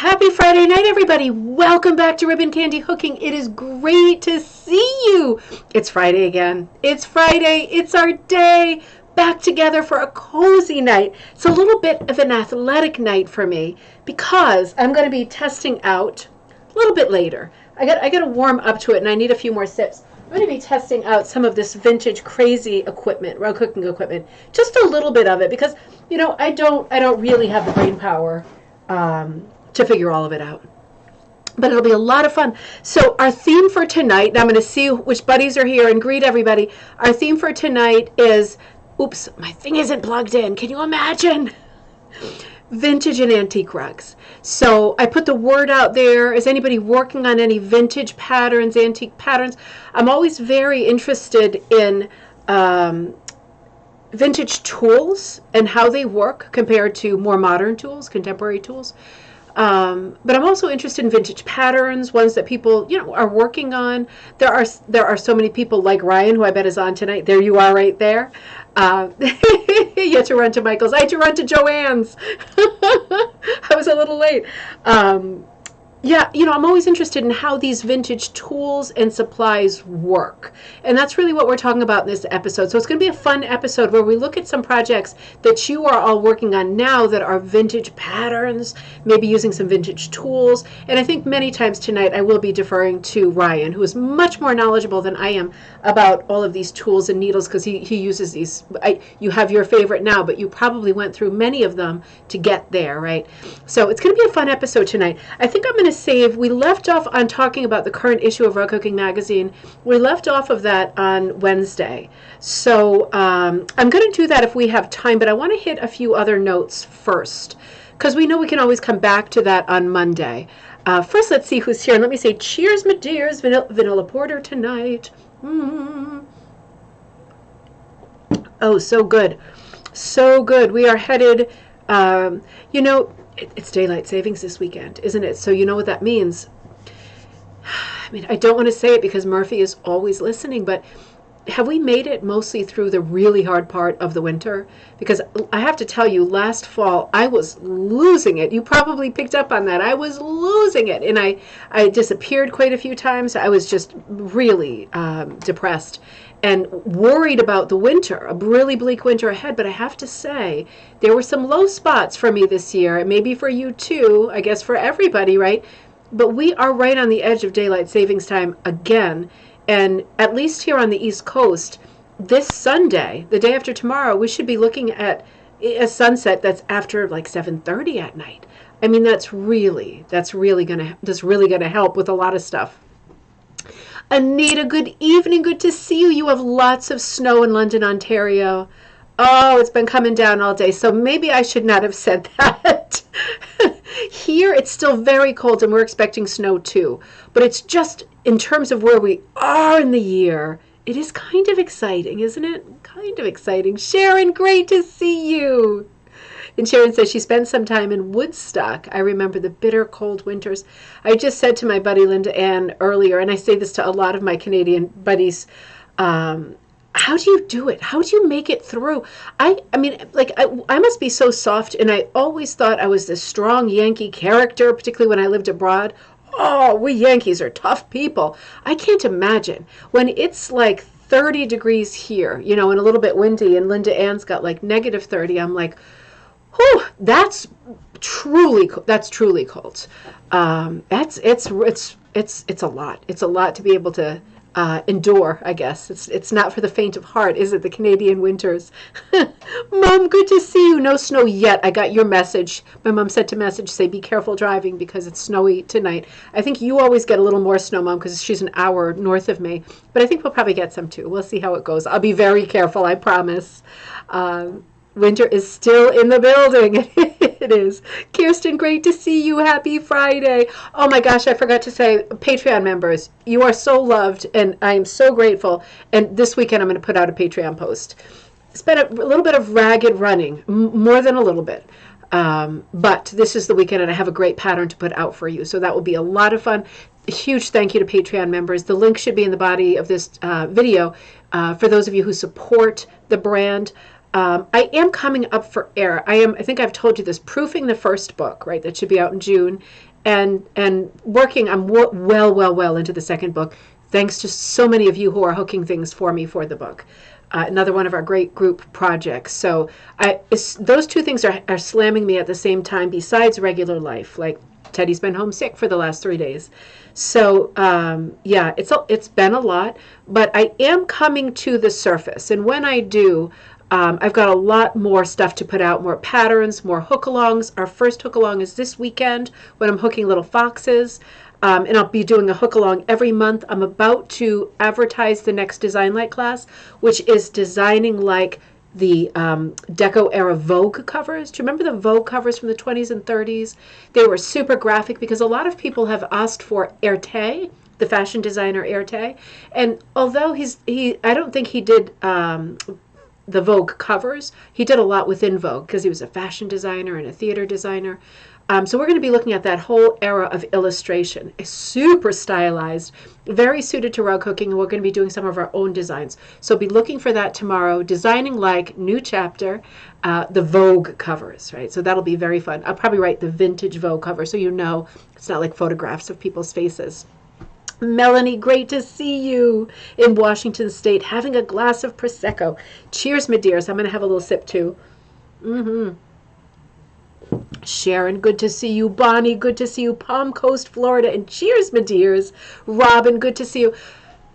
Happy Friday night, everybody. Welcome back to Ribbon Candy Hooking. It is great to see you. It's Friday again. It's Friday. It's our day back together for a cozy night. It's a little bit of an athletic night for me because I'm going to be testing out a little bit later. I got to warm up to it, and I need a few more sips. I'm going to be testing out some of this vintage crazy equipment, rug cooking equipment, just a little bit of it because, you know, I don't really have the brain power to figure all of it out. But it'll be a lot of fun. So our theme for tonight, and I'm going to see which buddies are here and greet everybody. Our theme for tonight is, oops, my thing isn't plugged in. Can you imagine? Vintage and antique rugs. So I put the word out there. Is anybody working on any vintage patterns, antique patterns? I'm always very interested in vintage tools and how they work compared to more modern tools, contemporary tools. But I'm also interested in vintage patterns, ones that people, you know, are working on. There are so many people like Ryan, who I bet is on tonight. There you are right there. You had to run to Michael's. I had to run to Joanne's. I was a little late. Yeah, you know, I'm always interested in how these vintage tools and supplies work. And that's really what we're talking about in this episode. So it's going to be a fun episode where we look at some projects that you are all working on now that are vintage patterns, maybe using some vintage tools. And I think many times tonight I will be deferring to Ryan, who is much more knowledgeable than I am about all of these tools and needles, because he uses these. You have your favorite now, but you probably went through many of them to get there, right? So it's going to be a fun episode tonight. I think I'm going to save. We left off on talking about the current issue of Rug Cooking Magazine. We left off of that on Wednesday. So I'm going to do that if we have time, but I want to hit a few other notes first, because we know we can always come back to that on Monday. First, let's see who's here. And let me say, cheers, my dears. Vanilla Porter tonight. Oh, so good. So good. We are headed, you know, it's daylight savings this weekend, isn't it? So you know what that means. I mean, I don't want to say it because Murphy is always listening, but have we made it mostly through the really hard part of the winter? Because I have to tell you, last fall, I was losing it. You probably picked up on that. I was losing it. And I disappeared quite a few times. I was just really depressed and worried about the winter, a really bleak winter ahead. But I have to say, there were some low spots for me this year, and maybe for you too, I guess for everybody, right? But we are right on the edge of daylight savings time again. And at least here on the East Coast, this Sunday, the day after tomorrow, we should be looking at a sunset that's after like 7:30 at night. I mean, that's really gonna help with a lot of stuff. Anita, good evening. Good to see you. You have lots of snow in London, Ontario. Oh, it's been coming down all day, so maybe I should not have said that. Here, it's still very cold, and we're expecting snow too. But it's just, in terms of where we are in the year, it is kind of exciting, isn't it? Kind of exciting. Sharon, great to see you. And Sharon says she spent some time in Woodstock. I remember the bitter cold winters. I just said to my buddy Linda Ann earlier, and I say this to a lot of my Canadian buddies, how do you do it? How do you make it through? I mean, like, I must be so soft, and I always thought I was this strong Yankee character, particularly when I lived abroad. Oh, we Yankees are tough people. I can't imagine when it's like 30 degrees here, you know, and a little bit windy, and Linda Ann's got like negative 30. I'm like, whew, that's truly cold. It's a lot. It's a lot to be able to endure, I guess. It's not for the faint of heart, is it? The Canadian winters. Mom, good to see you. No snow yet. I got your message. My mom sent a message, say be careful driving because it's snowy tonight. I think you always get a little more snow, Mom, because she's an hour north of me. But I think we'll probably get some too. We'll see how it goes. I'll be very careful, I promise. Winter is still in the building. It is. Kirsten, great to see you. Happy Friday. Oh my gosh, I forgot to say, Patreon members, you are so loved, and I am so grateful. And this weekend I'm going to put out a Patreon post. It's been a little bit of ragged running, more than a little bit. But this is the weekend, and I have a great pattern to put out for you. So that will be a lot of fun. A huge thank you to Patreon members. The link should be in the body of this video for those of you who support the brand. I am coming up for air. I think I've told you this, proofing the first book, right? That should be out in June, and working. I'm well into the second book, thanks to so many of you who are hooking things for me for the book. Another one of our great group projects. So those two things are slamming me at the same time, besides regular life. Like Teddy's been homesick for the last 3 days. So yeah, it's been a lot, but I am coming to the surface. And when I do, I've got a lot more stuff to put out, more patterns, more hook-alongs. Our first hook-along is this weekend when I'm hooking little foxes. And I'll be doing a hook-along every month. I'm about to advertise the next Design Light class, which is designing like the Deco-era Vogue covers. Do you remember the Vogue covers from the 20s and 30s? They were super graphic because a lot of people have asked for Erte, the fashion designer Erte. And although I don't think he did the Vogue covers, he did a lot within Vogue because he was a fashion designer and a theater designer. So we're going to be looking at that whole era of illustration. It's super stylized, very suited to rug hooking, and we're going to be doing some of our own designs. So be looking for that tomorrow, designing like new chapter, the Vogue covers, right? So that'll be very fun. I'll probably write the vintage Vogue cover so you know it's not like photographs of people's faces. Melanie, great to see you in Washington State, having a glass of Prosecco. Cheers, my dears. I'm going to have a little sip too. Sharon, good to see you. Bonnie, good to see you. Palm Coast, Florida. And cheers, my dears. Robin, good to see you.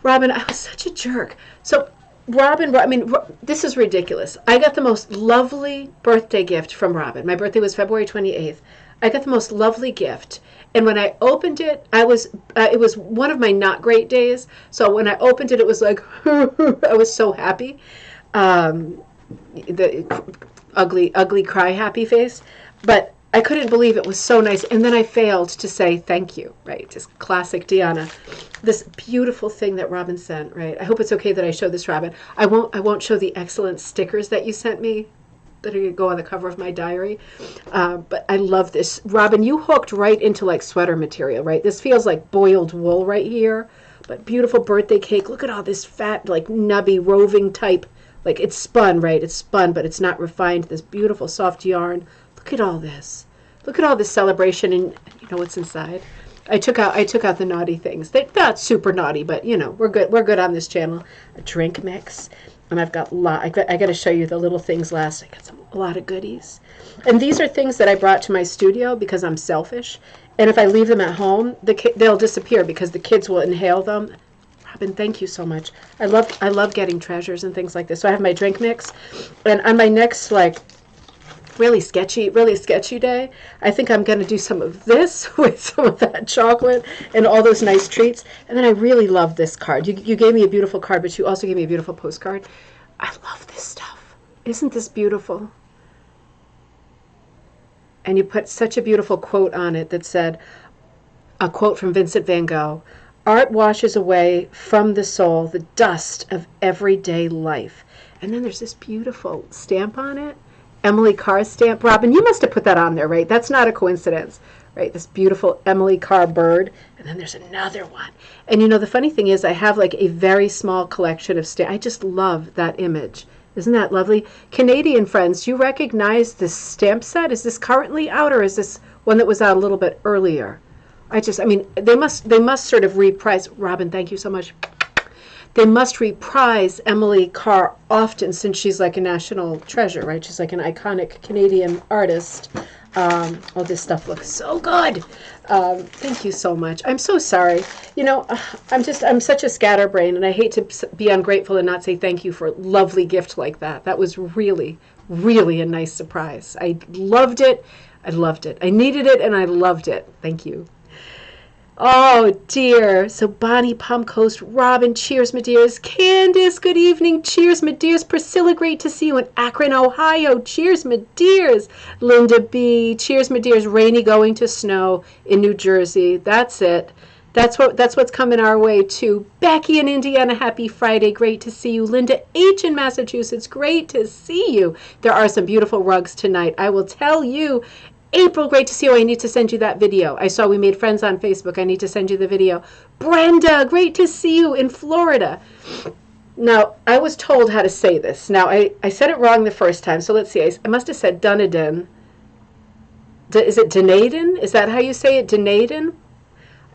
Robin, I was such a jerk. So, Robin, I mean, this is ridiculous. I got the most lovely birthday gift from Robin. My birthday was February 28th. I got the most lovely gift. And when I opened it, it was one of my not great days. So when I opened it, it was like, I was so happy. The ugly cry happy face. But I couldn't believe it was so nice. And then I failed to say thank you, right? Just classic Deanna. This beautiful thing that Robin sent, right? I hope it's okay that I show this, Robin. I won't show the excellent stickers that you sent me that are going to go on the cover of my diary. But I love this. Robin, you hooked right into like sweater material, right? This feels like boiled wool right here. But beautiful birthday cake. Look at all this fat, like nubby, roving type. Like it's spun, right? It's spun, but it's not refined. This beautiful soft yarn. Look at all this. Look at all this celebration, and you know what's inside. I took out the naughty things. They're not super naughty, but you know we're good. We're good on this channel. A drink mix, and I've got I got to show you the little things last. I got a lot of goodies, and these are things that I brought to my studio because I'm selfish. And if I leave them at home, they'll disappear because the kids will inhale them. Robin, thank you so much. I love getting treasures and things like this. So I have my drink mix, and on my next really sketchy day, I think I'm going to do some of this with some of that chocolate and all those nice treats. And then I really love this card. You gave me a beautiful card, but you also gave me a beautiful postcard. I love this stuff. Isn't this beautiful? And you put such a beautiful quote on it that said, a quote from Vincent van Gogh, "Art washes away from the soul the dust of everyday life." And then there's this beautiful stamp on it. Emily Carr stamp. Robin, you must have put that on there, right? That's not a coincidence, right? This beautiful Emily Carr bird. And then there's another one. And you know, the funny thing is I have like a very small collection of stamps. I just love that image. Isn't that lovely? Canadian friends, do you recognize this stamp set? Is this currently out, or is this one that was out a little bit earlier? I mean, they must sort of reprise. Robin, thank you so much. They must reprise Emily Carr often since she's like a national treasure, right? She's like an iconic Canadian artist. Oh, this stuff looks so good. Thank you so much. I'm so sorry. You know, I'm such a scatterbrain, and I hate to be ungrateful and not say thank you for a lovely gift like that. That was really, really a nice surprise. I loved it. I loved it. I needed it, and I loved it. Thank you. Oh, dear. So Bonnie, Palm Coast, Robin, cheers, my dears. Candace, good evening. Cheers, my dears. Priscilla, great to see you in Akron, Ohio. Cheers, my dears. Linda B, cheers, my dears. Rainy going to snow in New Jersey. That's it. That's what's coming our way, too. Becky in Indiana, happy Friday. Great to see you. Linda H in Massachusetts, great to see you. There are some beautiful rugs tonight. I will tell you. April, great to see you. I need to send you that video. I saw we made friends on Facebook. I need to send you the video. Brenda, great to see you in Florida. Now, I was told how to say this. Now, I said it wrong the first time, so let's see. I must have said Dunedin. Is it Dunedin? Is that how you say it? Dunedin?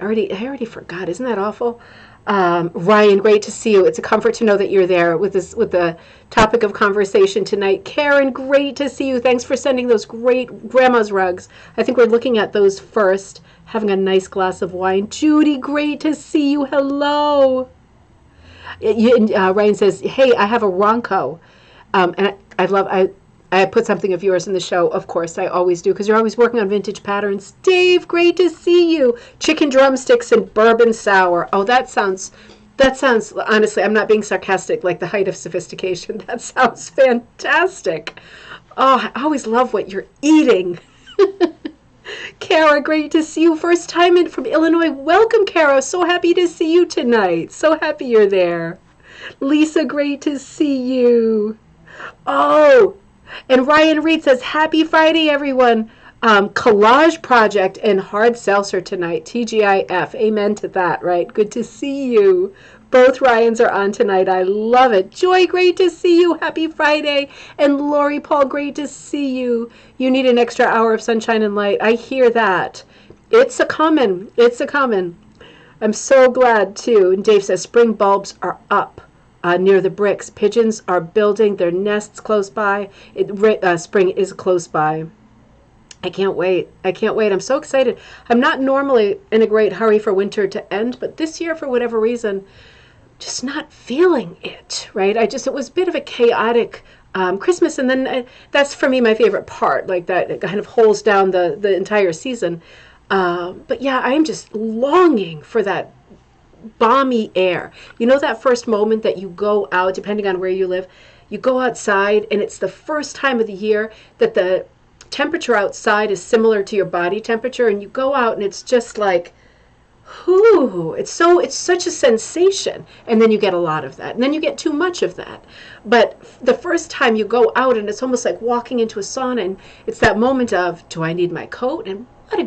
I already forgot. Isn't that awful? Ryan, great to see you. It's a comfort to know that you're there with the topic of conversation tonight. Karen, great to see you. Thanks for sending those great grandma's rugs. I think we're looking at those first, having a nice glass of wine. Judy, great to see you. Hello. Ryan says, "Hey, I have a Ronco," and I put something of yours in the show. Of course, I always do because you're always working on vintage patterns. Dave, great to see you. Chicken drumsticks and bourbon sour. Oh, that sounds. Honestly, I'm not being sarcastic. Like the height of sophistication. That sounds fantastic. Oh, I always love what you're eating. Kara, great to see you. First time in from Illinois. Welcome, Kara. So happy to see you tonight. So happy you're there. Lisa, great to see you. Oh, and Ryan Reed says, happy Friday, everyone. Collage project and hard seltzer tonight. TGIF. Amen to that, right? Good to see you. Both Ryans are on tonight. I love it. Joy, great to see you. Happy Friday. And Lori Paul, great to see you. You need an extra hour of sunshine and light. I hear that. It's a common. It's a common. I'm so glad, too. And Dave says, spring bulbs are up near the bricks. Pigeons are building their nests close by. Spring is close by. I can't wait. I can't wait. I'm so excited. I'm not normally in a great hurry for winter to end, but this year, for whatever reason, just not feeling it, right? It was a bit of a chaotic Christmas, and then that's for me my favorite part, like that it kind of holds down the entire season. But yeah, I am just longing for that balmy air. You know, that first moment that you go out, depending on where you live, you go outside, and it's the first time of the year that the temperature outside is similar to your body temperature, and you go out and it's just like, whoo, it's such a sensation. And then you get a lot of that, and then you get too much of that. But the first time you go out, and it's almost like walking into a sauna, and it's that moment of, do I need my coat? And what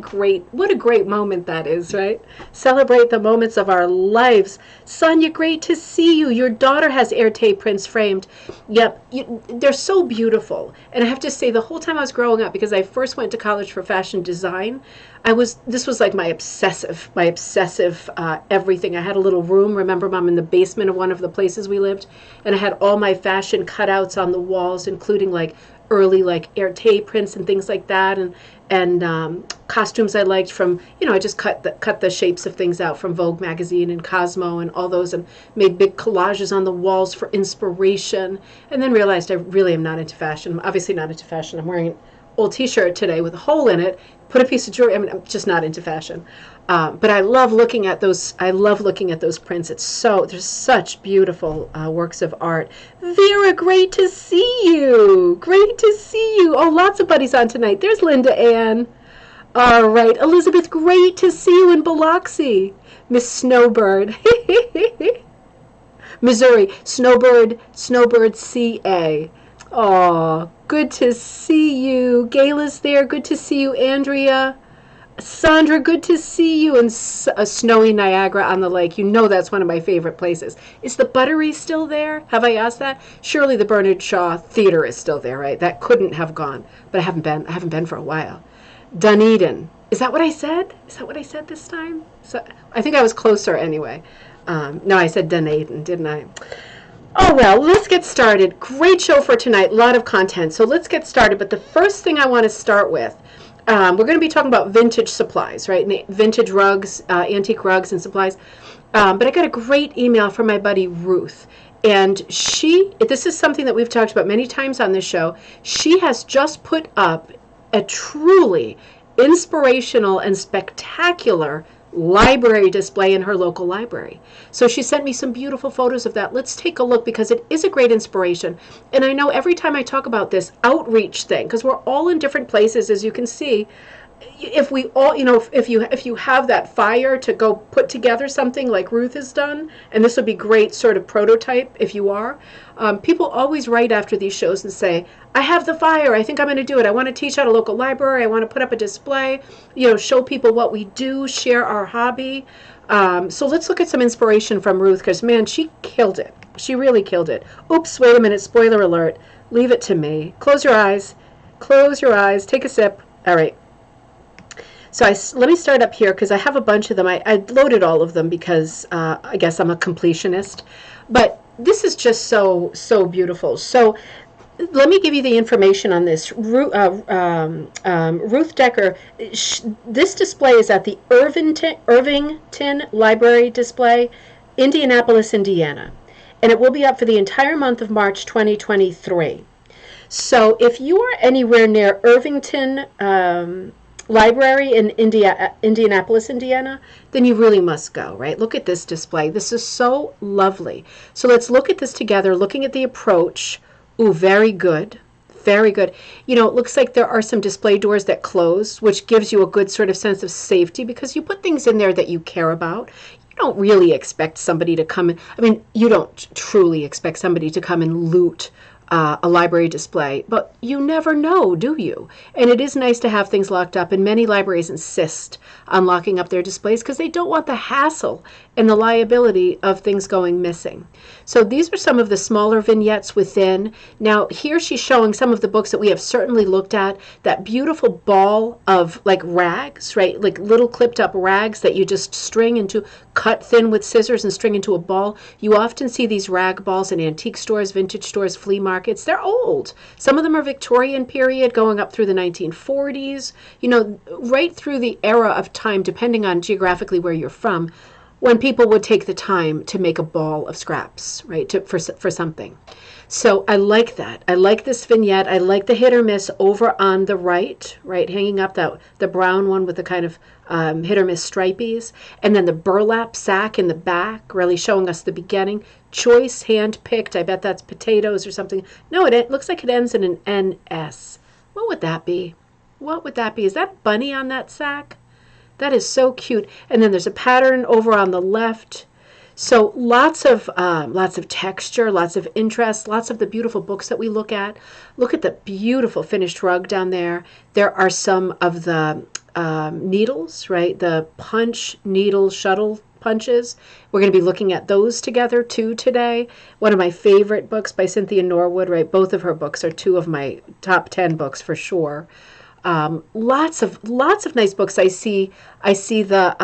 a great moment that is, right? Celebrate the moments of our lives. Sonia, great to see you. Your daughter has Airtape prints framed. Yep, they're so beautiful. And I have to say, the whole time I was growing up, because I first went to college for fashion design, this was like my obsessive everything. I had a little room, remember, Mom, in the basement of one of the places we lived, and I had all my fashion cutouts on the walls, including like early like Airtape prints and things like that, and costumes I liked from, I just cut the shapes of things out from Vogue magazine and Cosmo and all those, and made big collages on the walls for inspiration, and then realized I really am not into fashion. I'm obviously not into fashion. I'm wearing an old t-shirt today with a hole in it, put a piece of jewelry. I mean, I'm just not into fashion. But I love looking at those. I love looking at those prints. There's such beautiful works of art. Vera, great to see you. Great to see you. Oh, lots of buddies on tonight. There's Linda Ann. All right, Elizabeth, great to see you in Biloxi. Miss Snowbird. Missouri, Snowbird CA. Oh, good to see you. Gayla's there. Good to see you, Andrea. Sandra, good to see you in snowy Niagara on the lake. You know that's one of my favorite places. Is the Buttery still there? Have I asked that? Surely the Bernard Shaw Theater is still there, right? That couldn't have gone, but I haven't been for a while. Dunedin. Is that what I said? Is that what I said this time? So I think I was closer anyway. No, I said Dunedin, didn't I? Oh, well, let's get started. Great show for tonight. A lot of content. So let's get started. But the first thing I want to start with, we're going to be talking about vintage supplies, right? Vintage rugs, antique rugs and supplies. But I got a great email from my buddy Ruth. And this is something that we've talked about many times on this show. She has just put up a truly inspirational and spectacular library display in her local library. So she sent me some beautiful photos of that. Let's take a look, because it is a great inspiration. And I know every time I talk about this outreach thing, because we're all in different places, as you can see, if we all, if you have that fire to go put together something like Ruth has done, and this would be great sort of prototype if you are, people always write after these shows and say, I have the fire, I think I'm going to do it, I want to teach at a local library, I want to put up a display, show people what we do, share our hobby. So let's look at some inspiration from Ruth, because man, she killed it. She really killed it. Oops, wait a minute, spoiler alert. Leave it to me. Close your eyes. Close your eyes. Take a sip. All right. So let me start up here because I have a bunch of them. I loaded all of them because I guess I'm a completionist. But this is just so beautiful. So let me give you the information on this. Ruth Decker, this display is at the Irvington Library Display, Indianapolis, Indiana. And it will be up for the entire month of March 2023. So if you are anywhere near Irvington Library in Indianapolis, Indiana, then you really must go, right? Look at this display. This is so lovely. So let's look at this together, looking at the approach. Ooh, very good. Very good. You know, it looks like there are some display doors that close, which gives you a good sort of sense of safety because you put things in there that you care about. You don't really expect somebody to come in. I mean, you don't truly expect somebody to come and loot a library display, but you never know, do you? And it is nice to have things locked up, and many libraries insist on locking up their displays because they don't want the hassle and the liability of things going missing. So these are some of the smaller vignettes within. Now here she's showing some of the books that we have certainly looked at. That beautiful ball of like rags, right? Like little clipped up rags that you just string into, cut thin with scissors and string into a ball. You often see these rag balls in antique stores, vintage stores, flea markets. They're old. Some of them are Victorian period going up through the 1940s, you know, right through the era of time, depending on geographically where you're from, when people would take the time to make a ball of scraps, right, for something. So I like that. I like this vignette. I like the hit or miss over on the right, hanging up the brown one with the kind of hit or miss stripies. And then the burlap sack in the back, really showing us the beginning. Choice, hand-picked. I bet that's potatoes or something. No, it looks like it ends in an NS. What would that be? What would that be? Is that bunny on that sack? That is so cute. And then there's a pattern over on the left. So lots of texture, lots of interest, lots of the beautiful books that we look at. Look at the beautiful finished rug down there. There are some of the needles, right? The punch needle shuttle punches. We're going to be looking at those together too today. One of my favorite books by Cynthia Norwood, right? Both of her books are two of my top 10 books for sure. Lots of nice books. I see the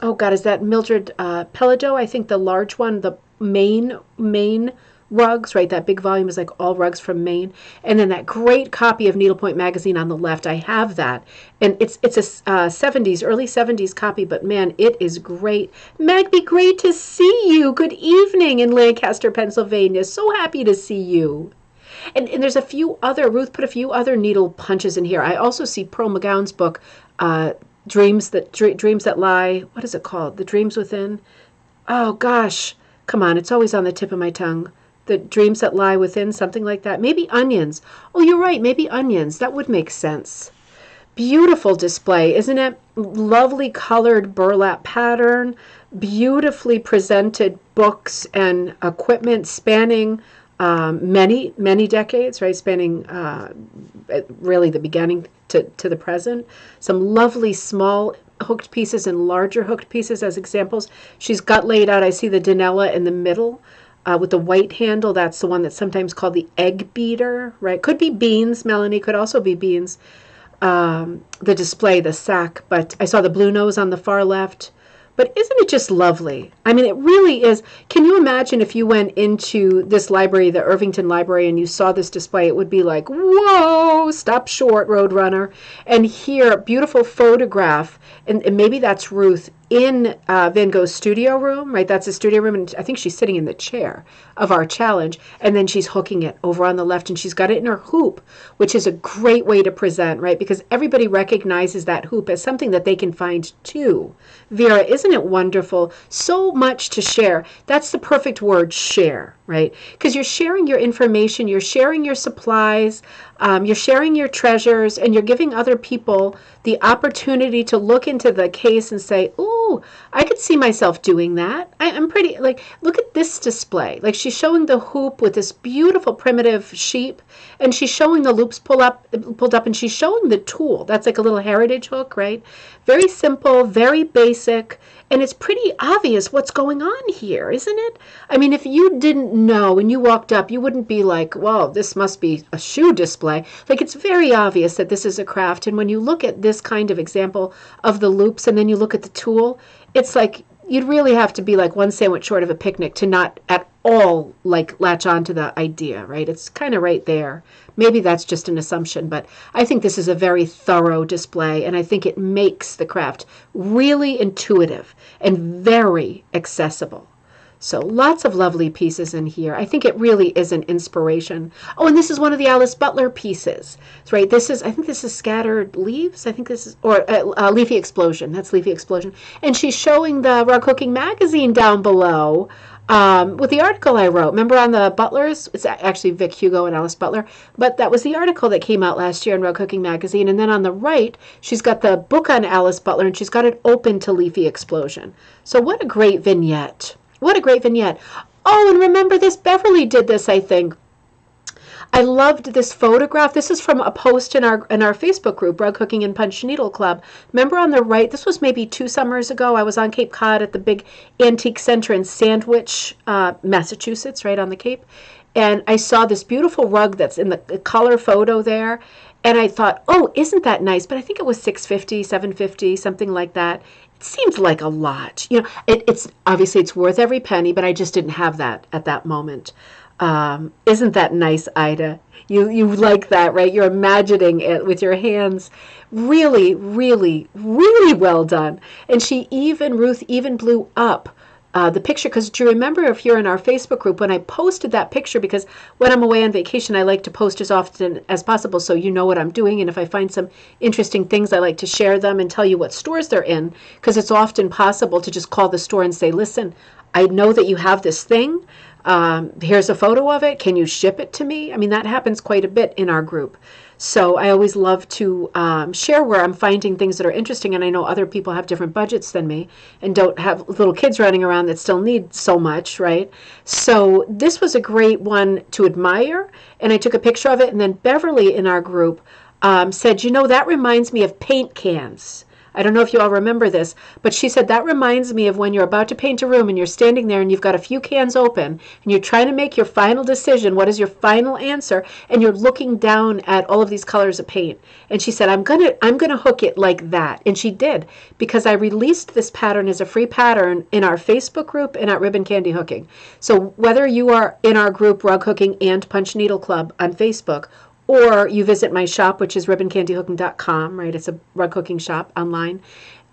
oh God, is that Mildred Pelado? I think the large one, the Maine rugs, right? That big volume is like all rugs from Maine, and then that great copy of Needlepoint magazine on the left. I have that, and it's a early 70s copy, but man, it is great. Magby, great to see you. Good evening in Lancaster, Pennsylvania. So happy to see you. And there's a few other, Ruth put a few other needle punches in here. I also see Pearl McGowan's book, Dreams That Lie. What is it called? The Dreams Within? Oh, gosh. Come on. It's always on the tip of my tongue. The Dreams That Lie Within, something like that. Maybe Onions. Oh, you're right. Maybe Onions. That would make sense. Beautiful display, isn't it? Lovely colored burlap pattern. Beautifully presented books and equipment spanning many decades, right? Spanning really the beginning to the present. Some lovely small hooked pieces and larger hooked pieces as examples. She's got laid out, I see the Danella in the middle with the white handle. That's the one that's sometimes called the egg beater, right? Could be beans, Melanie, could also be beans. The display, the sack, but I saw the blue nose on the far left. But isn't it just lovely? I mean, it really is. Can you imagine if you went into this library, the Irvington Library, and you saw this display? It would be like, whoa, stop short, Roadrunner. And here, beautiful photograph, and maybe that's Ruth in Van Gogh's studio room, right? That's a studio room, and I think she's sitting in the chair of our challenge, and then she's hooking it over on the left, and she's got it in her hoop, which is a great way to present, right? Because everybody recognizes that hoop as something that they can find too. Vera, isn't it wonderful? So much to share. That's the perfect word, share, right? Because you're sharing your information, you're sharing your supplies, you're sharing your treasures, and you're giving other people the opportunity to look into the case and say, ooh, I could see myself doing that. I'm pretty, like, look at this display. Like, she's showing the hoop with this beautiful primitive sheep, and she's showing the loops pulled up, and she's showing the tool. That's like a little heritage hook, right? Very simple, very basic, and it's pretty obvious what's going on here, isn't it? I mean, if you didn't No, when you walked up, you wouldn't be like, "Whoa, this must be a shoe display." Like it's very obvious that this is a craft. And when you look at this kind of example of the loops and then you look at the tool, it's like you'd really have to be like one sandwich short of a picnic to not at all like latch on to the idea, right? It's kind of right there. Maybe that's just an assumption, but I think this is a very thorough display, and I think it makes the craft really intuitive and very accessible. So lots of lovely pieces in here. I think it really is an inspiration. Oh, and this is one of the Alice Butler pieces, right? I think this is Scattered Leaves. I think this is, or Leafy Explosion. That's Leafy Explosion. And she's showing the Rug Cooking magazine down below with the article I wrote. Remember on the Butlers? It's actually Vic Hugo and Alice Butler. But that was the article that came out last year in Rug Cooking magazine. And then on the right, she's got the book on Alice Butler, and she's got it open to Leafy Explosion. So what a great vignette. What a great vignette. Oh, and remember this, Beverly did this, I think. I loved this photograph. This is from a post in our Facebook group, Rug Cooking and Punch Needle Club. Remember on the right, this was maybe 2 summers ago. I was on Cape Cod at the big antique center in Sandwich, Massachusetts, right on the Cape. And I saw this beautiful rug that's in the color photo there. And I thought, oh, isn't that nice? But I think it was $650, $750, something like that. It seems like a lot. You know, it's obviously it's worth every penny, but I just didn't have that at that moment. Isn't that nice, Ida? You like that, right? You're imagining it with your hands. Really, really, really well done. And Ruth even blew up the picture, because do you remember, if you're in our Facebook group, when I posted that picture, because when I'm away on vacation I like to post as often as possible so you know what I'm doing, and if I find some interesting things I like to share them and tell you what stores they're in, because it's often possible to just call the store and say, listen, I know that you have this thing, here's a photo of it, can you ship it to me? I mean, that happens quite a bit in our group. So I always love to share where I'm finding things that are interesting, and I know other people have different budgets than me and don't have little kids running around that still need so much, right? So this was a great one to admire, and I took a picture of it, and then Beverly in our group said, you know, that reminds me of paint cans. I don't know if you all remember this, but she said that reminds me of when you're about to paint a room and you're standing there and you've got a few cans open and you're trying to make your final decision. What is your final answer? And you're looking down at all of these colors of paint. And she said, I'm gonna hook it like that. And she did, because I released this pattern as a free pattern in our Facebook group and at Ribbon Candy Hooking. So whether you are in our group Rug Hooking and Punch Needle Club on Facebook, or you visit my shop, which is ribboncandyhooking.com, right? It's a rug hooking shop online,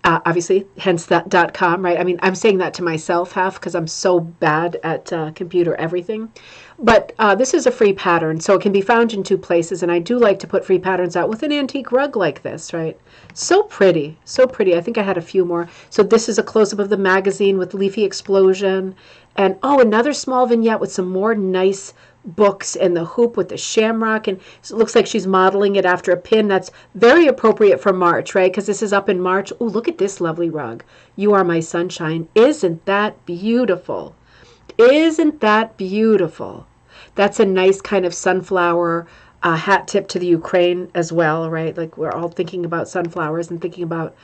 obviously, hence that .com, right? I mean, I'm saying that to myself half because I'm so bad at computer everything. But this is a free pattern, so it can be found in 2 places, and I do like to put free patterns out with an antique rug like this, right? So pretty, so pretty. I think I had a few more. So this is a close-up of the magazine with Leafy Explosion, and oh, another small vignette with some more nice books and the hoop with the shamrock, and it looks like she's modeling it after a pin. That's very appropriate for March, right? Because this is up in March. Oh, look at this lovely rug. You Are My Sunshine. Isn't that beautiful? Isn't that beautiful? That's a nice kind of sunflower hat tip to the Ukraine as well, right? Like we're all thinking about sunflowers and thinking about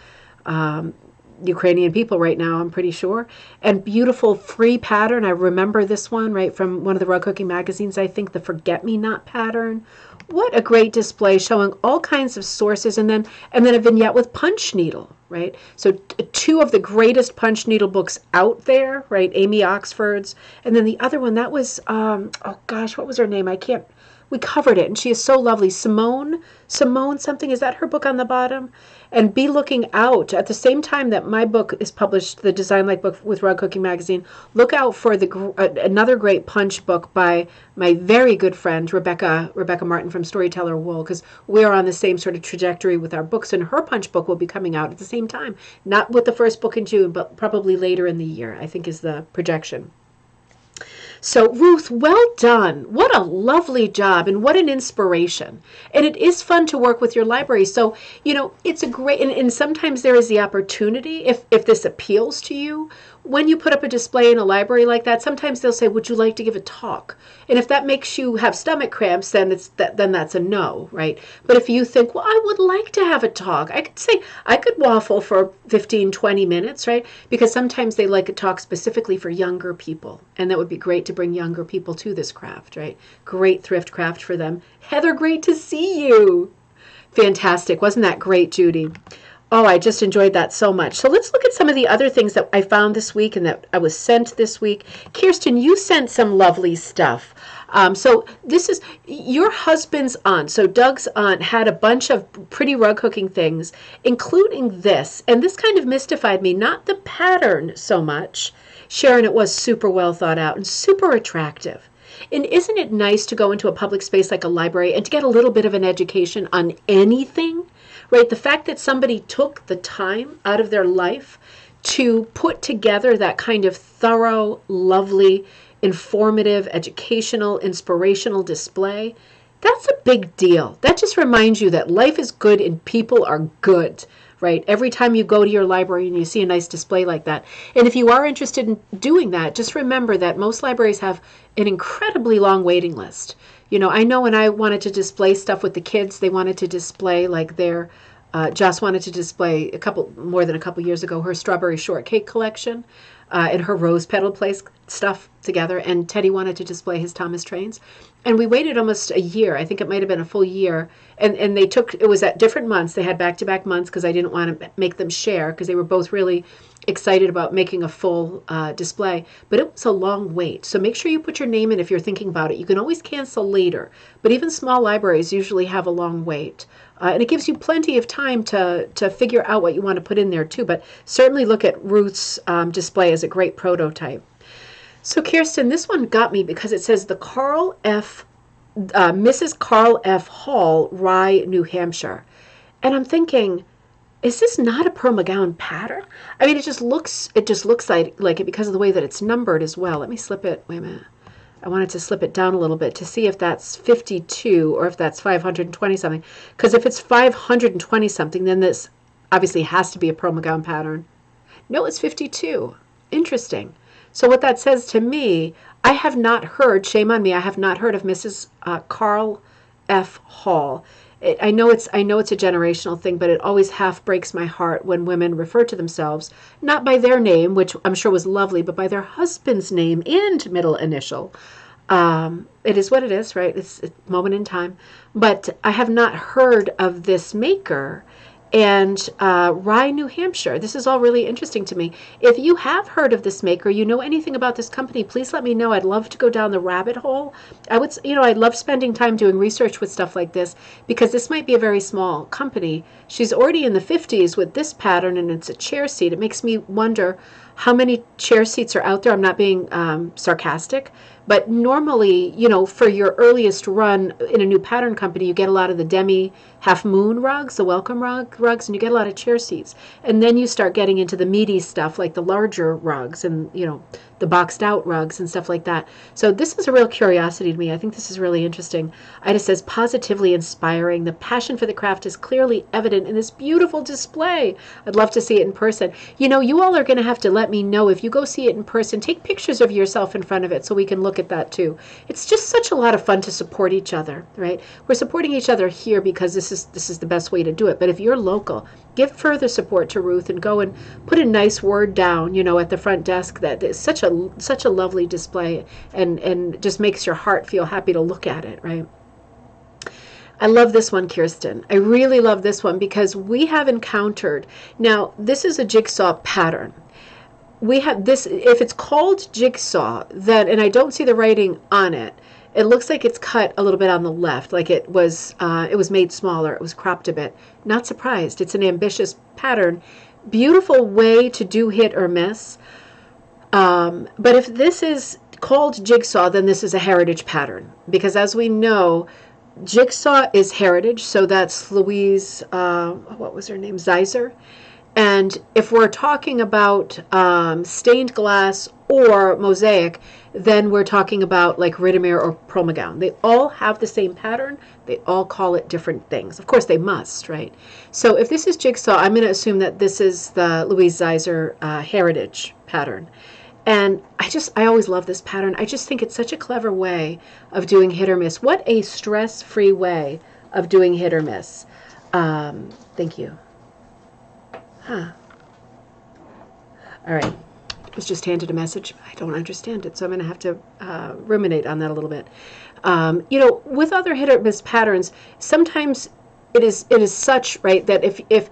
Ukrainian people right now, I'm pretty sure. And beautiful free pattern. I remember this one, right, from one of the rug hooking magazines, I think, the Forget Me Not pattern. What a great display, showing all kinds of sources, and then a vignette with punch needle, right? So 2 of the greatest punch needle books out there, right? Amy Oxford's, and then the other one, that was oh gosh, what was her name? We covered it, and she is so lovely. Simone something, is that her book on the bottom? And be looking out at the same time that my book is published, the Design Like book with Rug Cooking Magazine. Look out for another great punch book by my very good friend Rebecca Martin from Storyteller Wool, because we are on the same sort of trajectory with our books, and her punch book will be coming out at the same time. Not with the first book in June, but probably later in the year, I think is the projection. So Ruth, well done. What a lovely job, and what an inspiration. And it is fun to work with your library. So, you know, it's a great, and sometimes there is the opportunity, if this appeals to you, when you put up a display in a library like that, sometimes they'll say, would you like to give a talk? And if that makes you have stomach cramps, then then that's a no, right? But if you think, well, I would like to have a talk, I could say, I could waffle for 15, 20 minutes, right? Because sometimes they like a talk specifically for younger people. And that would be great to bring younger people to this craft, right? Great thrift craft for them. Heather, great to see you. Fantastic. Wasn't that great, Judy? Oh, I just enjoyed that so much. So let's look at some of the other things that I found this week and that I was sent this week. Kirsten, you sent some lovely stuff. So this is your husband's aunt. So Doug's aunt had a bunch of pretty rug hooking things, including this. And this kind of mystified me, not the pattern so much. Sharon, it was super well thought out and super attractive. And isn't it nice to go into a public space like a library and to get a little bit of an education on anything? Right? The fact that somebody took the time out of their life to put together that kind of thorough, lovely, informative, educational, inspirational display, that's a big deal. That just reminds you that life is good and people are good, right? Every time you go to your library and you see a nice display like that. And if you are interested in doing that, just remember that most libraries have an incredibly long waiting list. You know, I know when I wanted to display stuff with the kids, they wanted to display like their, Joss wanted to display more than a couple years ago, her strawberry shortcake collection and her rose petal place stuff together. And Teddy wanted to display his Thomas Trains. And we waited almost a year. I think it might have been a full year. And it was at different months. They had back-to-back months because I didn't want to make them share because they were both really excited about making a full display. But it was a long wait. So make sure you put your name in if you're thinking about it. You can always cancel later. But even small libraries usually have a long wait. And it gives you plenty of time to figure out what you want to put in there too. But certainly look at Ruth's display as a great prototype. So Kirsten, this one got me because it says the Mrs. Carl F. Hall, Rye, New Hampshire. And I'm thinking, is this not a Pearl McGowan pattern? I mean, it just looks like it because of the way that it's numbered as well. Let me slip it. Wait a minute. I wanted to slip it down a little bit to see if that's 52 or if that's 520 something. Because if it's 520 something, then this obviously has to be a Pearl McGowan pattern. No, it's 52. Interesting. So what that says to me, I have not heard, shame on me, I have not heard of Mrs. Carl F. Hall. I know it's a generational thing, but it always half breaks my heart when women refer to themselves, not by their name, which I'm sure was lovely, but by their husband's name and middle initial. It is what it is, right? It's a moment in time. But I have not heard of this maker. And Rye, New Hampshire. This is all really interesting to me. If you have heard of this maker, you know anything about this company, please let me know. I'd love to go down the rabbit hole. I love spending time doing research with stuff like this because this might be a very small company. She's already in the 50s with this pattern, and it's a chair seat. It makes me wonder how many chair seats are out there. I'm not being sarcastic, but normally, for your earliest run in a new pattern company, you get a lot of the demi half moon rugs, the welcome rugs, and you get a lot of chair seats. And then you start getting into the meaty stuff like the larger rugs and, the boxed out rugs and stuff like that. So this is a real curiosity to me. I think this is really interesting. Ida says, positively inspiring. The passion for the craft is clearly evident in this beautiful display. I'd love to see it in person. You all are going to have to let me know if you go see it in person. Take pictures of yourself in front of it so we can look at that too. It's just such a lot of fun to support each other, right? We're supporting each other here because this is the best way to do it. But if you're local, give further support to Ruth and go and put a nice word down, at the front desk. That is such a lovely display and just makes your heart feel happy to look at it, right? I love this one, Kirsten. I really love this one because we have encountered, now this is a jigsaw pattern. We have this, if it's called jigsaw, then, and I don't see the writing on it, it looks like it's cut a little bit on the left, like it was made smaller, it was cropped a bit. Not surprised. It's an ambitious pattern. Beautiful way to do hit or miss. But if this is called jigsaw, then this is a heritage pattern. Because as we know, jigsaw is heritage. So that's Louise, what was her name? Zeiser. And if we're talking about stained glass or mosaic, then we're talking about like Ridimere or Promagown. They all have the same pattern. They all call it different things. Of course, they must, right? So if this is jigsaw, I'm going to assume that this is the Louise Zeiser Heritage pattern. And I always love this pattern. I just think it's such a clever way of doing hit or miss. What a stress-free way of doing hit or miss. Thank you. Huh. All right. I was just handed a message. I don't understand it, so I'm going to have to ruminate on that a little bit. You know, with other hit or miss patterns, sometimes it is such, right, that if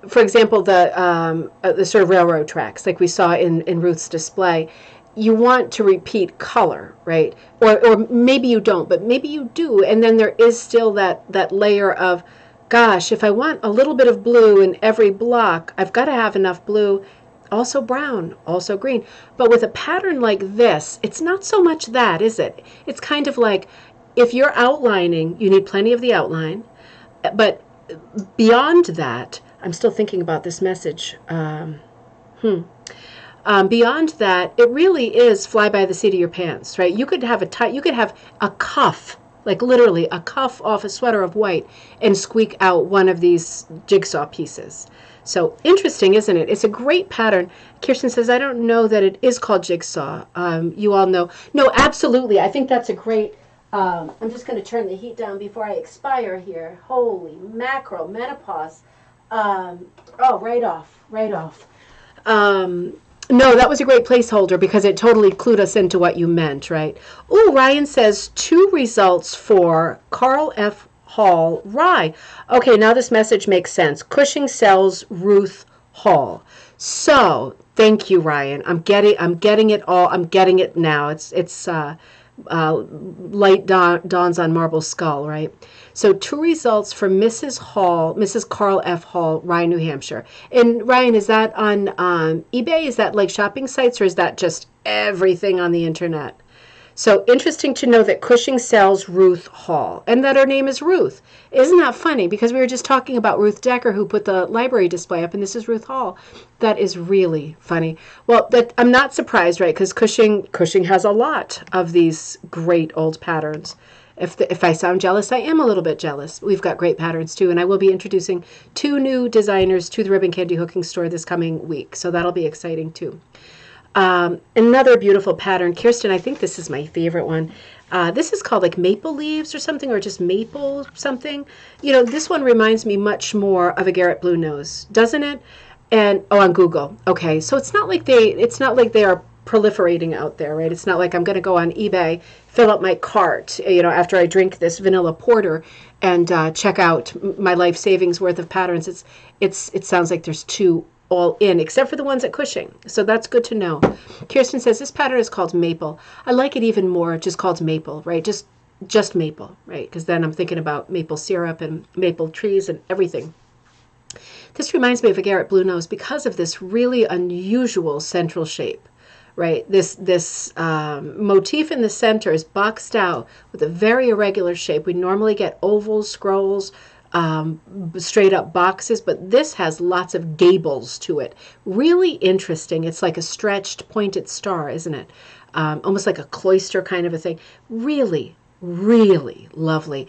for example, the sort of railroad tracks, like we saw in Ruth's display, you want to repeat color, right? Or maybe you don't, but maybe you do, and then there is still that layer of, gosh, if I want a little bit of blue in every block, I've got to have enough blue, also brown, also green. But with a pattern like this, it's not so much that, is it? It's kind of like, if you're outlining, you need plenty of the outline, but beyond that, I'm still thinking about this message. Beyond that, it really is fly by the seat of your pants, right? You could have you could have a cuff, like literally a cuff off a sweater of white, and squeak out one of these jigsaw pieces. So interesting, isn't it? It's a great pattern. Kirsten says, I don't know that it is called jigsaw. You all know. No, absolutely. I think that's a great. I'm just going to turn the heat down before I expire here. Holy mackerel, menopause. Oh, right off. No, that was a great placeholder because it totally clued us into what you meant, right? Oh, Ryan says 2 results for Carl F. Hall Rye. Okay, now this message makes sense. Cushing sells Ruth Hall. So, thank you, Ryan. I'm getting it all. I'm getting it now. It's light dawns on marble skull, right? So 2 results for Mrs. Hall, Mrs. Carl F. Hall, Rye, New Hampshire. And Ryan, is that on eBay? Is that like shopping sites, or is that just everything on the internet? So interesting to know that Cushing sells Ruth Hall, and that her name is Ruth. Isn't that funny? Because we were just talking about Ruth Decker, who put the library display up, and this is Ruth Hall. That is really funny. Well, I'm not surprised, right? Because Cushing has a lot of these great old patterns. If I sound jealous, I am a little bit jealous. We've got great patterns too, and I will be introducing 2 new designers to the Ribbon Candy Hooking Store this coming week, so that'll be exciting too. Another beautiful pattern, Kirsten, I think this is my favorite one. This is called like maple leaves or something, or just maple something. You know, this one reminds me much more of a Garrett Blue Nose, doesn't it? And on Google. Okay, so it's not like they are proliferating out there, right? It's not like I'm going to go on eBay, fill up my cart, you know, after I drink this vanilla porter, and check out my life savings worth of patterns. It sounds like there's 2 all in, except for the ones at Cushing. So that's good to know. Kirsten says this pattern is called maple. I like it even more just called maple, right? Just maple, right? Because then I'm thinking about maple syrup and maple trees and everything. This reminds me of a Garrett Blue Nose because of this really unusual central shape, right? This motif in the center is boxed out with a very irregular shape. We normally get ovals, scrolls, straight up boxes, but this has lots of gables to it. Really interesting. It's like a stretched pointed star, isn't it? Almost like a cloister kind of a thing. Really, really lovely.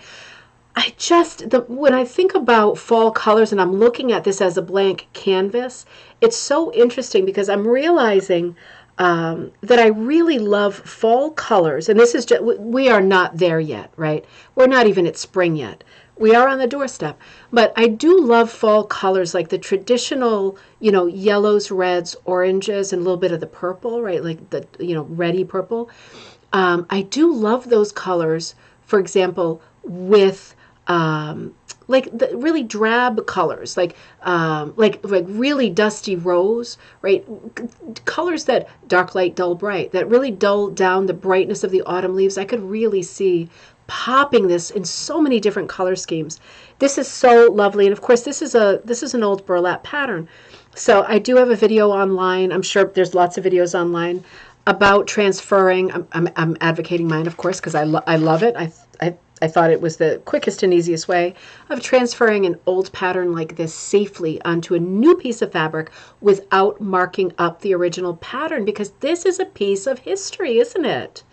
When I think about fall colors and I'm looking at this as a blank canvas, it's so interesting because I'm realizing that I really love fall colors. And this is just, we are not there yet, right? We're not even at spring yet. We are on the doorstep, but I do love fall colors, like the traditional, you know, yellows, reds, oranges, and a little bit of the purple, right? Like the, you know, reddy purple. I do love those colors, for example, with like the really drab colors, like really dusty rose, right? Colors that dark, light, dull, bright, that really dull down the brightness of the autumn leaves. I could really see popping this in so many different color schemes. This is so lovely, and of course this is an old burlap pattern. So I do have a video online. I'm sure there's lots of videos online about transferring. I'm advocating mine, of course, because I love it. I thought it was the quickest and easiest way of transferring an old pattern like this safely onto a new piece of fabric without marking up the original pattern, because this is a piece of history, isn't it?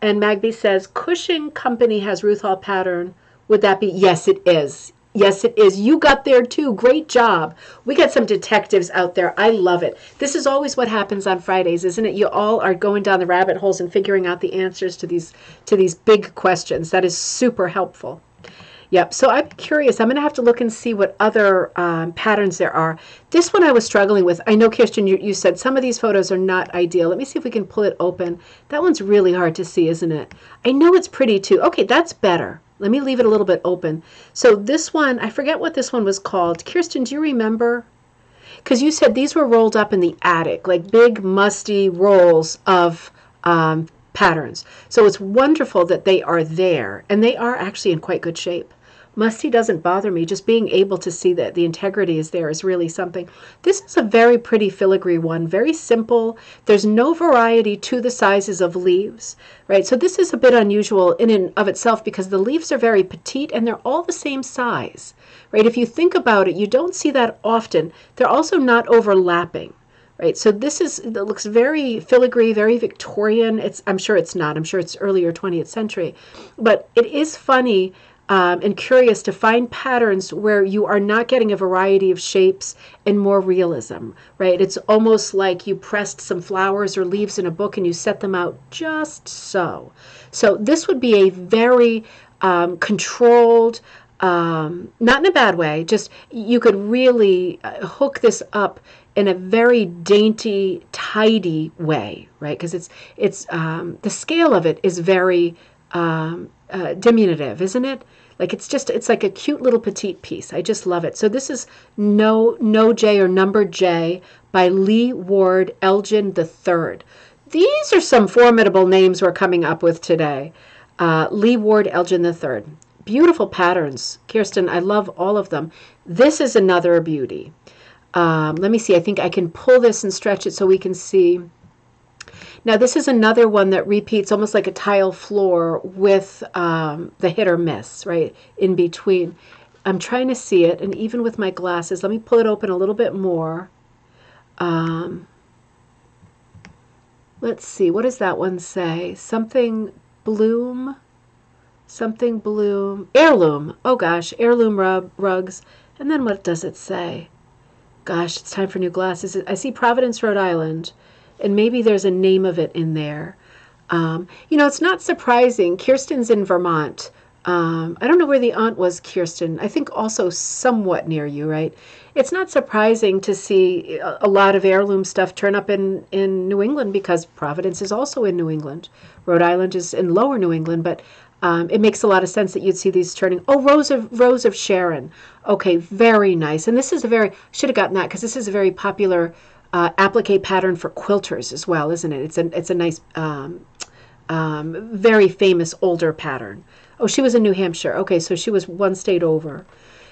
And Magby says, Cushing Company has Ruth Hall pattern. Would that be? Yes, it is. Yes, it is. You got there too. Great job. We got some detectives out there. I love it. This is always what happens on Fridays, isn't it? You all are going down the rabbit holes and figuring out the answers to these big questions. That is super helpful. Yep. So I'm curious. I'm going to have to look and see what other patterns there are. This one I was struggling with. I know, Kirsten, you said some of these photos are not ideal. Let me see if we can pull it open. That one's really hard to see, isn't it? I know it's pretty too. Okay, that's better. Let me leave it a little bit open. So this one, I forget what this one was called. Kirsten, do you remember? Because you said these were rolled up in the attic, like big, musty rolls of patterns. So it's wonderful that they are there, and they are actually in quite good shape. Musty doesn't bother me. Just being able to see that the integrity is there is really something. This is a very pretty filigree one, very simple. There's no variety to the sizes of leaves, right? So this is a bit unusual in and of itself because the leaves are very petite and they're all the same size, right? If you think about it, you don't see that often. They're also not overlapping. Right, so it looks very filigree, very Victorian. I'm sure it's not. I'm sure it's earlier 20th century, but it is funny and curious to find patterns where you are not getting a variety of shapes and more realism. Right, it's almost like you pressed some flowers or leaves in a book and you set them out just so. So this would be a very controlled. Not in a bad way. Just you could really hook this up in a very dainty, tidy way, right? Because it's the scale of it is very diminutive, isn't it? Like it's like a cute little petite piece. I just love it. So this is No J or Number J by Lee Ward Elgin III. These are some formidable names we're coming up with today. Lee Ward Elgin III. Beautiful patterns, Kirsten. I love all of them. This is another beauty. Let me see. I think I can pull this and stretch it so we can see. Now, this is another one that repeats almost like a tile floor with the hit or miss, right, in between. I'm trying to see it, and even with my glasses, let me pull it open a little bit more. Let's see. What does that one say? Something bloom? Something bloom. Heirloom. Oh, gosh. Heirloom rugs. And then what does it say? Gosh, it's time for new glasses. I see Providence, Rhode Island, and maybe there's a name of it in there. It's not surprising. Kirsten's in Vermont. I don't know where the aunt was, Kirsten. I think also somewhat near you, right? It's not surprising to see a lot of heirloom stuff turn up in New England because Providence is also in New England. Rhode Island is in lower New England, but it makes a lot of sense that you'd see these turning. Oh, Rose of Sharon. Okay, very nice. And this is should have gotten that because this is a very popular applique pattern for quilters as well, isn't it? It's a nice, very famous older pattern. Oh, she was in New Hampshire. Okay, so she was one state over.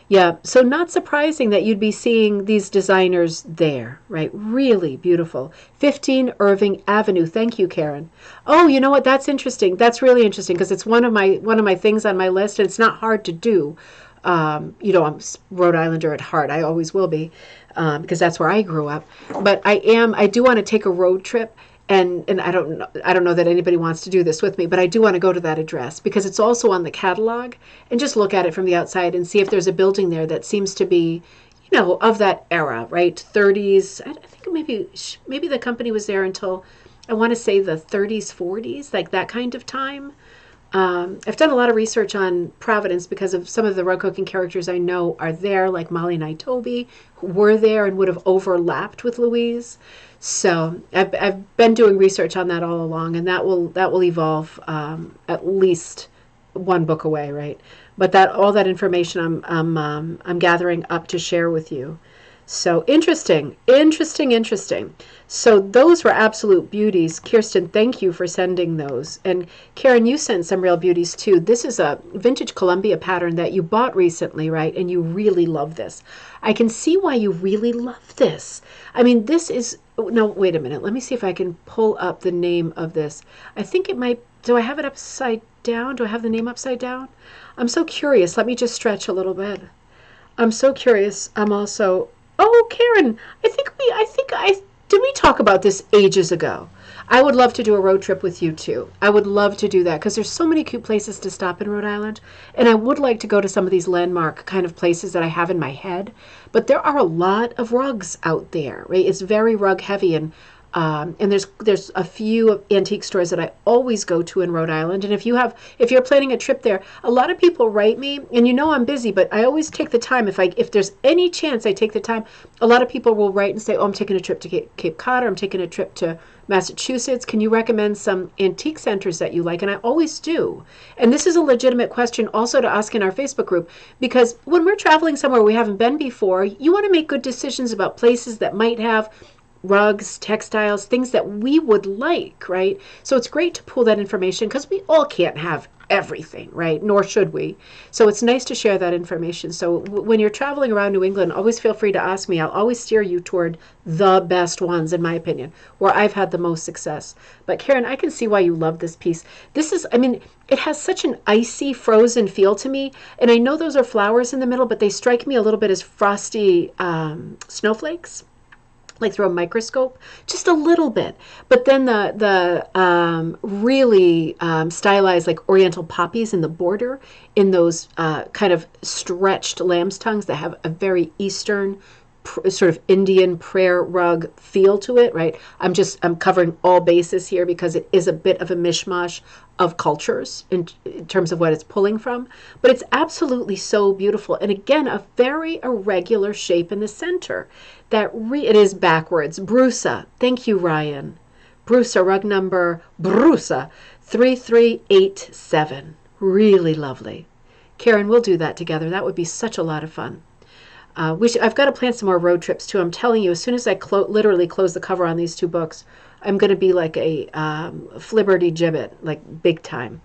Yeah, so not surprising that you'd be seeing these designers there, right? Really beautiful. 15 Irving Avenue. Thank you, Karen. Oh, you know what? That's interesting. That's really interesting because it's one of my things on my list, and it's not hard to do. I'm Rhode Islander at heart. I always will be because that's where I grew up. But I do want to take a road trip. And I don't know that anybody wants to do this with me, but I do want to go to that address because it's also on the catalog and just look at it from the outside and see if there's a building there that seems to be, of that era, right? 30s. I think maybe the company was there until I want to say the 30s, 40s, like that kind of time. I've done a lot of research on Providence because of some of the rug cooking characters I know are there, like Molly Nitobe, who were there and would have overlapped with Louise. So I've been doing research on that all along, and that will evolve at least one book away, right? But all that information I'm gathering up to share with you. So interesting, interesting, interesting. So those were absolute beauties. Kirsten, thank you for sending those. And Karen, you sent some real beauties too. This is a vintage Columbia pattern that you bought recently, right? And you really love this. I can see why you really love this. I mean, this is, no, wait a minute. Let me see if I can pull up the name of this. I think it might, do I have it upside down? Do I have the name upside down? I'm so curious. Let me just stretch a little bit. I'm so curious. I'm also, oh, Karen, did we talk about this ages ago? I would love to do a road trip with you too. I would love to do that because there's so many cute places to stop in Rhode Island. And I would like to go to some of these landmark kind of places that I have in my head. But there are a lot of rugs out there, right? It's very rug heavy, and there's a few antique stores that I always go to in Rhode Island. And if you're planning a trip there, a lot of people write me, and you know I'm busy, but I always take the time. If there's any chance, I take the time. A lot of people will write and say, "Oh, I'm taking a trip to Cape Cod, or I'm taking a trip to Massachusetts. Can you recommend some antique centers that you like?" And I always do. And this is a legitimate question also to ask in our Facebook group, because when we're traveling somewhere we haven't been before, you want to make good decisions about places that might have rugs, textiles, things that we would like, right? So it's great to pull that information because we all can't have everything, right? Nor should we. So it's nice to share that information. So when you're traveling around New England, always feel free to ask me. I'll always steer you toward the best ones, in my opinion, where I've had the most success. But Karen, I can see why you love this piece. This is, I mean, it has such an icy, frozen feel to me. And I know those are flowers in the middle, but they strike me a little bit as frosty snowflakes, like through a microscope, just a little bit. But then the really stylized like oriental poppies in the border, in those kind of stretched lamb's tongues that have a very Eastern sort of Indian prayer rug feel to it, right? I'm covering all bases here because it is a bit of a mishmash of cultures in terms of what it's pulling from, but it's absolutely so beautiful. And again, a very irregular shape in the center. It is backwards. Brusa. Thank you, Ryan. Brusa, rug number Brusa 3387. Really lovely. Karen, we'll do that together. That would be such a lot of fun. I've got to plan some more road trips too. I'm telling you, as soon as I literally close the cover on these two books, I'm going to be like a flibberty gibbet, like big time.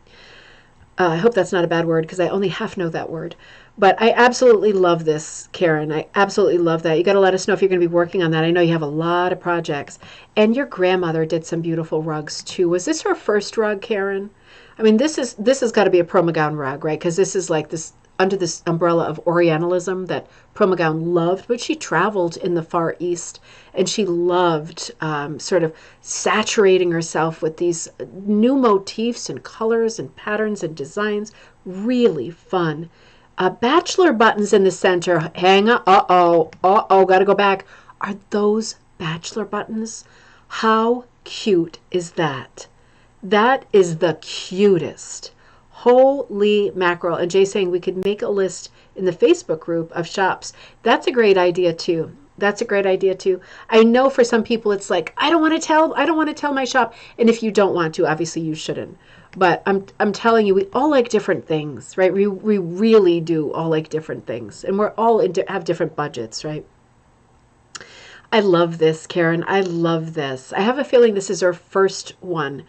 I hope that's not a bad word because I only half know that word. But I absolutely love this, Karen. I absolutely love that. You got to let us know if you're going to be working on that. I know you have a lot of projects. And your grandmother did some beautiful rugs too. Was this her first rug, Karen? I mean, this has got to be a Promogown rug, right? Because this is like this under this umbrella of Orientalism that Promogown loved, but she traveled in the Far East and she loved sort of saturating herself with these new motifs and colors and patterns and designs. Really fun. Bachelor buttons in the center. Hang on. Gotta go back. Are those bachelor buttons? How cute is that? That is the cutest. Holy mackerel. And Jay's saying we could make a list in the Facebook group of shops. That's a great idea too. That's a great idea too. I know for some people it's like, I don't want to tell my shop. And if you don't want to, obviously you shouldn't. But I'm telling you, we all like different things, right? We really do all like different things. And we're all have different budgets, right? I love this, Karen. I love this. I have a feeling this is our first one.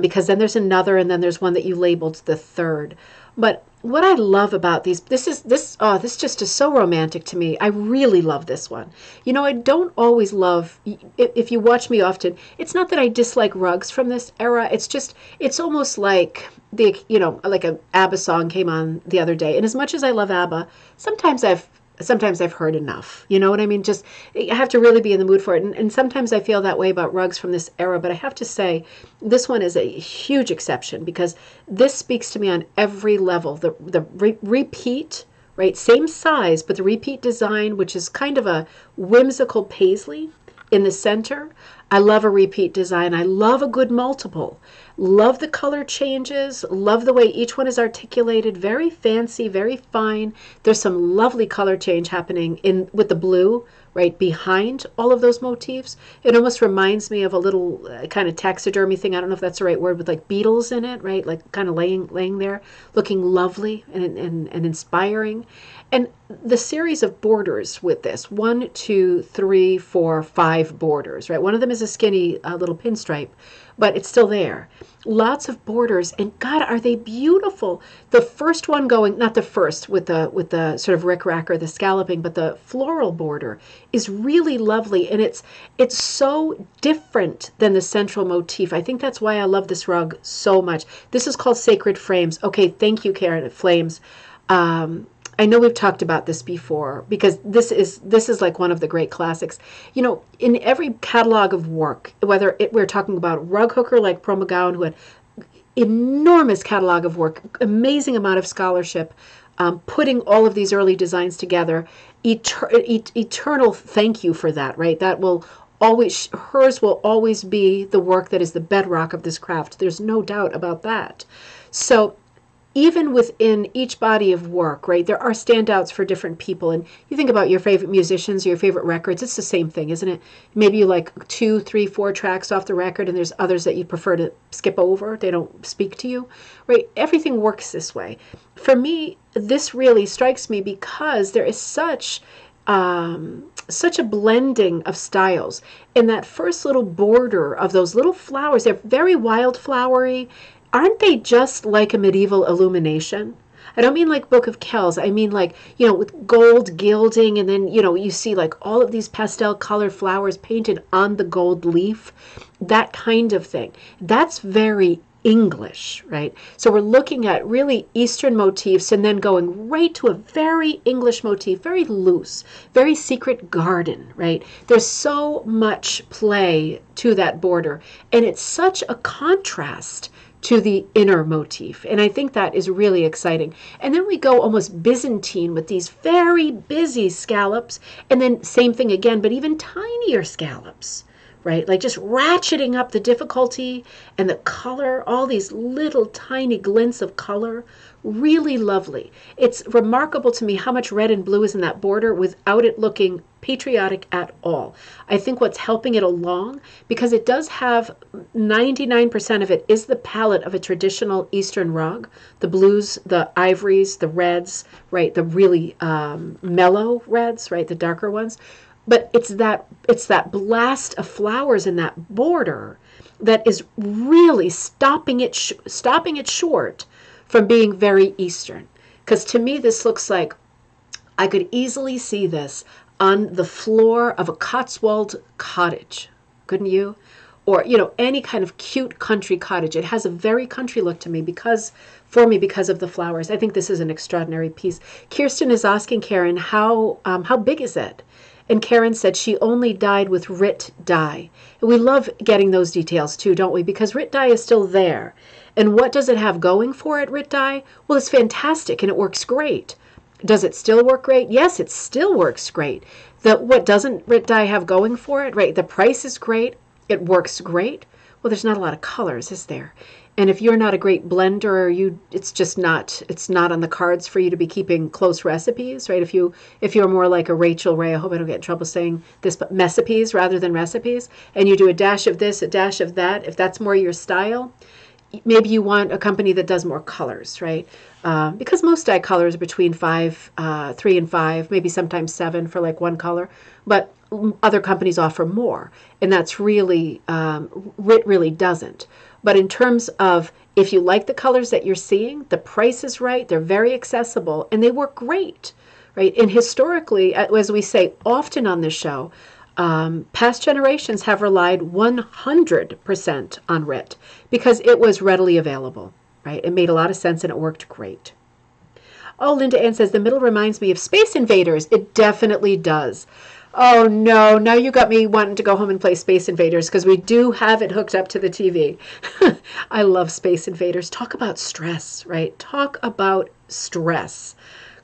Because then there's another, and then there's one that you labeled the third. But what I love about these, this just is so romantic to me. I really love this one. You know, I don't always love, if you watch me often, it's not that I dislike rugs from this era. It's just, it's almost like like a ABBA song came on the other day. And as much as I love ABBA, sometimes I've heard enough. You know what I mean? Just, I have to really be in the mood for it. And sometimes I feel that way about rugs from this era. But I have to say, this one is a huge exception because this speaks to me on every level. The repeat, right? Same size, but the repeat design, which is kind of a whimsical paisley in the center. I love a repeat design. I love a good multiple. Love the color changes. Love the way each one is articulated. Very fancy, very fine. There's some lovely color change happening with the blue right behind all of those motifs. It almost reminds me of a little kind of taxidermy thing. I don't know if that's the right word, with like beetles in it, right? Like kind of laying there, looking lovely and inspiring. And the series of borders with this, 1, 2, 3, 4, 5 borders, right? One of them is a skinny little pinstripe, but it's still there. Lots of borders, and God, are they beautiful? The first one going, not the first with the sort of rickrack or the scalloping, but the floral border is really lovely, and it's so different than the central motif. I think that's why I love this rug so much. This is called Sacred Frames. Okay, thank you, Karen. Flames. I know we've talked about this before because this is like one of the great classics. You know, in every catalog of work, whether we're talking about rug hooker like Pearl McGowan, who had enormous catalog of work, amazing amount of scholarship, putting all of these early designs together, eternal thank you for that, right? That will always, hers will always be the work that is the bedrock of this craft. There's no doubt about that. So even within each body of work, right, there are standouts for different people. And you think about your favorite musicians, your favorite records, it's the same thing, isn't it? Maybe you like 2, 3, 4 tracks off the record, and there's others that you prefer to skip over. They don't speak to you, right? Everything works this way. For me, this really strikes me because there is such a blending of styles. In that first little border of those little flowers, they're very wildflowery. Aren't they just like a medieval illumination? I don't mean like Book of Kells. I mean like, with gold gilding, and then, you see like all of these pastel colored flowers painted on the gold leaf, that kind of thing. That's very English, right? So we're looking at really Eastern motifs and then going right to a very English motif, very loose, very secret garden, right? There's so much play to that border, and it's such a contrast to the inner motif. And I think that is really exciting. And then we go almost Byzantine with these very busy scallops, and then same thing again, but even tinier scallops, right? Like just ratcheting up the difficulty and the color, all these little tiny glints of color, really lovely. It's remarkable to me how much red and blue is in that border without it looking patriotic at all. I think what's helping it along, because it does have 99% of it is the palette of a traditional Eastern rug, the blues, the ivories, the reds, right? The really mellow reds, right? The darker ones. But it's that blast of flowers in that border that is really stopping it short from being very Eastern. Because to me, this looks like I could easily see this on the floor of a Cotswold cottage, couldn't you? Or, any kind of cute country cottage. It has a very country look to me because of the flowers. I think this is an extraordinary piece. Kirsten is asking Karen, how big is it? And Karen said she only dyed with RIT dye. And we love getting those details too, don't we? Because RIT dye is still there. And what does it have going for it, RIT dye? Well, it's fantastic and it works great. Does it still work great? Yes, it still works great. What doesn't RIT dye have going for it, right? The price is great. It works great. Well, there's not a lot of colors, is there? And if you're not a great blender, it's not on the cards for you to be keeping close recipes, right? If you're more like a Rachel Ray, I hope I don't get in trouble saying this, but recipes rather than recipes, and you do a dash of this, a dash of that, if that's more your style, maybe you want a company that does more colors, right? Because most dye colors are between 3 and 5, maybe sometimes 7 for like one color, but other companies offer more, and that's really, RIT really doesn't. But in terms of if you like the colors that you're seeing, the price is right, they're very accessible, and they work great, right? And historically, as we say often on this show, past generations have relied 100% on RIT because it was readily available, right? It made a lot of sense and it worked great. Oh, Linda Ann says, the middle reminds me of Space Invaders. It definitely does. Oh no, now you got me wanting to go home and play Space Invaders because we do have it hooked up to the TV. I love Space Invaders. Talk about stress, right? Talk about stress.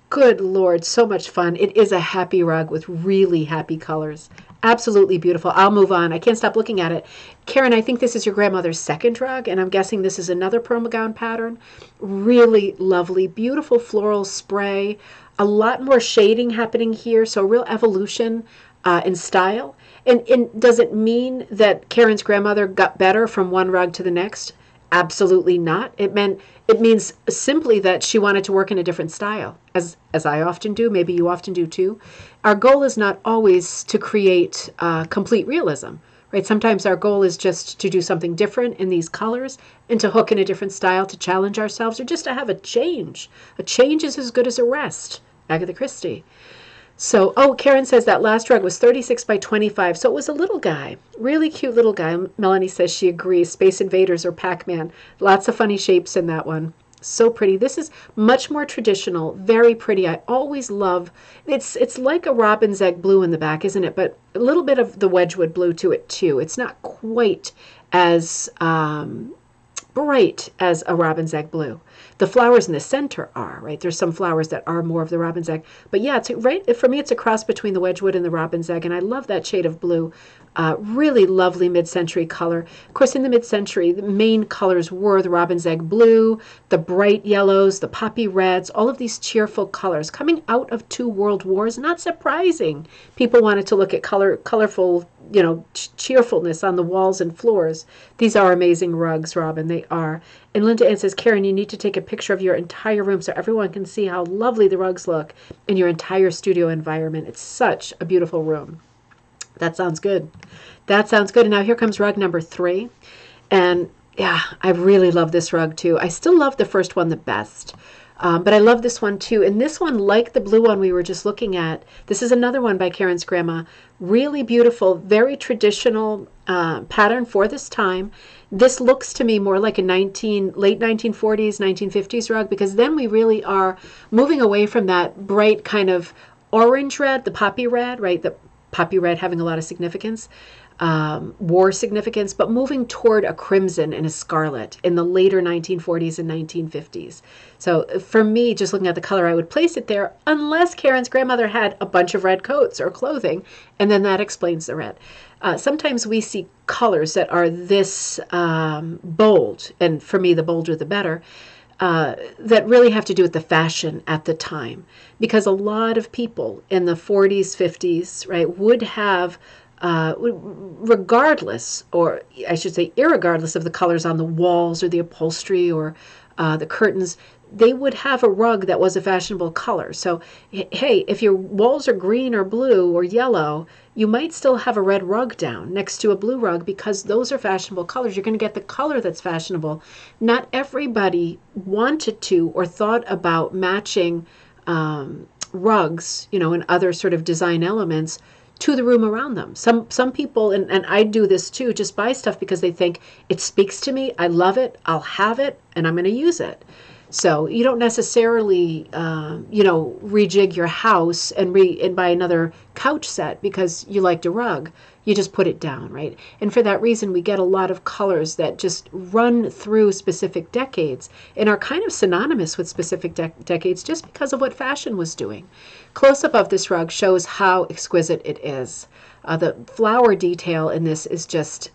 Good Lord, so much fun. It is a happy rug with really happy colors. Absolutely beautiful. I'll move on. I can't stop looking at it. Karen, I think this is your grandmother's second rug, and I'm guessing this is another Pearl McGowan pattern. Really lovely, beautiful floral spray. A lot more shading happening here, so real evolution in style. And does it mean that Karen's grandmother got better from one rug to the next? Absolutely not. It means simply that she wanted to work in a different style, as I often do. Maybe you often do too. Our goal is not always to create complete realism, right? Sometimes our goal is just to do something different in these colors and to hook in a different style, to challenge ourselves, or just to have a change. A change is as good as a rest. Agatha Christie. So, oh, Karen says that last rug was 36 by 25. So it was a little guy, really cute little guy. Melanie says she agrees. Space Invaders or Pac-Man. Lots of funny shapes in that one. So pretty. This is much more traditional, very pretty. I always love, it's like a robin's egg blue in the back, isn't it? But a little bit of the Wedgwood blue to it too. It's not quite as bright as a robin's egg blue. The flowers in the center are, right? There's some flowers that are more of the robin's egg. But yeah, it's right, for me, it's a cross between the Wedgwood and the robin's egg, and I love that shade of blue. Really lovely mid-century color. Of course, in the mid-century, the main colors were the robin's egg blue, the bright yellows, the poppy reds, all of these cheerful colors coming out of 2 world wars. Not surprising. People wanted to look at colorful, cheerfulness on the walls and floors. These are amazing rugs, Robin. They are. And Linda Ann says, Karen, you need to take a picture of your entire room so everyone can see how lovely the rugs look in your entire studio environment. It's such a beautiful room. That sounds good. That sounds good. And now here comes rug number 3. And yeah, I really love this rug too. I still love the first one the best. But I love this one too. And this one, like the blue one we were just looking at, this is another one by Karen's grandma. Really beautiful, very traditional pattern for this time. This looks to me more like a late 1940s, 1950s rug, because then we really are moving away from that bright kind of orange red, the poppy red, right? The poppy red having a lot of significance, war significance, but moving toward a crimson and a scarlet in the later 1940s and 1950s. So for me, just looking at the color, I would place it there unless Karen's grandmother had a bunch of red coats or clothing, and then that explains the red. Sometimes we see colors that are this bold, and for me, the bolder the better, that really have to do with the fashion at the time. Because a lot of people in the 40s, 50s, right, would have, regardless, or I should say irregardless of the colors on the walls or the upholstery or the curtains, they would have a rug that was a fashionable color. So, hey, if your walls are green or blue or yellow, you might still have a red rug down next to a blue rug because those are fashionable colors. You're going to get the color that's fashionable. Not everybody wanted to or thought about matching rugs, and other sort of design elements to the room around them. Some people, and I do this too, just buy stuff because they think it speaks to me, I love it, I'll have it, and I'm going to use it. So you don't necessarily, rejig your house and buy another couch set because you liked a rug. You just put it down, right? And for that reason, we get a lot of colors that just run through specific decades and are kind of synonymous with specific decades just because of what fashion was doing. Close-up of this rug shows how exquisite it is. The flower detail in this is just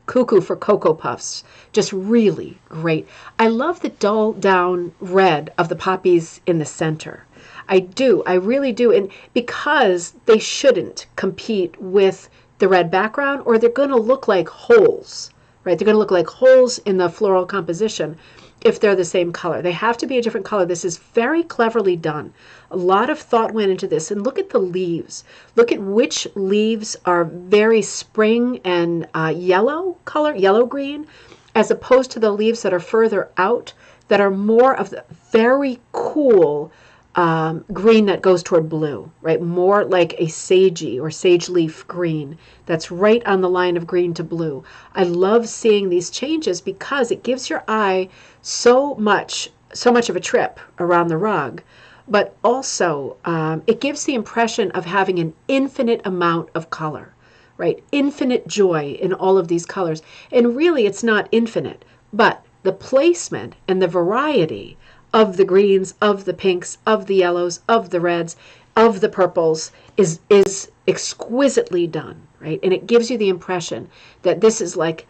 cuckoo for Cocoa Puffs. Just really great. I love the dull down red of the poppies in the center. I do. I really do. And because they shouldn't compete with the red background, or they're going to look like holes, right? They're going to look like holes in the floral composition if they're the same color. They have to be a different color. This is very cleverly done. A lot of thought went into this. And look at the leaves. Look at which leaves are very spring and yellow color, yellow-green, as opposed to the leaves that are further out that are more of the very cool green that goes toward blue, right? More like a sagey or sage leaf green that's right on the line of green to blue. I love seeing these changes because it gives your eye so much of a trip around the rug, but also it gives the impression of having an infinite amount of color, right? Infinite joy in all of these colors. And really, it's not infinite, but the placement and the variety of the greens, of the pinks, of the yellows, of the reds, of the purples is exquisitely done, right? And it gives you the impression that this is like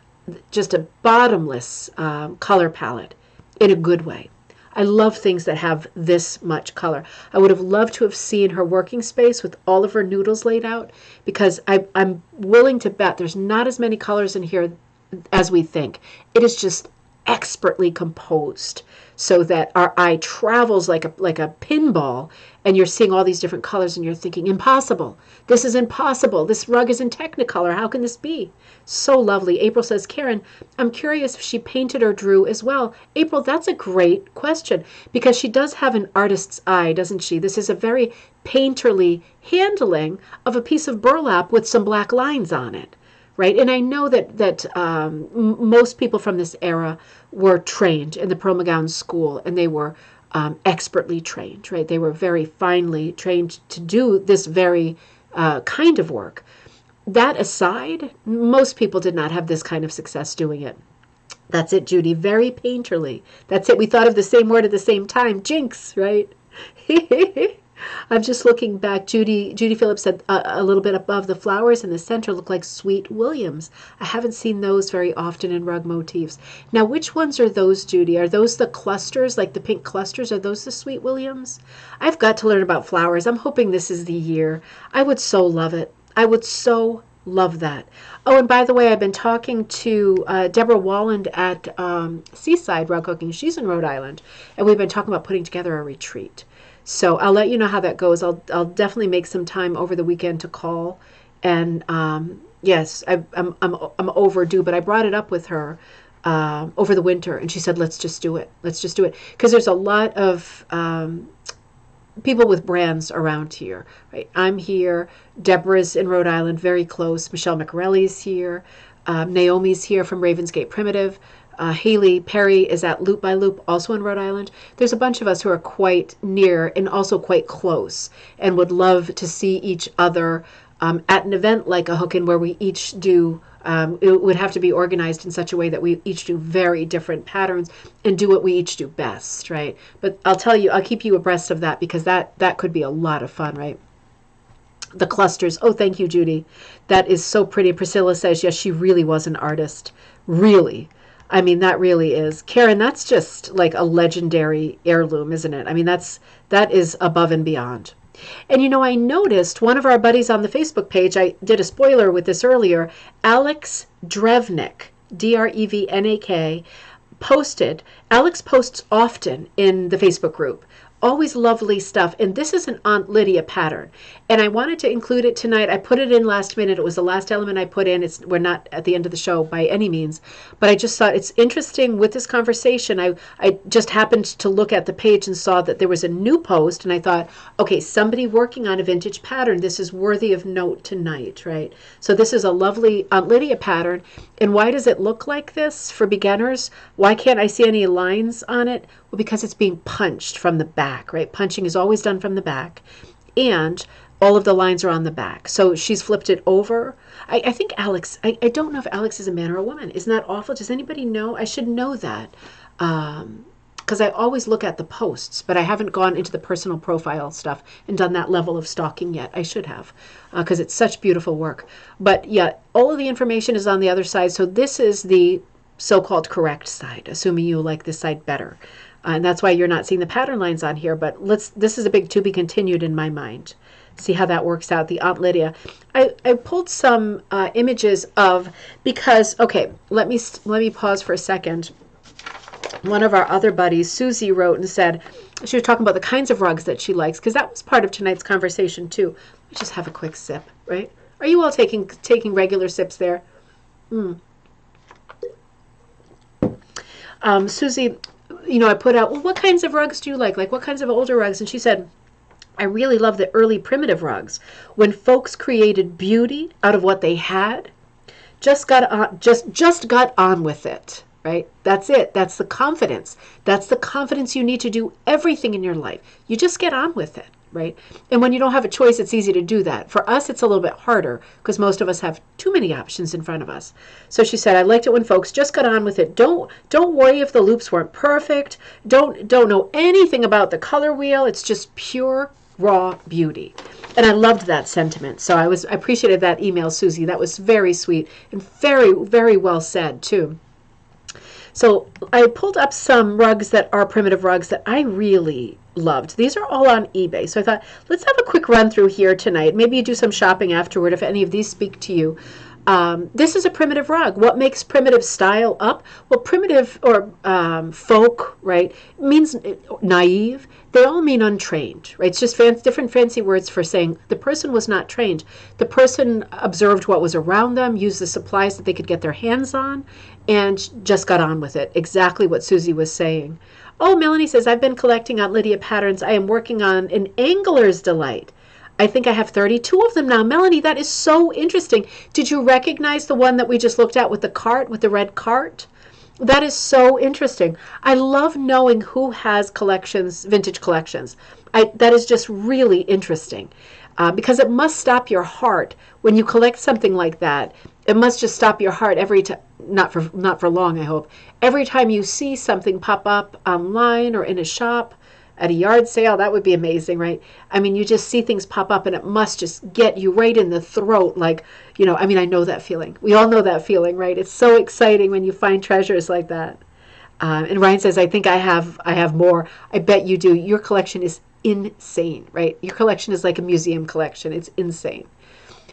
just a bottomless color palette in a good way. I love things that have this much color. I would have loved to have seen her working space with all of her noodles laid out because I'm willing to bet there's not as many colors in here as we think. It is just expertly composed so that our eye travels like a pinball, and you're seeing all these different colors and you're thinking, impossible. This is impossible. This rug is in Technicolor. How can this be? So lovely. April says, Karen, I'm curious if she painted or drew as well. April, that's a great question because she does have an artist's eye, doesn't she? This is a very painterly handling of a piece of burlap with some black lines on it. Right, and I know that most people from this era were trained in the Pearl McGowan School, and they were expertly trained. Right, they were very finely trained to do this very kind of work. That aside, most people did not have this kind of success doing it. That's it, Judy. Very painterly. That's it. We thought of the same word at the same time. Jinx, right? I'm just looking back. Judy Phillips said a little bit above the flowers in the center look like Sweet Williams. I haven't seen those very often in rug motifs. Now, which ones are those, Judy? Are those the clusters, like the pink clusters? Are those the Sweet Williams? I've got to learn about flowers. I'm hoping this is the year. I would so love it. I would so love that. Oh, and by the way, I've been talking to Deborah Walland at Seaside Rug Cooking. She's in Rhode Island, and we've been talking about putting together a retreat. So I'll let you know how that goes. I'll definitely make some time over the weekend to call. And yes, I'm overdue, but I brought it up with her over the winter, and she said, let's just do it. Let's just do it. Because there's a lot of people with brands around here. Right? I'm here. Deborah's in Rhode Island, very close. Michelle McRelly's here. Naomi's here from Ravensgate Primitive. Haley Perry is at Loop by Loop, also in Rhode Island. There's a bunch of us who are quite near and also quite close and would love to see each other at an event like a Hookin' where we each do, it would have to be organized in such a way that we each do very different patterns and do what we each do best, right? But I'll tell you, I'll keep you abreast of that because that could be a lot of fun, right? The clusters. Oh, thank you, Judy. That is so pretty. Priscilla says, yes, she really was an artist. Really. I mean, that really is. Karen, that's just like a legendary heirloom, isn't it? I mean, that is above and beyond. And you know, I noticed one of our buddies on the Facebook page, I did a spoiler with this earlier, Alex Drevnik, Drevnak, posted. Alex posts often in the Facebook group. Always lovely stuff. And this is an Aunt Lydia pattern. And I wanted to include it tonight. I put it in last minute. It was the last element I put in. We're not at the end of the show by any means. But I just thought it's interesting with this conversation. I just happened to look at the page and saw that there was a new post. And I thought, okay, somebody working on a vintage pattern. This is worthy of note tonight, right? So this is a lovely Aunt Lydia pattern. And why does it look like this for beginners? Why can't I see any lines on it? Well, because it's being punched from the back, right? Punching is always done from the back. And all of the lines are on the back. So she's flipped it over. I think Alex, I don't know if Alex is a man or a woman. Isn't that awful? Does anybody know? I should know that. Because I always look at the posts, but I haven't gone into the personal profile stuff and done that level of stalking yet. I should have, because it's such beautiful work. But yeah, all of the information is on the other side. So this is the so-called correct side, assuming you like this side better. And that's why you're not seeing the pattern lines on here. But this is a big to be continued in my mind. See how that works out. The Aunt Lydia. I pulled some images of, because, okay, let me pause for a second. One of our other buddies, Susie, wrote and said, she was talking about the kinds of rugs that she likes, because that was part of tonight's conversation too. Let me just have a quick sip, right? Are you all taking regular sips there? Susie, you know, I put out, well, what kinds of rugs do you like? Like, what kinds of older rugs? And she said, I really love the early primitive rugs. When folks created beauty out of what they had, just got on with it, right? That's it. That's the confidence. That's the confidence you need to do everything in your life. You just get on with it, right? And when you don't have a choice, it's easy to do that. For us, it's a little bit harder because most of us have too many options in front of us. So she said, I liked it when folks just got on with it. Don't worry if the loops weren't perfect. Don't know anything about the color wheel. It's just pure raw beauty. And I loved that sentiment. So I appreciated that email, Susie. That was very sweet and very, very well said too. So I pulled up some rugs that are primitive rugs that I really loved. These are all on eBay. So I thought, let's have a quick run through here tonight. Maybe you do some shopping afterward if any of these speak to you. This is a primitive rug. What makes primitive style up? Well, primitive or folk, right, means naive. They all mean untrained, right? It's just different fancy words for saying the person was not trained. The person observed what was around them, used the supplies that they could get their hands on, and just got on with it. Exactly what Susie was saying. Oh, Melanie says, I've been collecting Aunt Lydia patterns. I am working on an Angler's Delight. I think I have 32 of them now. Melanie, that is so interesting. Did you recognize the one that we just looked at with the cart, with the red cart? That is so interesting. I love knowing who has collections, vintage collections. That is just really interesting because it must stop your heart when you collect something like that. It must just stop your heart every time, not for long, I hope. Every time you see something pop up online or in a shop, at a yard sale, that would be amazing, right? I mean, you just see things pop up and it must just get you right in the throat. Like, I mean, I know that feeling. We all know that feeling, right? It's so exciting when you find treasures like that. And Ryan says, I think I have more. I bet you do. Your collection is insane, right? Your collection is like a museum collection. It's insane.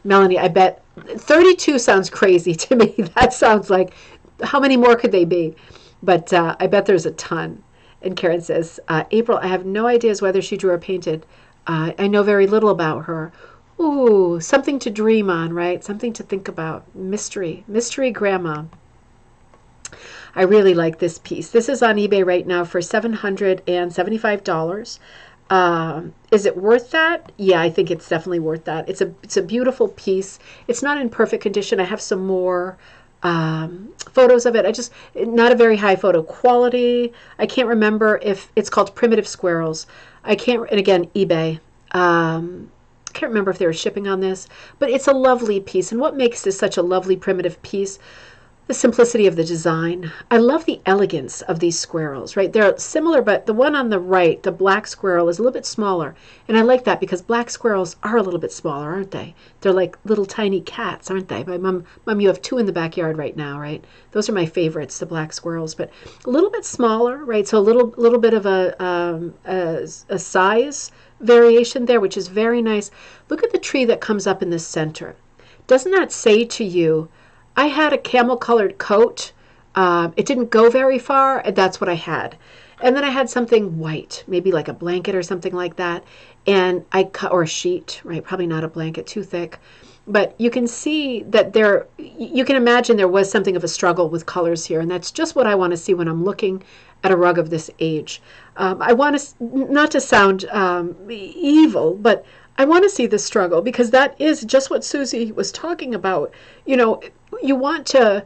Melanie, I bet 32 sounds crazy to me. That sounds like, how many more could they be? But I bet there's a ton. And Karen says, April, I have no ideas whether she drew or painted. I know very little about her. Ooh, something to dream on, right? Something to think about. Mystery grandma. I really like this piece. This is on eBay right now for $775. Is it worth that? Yeah, I think it's definitely worth that. It's a beautiful piece. It's not in perfect condition. I have some more photos of it. Not a very high photo quality. I can't remember if it's called Primitive Squirrels. And again, eBay. I can't remember if they were shipping on this, but it's a lovely piece. And what makes this such a lovely primitive piece? The simplicity of the design. I love the elegance of these squirrels, right? They're similar, but the one on the right, the black squirrel, is a little bit smaller. And I like that because black squirrels are a little bit smaller, aren't they? They're like little tiny cats, aren't they? My mom, you have 2 in the backyard right now, right? Those are my favorites, the black squirrels, but a little bit smaller, right? So a little bit of a size variation there, which is very nice. Look at the tree that comes up in the center. Doesn't that say to you, I had a camel-colored coat. It didn't go very far, and that's what I had. And then I had something white, maybe like a blanket or something like that, and or a sheet, right? Probably not a blanket, too thick. But you can see that you can imagine there was something of a struggle with colors here, and that's just what I want to see when I'm looking at a rug of this age. I want to, not to sound evil, but I want to see the struggle because that is just what Susie was talking about. You want to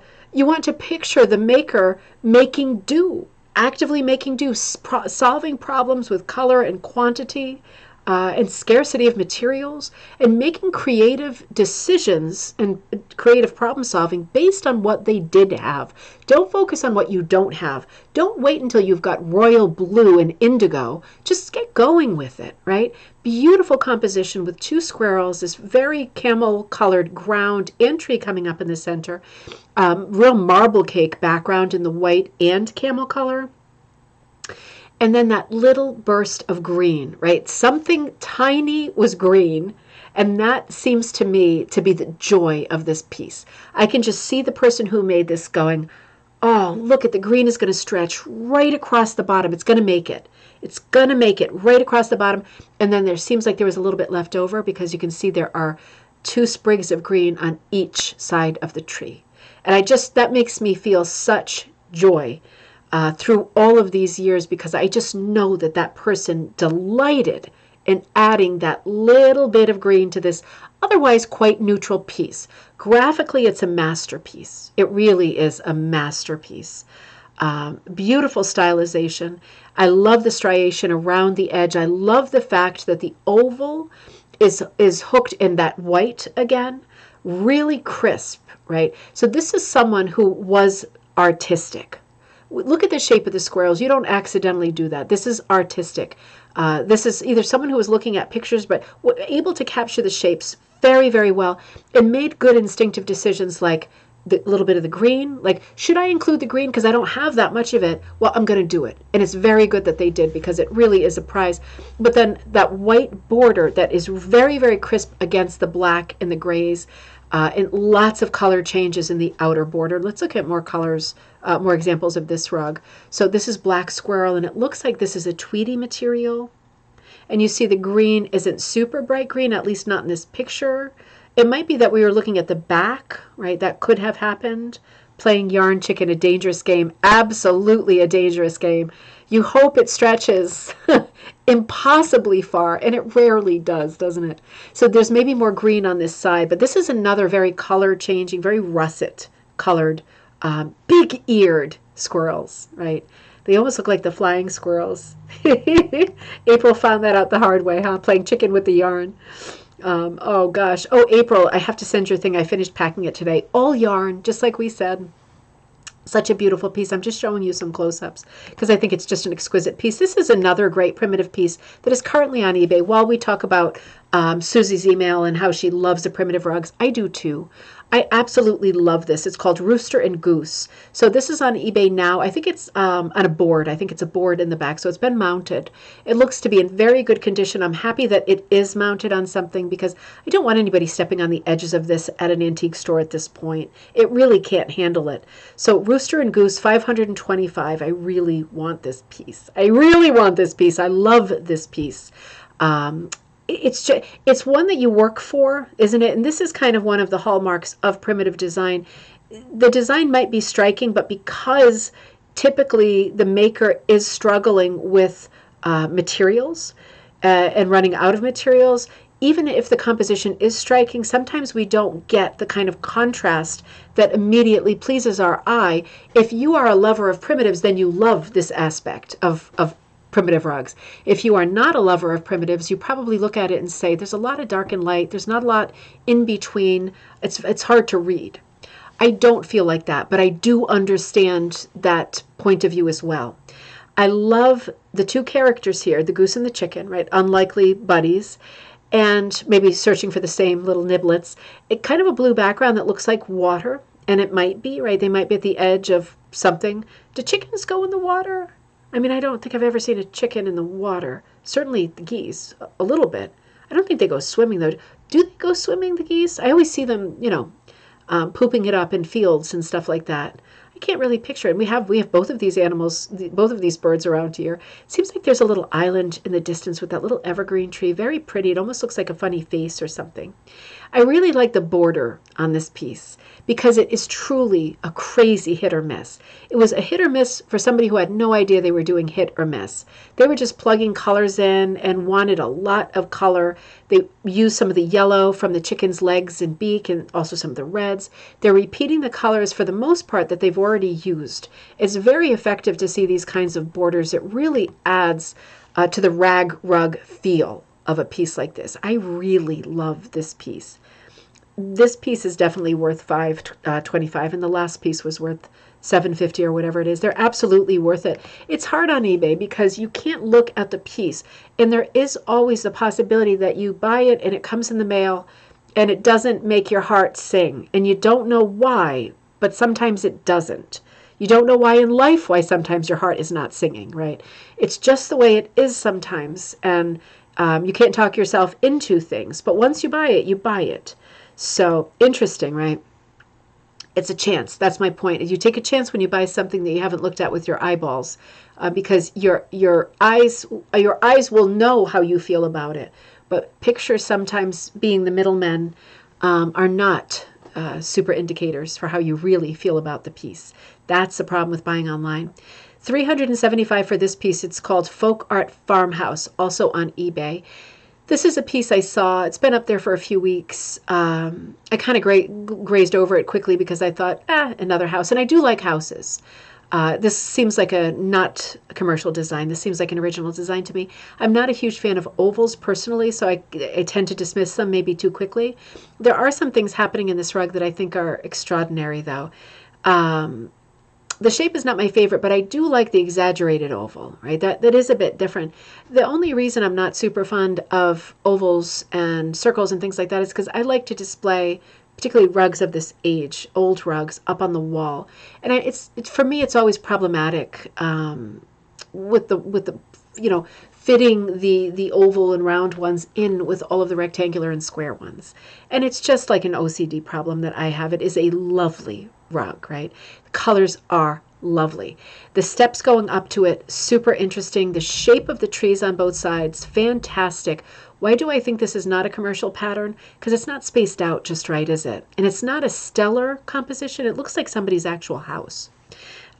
picture the maker making do, actively making do, solving problems with color and quantity and scarcity of materials, and making creative decisions and creative problem solving based on what they did have. Don't focus on what you don't have. Don't wait until you've got royal blue and indigo. Just get going with it, right? Beautiful composition with 2 squirrels, this very camel colored ground and tree coming up in the center. Real marble cake background in the white and camel color. And then that little burst of green, right? Something tiny was green, and that seems to me to be the joy of this piece. I can just see the person who made this going, oh, look at the green is going to stretch right across the bottom. It's going to make it. It's going to make it right across the bottom. And then there seems like there was a little bit left over because you can see there are 2 sprigs of green on each side of the tree. And that makes me feel such joy through all of these years because I just know that person delighted in adding that little bit of green to this otherwise quite neutral piece. Graphically, it's a masterpiece. It really is a masterpiece. Beautiful stylization. I love the striation around the edge. I love the fact that the oval is hooked in that white again. Really crisp, right? So this is someone who was artistic. Look at the shape of the squirrels. You don't accidentally do that. This is artistic. This is either someone who was looking at pictures, but able to capture the shapes very, very well and made good instinctive decisions like the little bit of the green. Like, should I include the green because I don't have that much of it? Well, I'm going to do it. And it's very good that they did because it really is a prize. But then that white border that is very, very crisp against the black and the grays, and lots of color changes in the outer border. Let's look at more colors, more examples of this rug. So this is black squirrel, and it looks like this is a tweedy material. And you see the green isn't super bright green, at least not in this picture. It might be that we were looking at the back, right? That could have happened. Playing yarn chicken, a dangerous game. Absolutely a dangerous game. You hope it stretches impossibly far, and it rarely does, doesn't it? So there's maybe more green on this side, but this is another very color changing, very russet colored, big-eared squirrels, right? They almost look like the flying squirrels. April found that out the hard way, huh? Playing chicken with the yarn. Oh gosh. Oh, April, I have to send your thing. I finished packing it today. All yarn, just like we said. Such a beautiful piece. I'm just showing you some close-ups because I think it's just an exquisite piece. This is another great primitive piece that is currently on eBay. While we talk about Susie's email and how she loves the primitive rugs, I do too. I absolutely love this. It's called Rooster and Goose. So this is on eBay now. I think it's on a board. I think it's a board in the back. So it's been mounted. It looks to be in very good condition. I'm happy that it is mounted on something because I don't want anybody stepping on the edges of this at an antique store at this point. It really can't handle it. So Rooster and Goose, $525. I really want this piece. I really want this piece. I love this piece. It's one that you work for, isn't it? And this is kind of one of the hallmarks of primitive design. The design might be striking, but because typically the maker is struggling with materials and running out of materials, even if the composition is striking, sometimes we don't get the kind of contrast that immediately pleases our eye. If you are a lover of primitives, then you love this aspect of primitive rugs. If you are not a lover of primitives, you probably look at it and say, there's a lot of dark and light. There's not a lot in between. It's hard to read. I don't feel like that, but I do understand that point of view as well. I love the two characters here, the goose and the chicken, right? Unlikely buddies, and maybe searching for the same little niblets. It kind of a blue background that looks like water, and it might be, right? They might be at the edge of something. Do chickens go in the water? I mean, I don't think I've ever seen a chicken in the water. Certainly the geese, a little bit. I don't think they go swimming, though. Do they go swimming, the geese? I always see them, pooping it up in fields and stuff like that. I can't really picture it. We have both of these animals, both of these birds around here. It seems like there's a little island in the distance with that little evergreen tree. Very pretty. It almost looks like a funny face or something. I really like the border on this piece because it is truly a crazy hit or miss. It was a hit or miss for somebody who had no idea they were doing hit or miss. They were just plugging colors in and wanted a lot of color. They used some of the yellow from the chicken's legs and beak and also some of the reds. They're repeating the colors for the most part that they've already used. It's very effective to see these kinds of borders. It really adds to the rag rug feel of a piece like this. I really love this piece. This piece is definitely worth $525, and the last piece was worth $750 or whatever it is. They're absolutely worth it. It's hard on eBay because you can't look at the piece, and there is always the possibility that you buy it and it comes in the mail and it doesn't make your heart sing, and you don't know why, but sometimes it doesn't. You don't know why in life why sometimes your heart is not singing, right? It's just the way it is sometimes, and you can't talk yourself into things, but once you buy it, you buy it. So interesting, right? It's a chance. That's my point. You take a chance when you buy something that you haven't looked at with your eyeballs, because your eyes will know how you feel about it. But pictures sometimes being the middlemen are not super indicators for how you really feel about the piece. That's the problem with buying online. $375 for this piece. It's called Folk Art Farmhouse, also on eBay. This is a piece I saw. It's been up there for a few weeks. I kind of grazed over it quickly because I thought, another house. And I do like houses. This seems like not a commercial design. This seems like an original design to me. I'm not a huge fan of ovals personally, so I tend to dismiss them maybe too quickly. There are some things happening in this rug that I think are extraordinary, though. The shape is not my favorite, but I do like the exaggerated oval, right? That is a bit different. The only reason I'm not super fond of ovals and circles and things like that is because I like to display particularly rugs of this age, old rugs, up on the wall. And it's for me, it's always problematic with the fitting the oval and round ones in with all of the rectangular and square ones. And it's just like an OCD problem that I have. It is a lovely rug, right? The colors are lovely. The steps going up to it, super interesting. The shape of the trees on both sides, fantastic. Why do I think this is not a commercial pattern? Because it's not spaced out just right, is it? And it's not a stellar composition. It looks like somebody's actual house.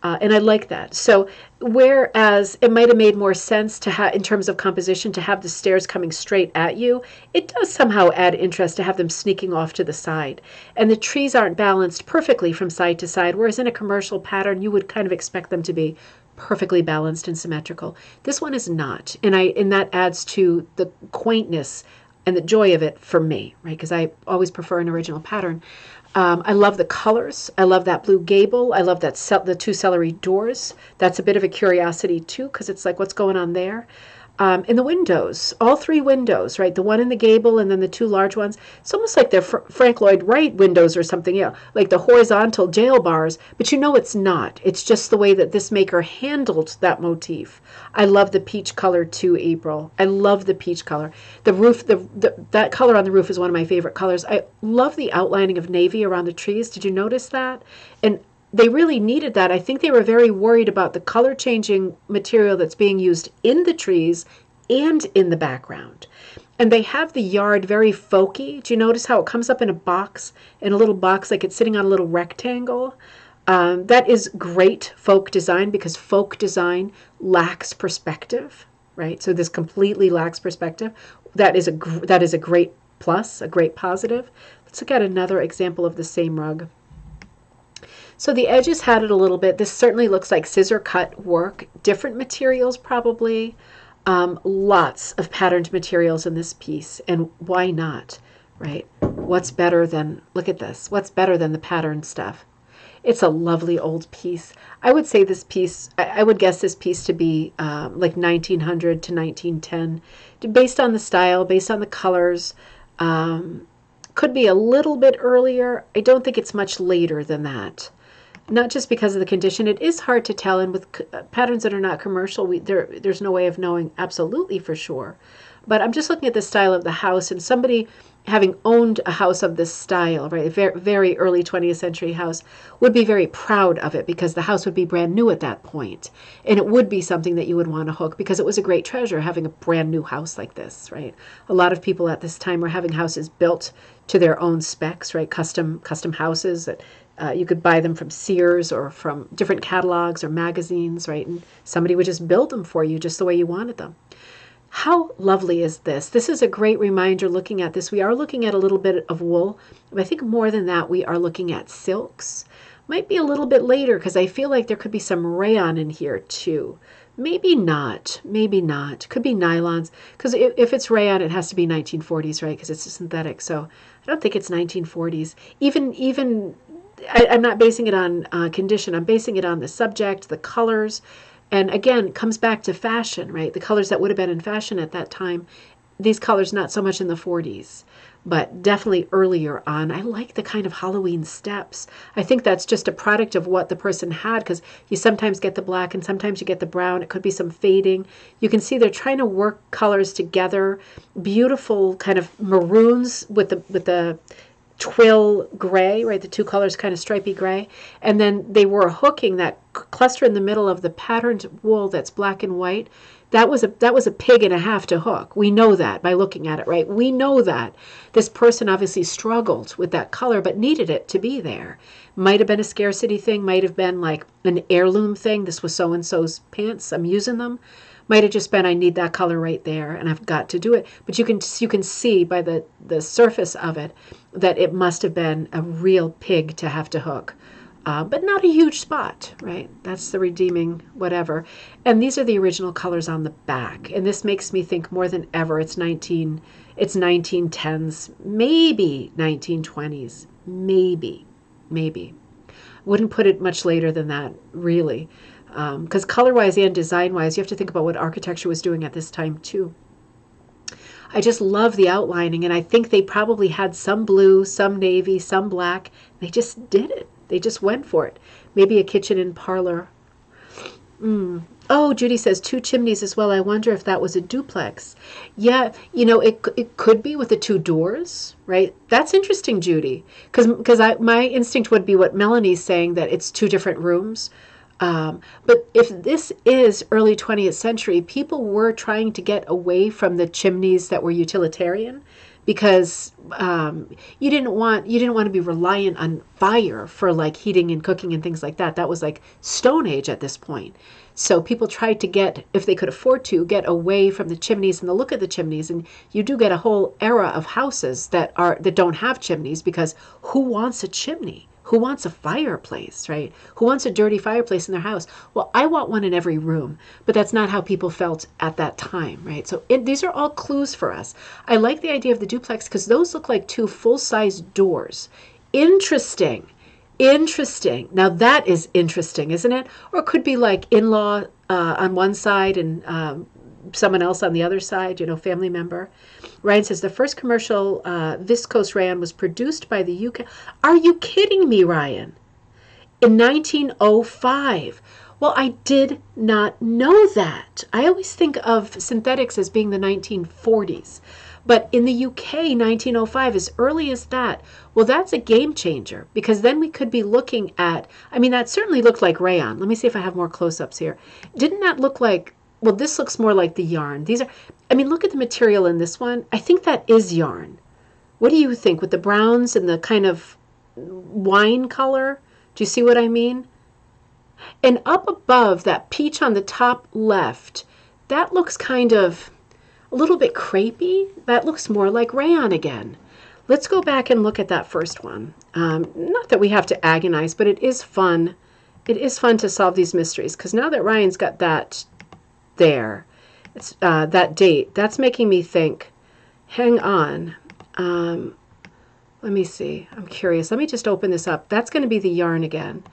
And I like that. So whereas it might have made more sense to have, in terms of composition, to have the stairs coming straight at you, it does somehow add interest to have them sneaking off to the side. And the trees aren't balanced perfectly from side to side, whereas in a commercial pattern, you would kind of expect them to be perfectly balanced and symmetrical. This one is not, and that adds to the quaintness and the joy of it for me, right? Because I always prefer an original pattern. I love the colors. I love that blue gable. I love that the two celery doors. That's a bit of a curiosity too, because it's like, what's going on there? And the windows, all three windows, right? The one in the gable and then the two large ones. It's almost like they're Frank Lloyd Wright windows or something, like the horizontal jail bars, but you know it's not. It's just the way that this maker handled that motif. I love the peach color too, April. I love the peach color. The roof, that color on the roof is one of my favorite colors. I love the outlining of navy around the trees. Did you notice that? And they really needed that. I think they were very worried about the color changing material that's being used in the trees and in the background. And they have the yard very folky. Do you notice how it comes up in a box, in a little box, like it's sitting on a little rectangle? That is great folk design, because folk design lacks perspective, right? So this completely lacks perspective. That is a great plus, a great positive. Let's look at another example of the same rug. So the edges had it a little bit. This certainly looks like scissor cut work. Different materials probably. Lots of patterned materials in this piece. And why not, right? What's better than, look at this, what's better than the patterned stuff? It's a lovely old piece. I would say this piece, I would guess this piece to be like 1900 to 1910. Based on the style, based on the colors. Could be a little bit earlier. I don't think it's much later than that. Not just because of the condition. It is hard to tell, and with patterns that are not commercial, there's no way of knowing absolutely for sure. But I'm just looking at the style of the house, and somebody having owned a house of this style, right, a very, very early 20th century house, would be very proud of it, because the house would be brand new at that point. And it would be something that you would want to hook, because it was a great treasure having a brand new house like this, right? A lot of people at this time were having houses built to their own specs, right? Custom houses that you could buy them from Sears or from different catalogs or magazines, right? And somebody would just build them for you just the way you wanted them. How lovely is this? This is a great reminder looking at this. We are looking at a little bit of wool, but I think more than that, we are looking at silks. Might be a little bit later, because I feel like there could be some rayon in here too. Maybe not. Maybe not. Could be nylons, because if it's rayon, it has to be 1940s, right? Because it's a synthetic. So I don't think it's 1940s. I'm not basing it on condition. I'm basing it on the subject, the colors. And again, it comes back to fashion, right? The colors that would have been in fashion at that time. These colors, not so much in the 40s, but definitely earlier on. I like the kind of Halloween steps. I think that's just a product of what the person had, because you sometimes get the black and sometimes you get the brown. It could be some fading. You can see they're trying to work colors together. Beautiful kind of maroons with the twill gray, right? The two colors kind of stripy gray. And then they were hooking that cluster in the middle of the patterned wool that's black and white. That was a pig and a half to hook. We know that by looking at it, right? We know that this person obviously struggled with that color, but needed it to be there. Might have been a scarcity thing, might have been like an heirloom thing. This was so-and-so's pants, I'm using them. Might have just been, I need that color right there, and I've got to do it. But you can see by the surface of it that it must have been a real pig to have to hook. But not a huge spot, right? That's the redeeming whatever. And these are the original colors on the back. And this makes me think more than ever it's 1910s, maybe 1920s, maybe. Wouldn't put it much later than that, really. Because color-wise and design-wise, you have to think about what architecture was doing at this time, too. I just love the outlining, and I think they probably had some blue, some navy, some black. They just did it. They just went for it. Maybe a kitchen and parlor. Oh, Judy says two chimneys as well. I wonder if that was a duplex. Yeah, you know, it could be with the two doors, right? That's interesting, Judy, because my instinct would be what Melanie's saying, that it's two different rooms. But if this is early 20th century, people were trying to get away from the chimneys that were utilitarian, because you didn't want to be reliant on fire for like heating and cooking and things like that. That was like Stone Age at this point. So people tried to get, if they could afford to, get away from the chimneys and the look of the chimneys. And you do get a whole era of houses that don't have chimneys, because who wants a chimney? Who wants a fireplace, right? Who wants a dirty fireplace in their house? Well, I want one in every room, but that's not how people felt at that time, right? So these are all clues for us. I like the idea of the duplex because those look like two full-size doors. Interesting. Interesting. Now that is interesting, isn't it? Or it could be like in-law on one side and someone else on the other side, family member. Ryan says the first commercial viscose rayon was produced by the UK. Are you kidding me, Ryan? In 1905. Well, I did not know that. I always think of synthetics as being the 1940s. But in the UK, 1905, as early as that, well, that's a game changer, because then we could be looking at, that certainly looked like rayon. Let me see if I have more close-ups here. Didn't that look like, well, this looks more like the yarn. These are, look at the material in this one. I think that is yarn. What do you think with the browns and the kind of wine color? Do you see what I mean? And up above, that peach on the top left, that looks kind of a little bit crepey. That looks more like rayon again. Let's go back and look at that first one. Not that we have to agonize, but it is fun. It is fun to solve these mysteries, because now that Ryan's got that there, it's that date, that's making me think, hang on. Let me see. I'm curious. Let me just open this up. That's going to be the yarn again.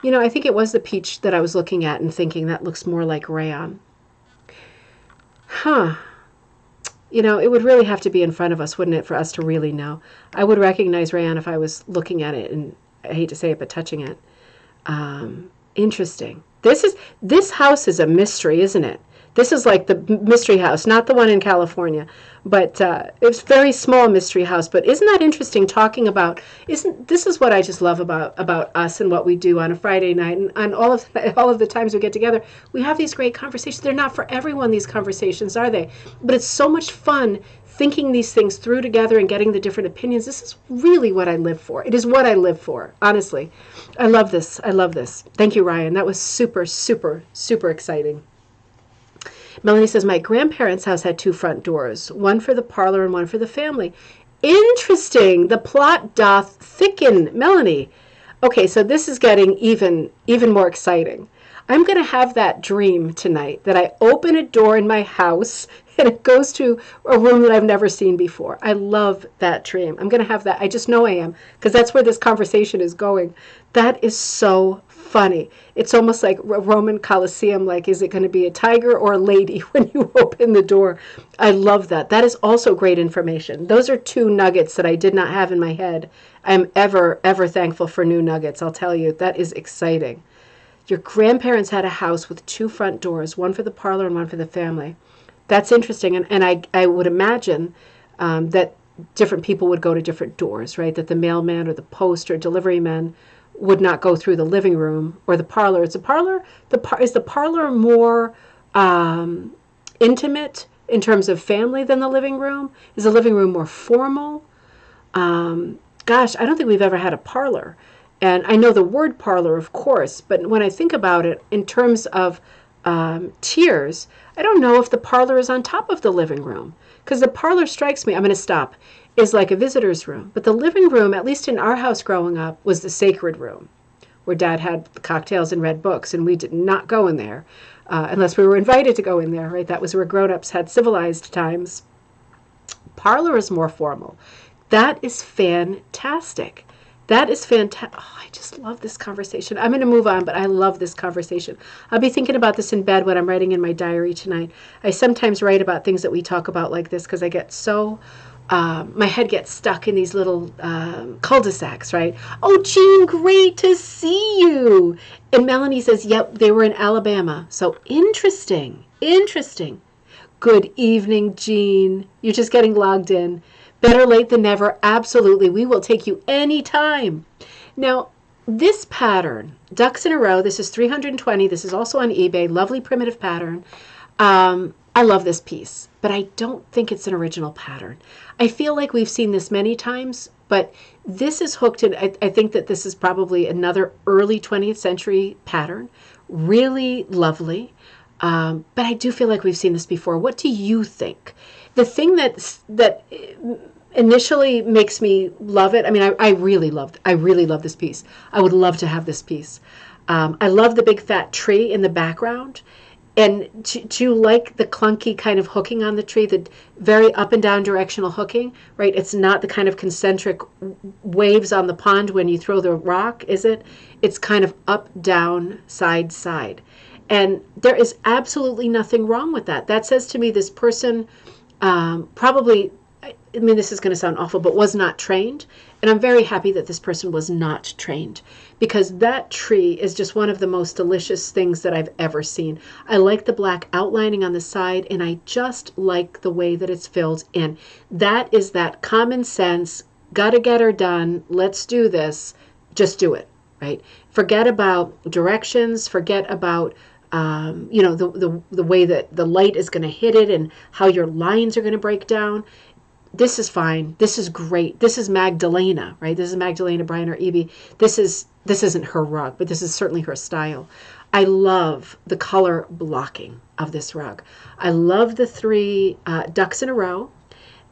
I think it was the peach that I was looking at and thinking that looks more like rayon. Huh. It would really have to be in front of us, wouldn't it, for us to really know. I would recognize rayon if I was looking at it, and I hate to say it, but touching it. Interesting. This house is a mystery, isn't it? This is like the mystery house, not the one in California, but it's a very small mystery house. But isn't that interesting, talking about, this is what I just love about us and what we do on a Friday night, and on all of the times we get together, we have these great conversations. They're not for everyone, these conversations, are they? But it's so much fun thinking these things through together and getting the different opinions. This is really what I live for. It is what I live for, honestly. I love this. I love this. Thank you, Ryan. That was super, super, super exciting. Melanie says, my grandparents' house had two front doors, one for the parlor and one for the family. Interesting. The plot doth thicken, Melanie. Okay, so this is getting even more exciting. I'm going to have that dream tonight, that I open a door in my house and it goes to a room that I've never seen before. I love that dream. I'm going to have that. I just know I am, because that's where this conversation is going. That is so funny. It's almost like a Roman Colosseum, like, is it going to be a tiger or a lady when you open the door? I love that. That is also great information. Those are two nuggets that I did not have in my head. I'm ever, ever thankful for new nuggets, I'll tell you. That is exciting. Your grandparents had a house with two front doors, one for the parlor and one for the family. That's interesting. And I would imagine that different people would go to different doors, right? That the mailman or the post or delivery men would not go through the living room or the parlor. Is the parlor more intimate in terms of family than the living room? Is the living room more formal? Gosh, I don't think we've ever had a parlor. And I know the word parlor, of course, but when I think about it in terms of tiers, I don't know if the parlor is on top of the living room, because the parlor strikes me, I'm going to stop, is like a visitor's room. But the living room, at least in our house growing up, was the sacred room, where Dad had cocktails and read books, and we did not go in there unless we were invited to go in there, right? That was where grown-ups had civilized times. Parlor is more formal. That is fantastic. That is fantastic. Oh, I just love this conversation. I'm going to move on, but I love this conversation. I'll be thinking about this in bed when I'm writing in my diary tonight. I sometimes write about things that we talk about like this because I get so my head gets stuck in these little cul-de-sacs, right? Oh, Jean, great to see you. And Melanie says, yep, they were in Alabama. So interesting, interesting. Good evening, Jean. You're just getting logged in. Better late than never. Absolutely. We will take you anytime. Now, this pattern, ducks in a row, this is 320. This is also on eBay. Lovely primitive pattern. I love this piece, but I don't think it's an original pattern. I feel like we've seen this many times, but this is hooked in. I think that this is probably another early 20th century pattern. Really lovely. But I do feel like we've seen this before. What do you think? The thing that initially makes me love it. I mean, I really love this piece. I would love to have this piece. I love the big fat tree in the background. And to like the clunky kind of hooking on the tree, the very up and down directional hooking, right? It's not the kind of concentric waves on the pond when you throw the rock, is it? It's kind of up, down, side, side. And there is absolutely nothing wrong with that. That says to me this person probably, I mean, this is going to sound awful, but was not trained. And I'm very happy that this person was not trained, because that tree is just one of the most delicious things that I've ever seen. I like the black outlining on the side, and I just like the way that it's filled in. That is that common sense, gotta get her done, let's do this, just do it, right? Forget about directions, forget about the way that the light is going to hit it and how your lines are going to break down. This is fine. This is great. This is Magdalena, right? This is Magdalena Bryan or Evie. This isn't her rug, but this is certainly her style. I love the color blocking of this rug. I love the three ducks in a row.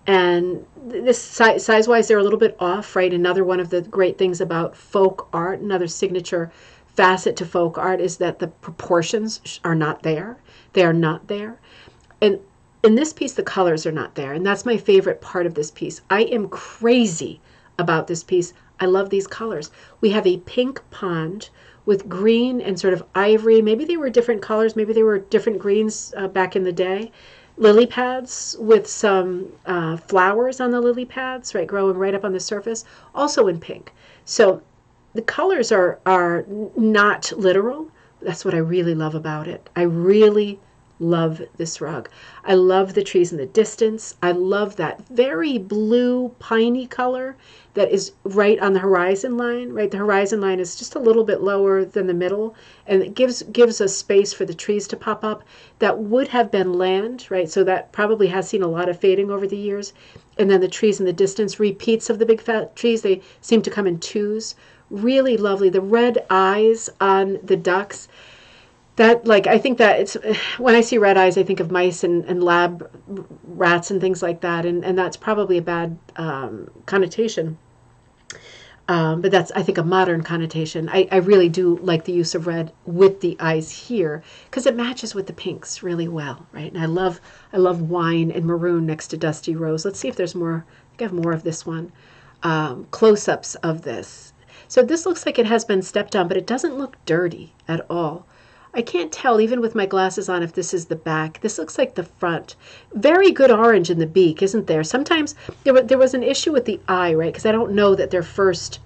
And this size-wise, they're a little bit off, right? Another one of the great things about folk art, another signature facet to folk art, is that the proportions are not there. They are not there. And in this piece, the colors are not there. And that's my favorite part of this piece. I am crazy about this piece. I love these colors. We have a pink pond with green and sort of ivory. Maybe they were different colors. Maybe they were different greens back in the day. Lily pads with some flowers on the lily pads, right, growing right up on the surface, also in pink. So the colors are not literal. That's what I really love about it. I really love this rug. I love the trees in the distance. I love that very blue piney color that is right on the horizon line, right? The horizon line is just a little bit lower than the middle, and it gives us space for the trees to pop up. That would have been land, right? So that probably has seen a lot of fading over the years. And then the trees in the distance, repeats of the big fat trees, they seem to come in twos. Really lovely. The red eyes on the ducks, that, like, I think that it's, when I see red eyes, I think of mice and lab rats and things like that, and that's probably a bad connotation. But that's, I think, a modern connotation. I really do like the use of red with the eyes here, because it matches with the pinks really well, right? And I love wine and maroon next to dusty rose. Let's see if there's more. I think I have more of this one. Close-ups of this. So this looks like it has been stepped on, but it doesn't look dirty at all. I can't tell, even with my glasses on, if this is the back. This looks like the front. Very good orange in the beak, isn't there? Sometimes there was an issue with the eye, right? Because I don't know that they're first.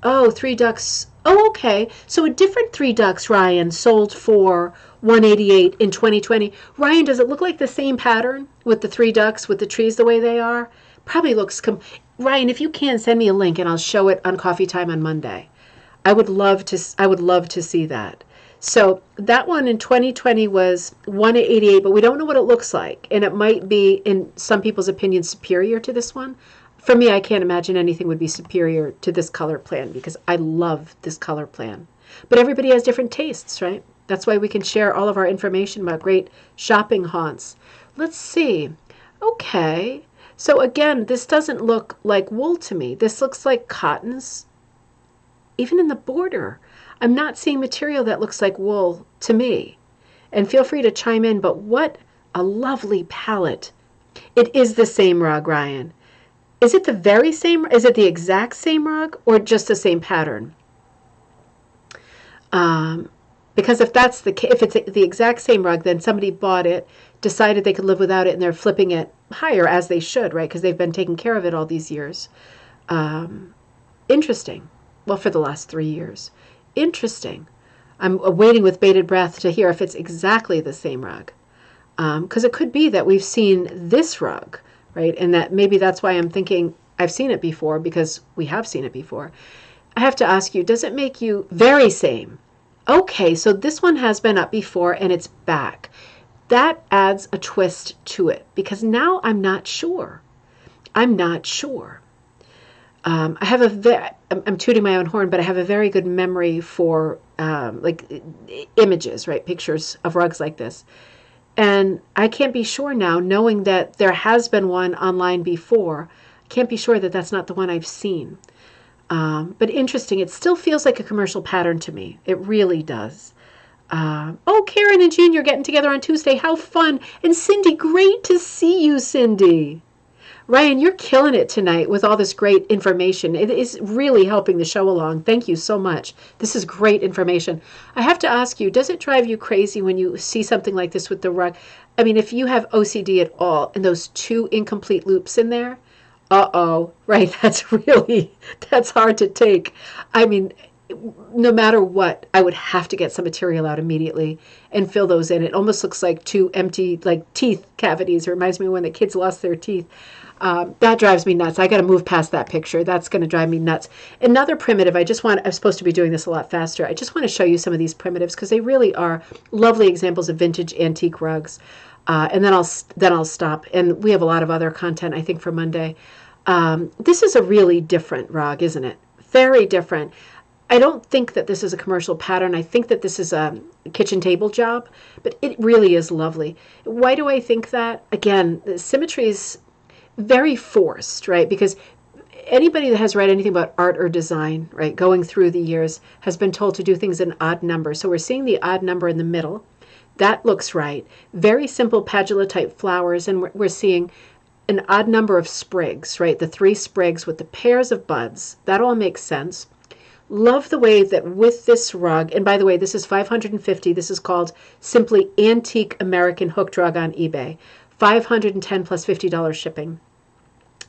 Oh, three ducks. Oh, okay. So a different three ducks, Ryan, sold for $188 in 2020. Ryan, does it look like the same pattern with the three ducks, with the trees the way they are? Probably looks. Ryan, if you can, send me a link and I'll show it on Coffee Time on Monday. I would love to see that. So that one in 2020 was $188, but we don't know what it looks like. And it might be, in some people's opinion, superior to this one. For me, I can't imagine anything would be superior to this color plan, because I love this color plan. But everybody has different tastes, right? That's why we can share all of our information about great shopping haunts. Let's see. Okay. So again, this doesn't look like wool to me. This looks like cottons, even in the border. I'm not seeing material that looks like wool to me. And feel free to chime in, but what a lovely palette. It is the same rug, Ryan. Is it the very same? Is it the exact same rug, or just the same pattern? Because if it's the exact same rug, then somebody bought it, decided they could live without it, and they're flipping it higher, as they should, right? Because they've been taking care of it all these years. Interesting. Well, for the last 3 years. Interesting. I'm waiting with bated breath to hear if it's exactly the same rug. Because it could be that we've seen this rug, right? And that maybe that's why I'm thinking I've seen it before, because we have seen it before. I have to ask you, does it make you very same? Okay, so this one has been up before and it's back. That adds a twist to it, because now I'm not sure. I'm not sure. I have I'm tooting my own horn, but I have a very good memory for like images, right? Pictures of rugs like this. And I can't be sure now, knowing that there has been one online before. I can't be sure that that's not the one I've seen. But interesting. It still feels like a commercial pattern to me. It really does. Oh, Karen and Junior getting together on Tuesday. How fun. And Cindy, great to see you, Cindy. Ryan, you're killing it tonight with all this great information. It is really helping the show along. Thank you so much. This is great information. I have to ask you, does it drive you crazy when you see something like this with the rug? I mean, if you have OCD at all and those 2 incomplete loops in there, uh-oh, right, that's hard to take. I mean, no matter what, I would have to get some material out immediately and fill those in. It almost looks like 2 empty, like, teeth cavities. It reminds me of when the kids lost their teeth. That drives me nuts. I got to move past that picture. That's going to drive me nuts. Another primitive, I'm supposed to be doing this a lot faster. I just want to show you some of these primitives because they really are lovely examples of vintage antique rugs. And then I'll stop. And we have a lot of other content, I think, for Monday. This is a really different rug, isn't it? Very different. I don't think that this is a commercial pattern. I think that this is a kitchen table job, but it really is lovely. Why do I think that? Again, the symmetry is very forced, right? Because anybody that has read anything about art or design, right, going through the years, has been told to do things in odd numbers. So we're seeing the odd number in the middle. That looks right. Very simple Padula type flowers, and we're seeing an odd number of sprigs, right? The 3 sprigs with the pairs of buds. That all makes sense. Love the way that with this rug, and by the way, this is $550. This is called simply Antique American Hooked Rug on eBay. $510 plus $50 shipping.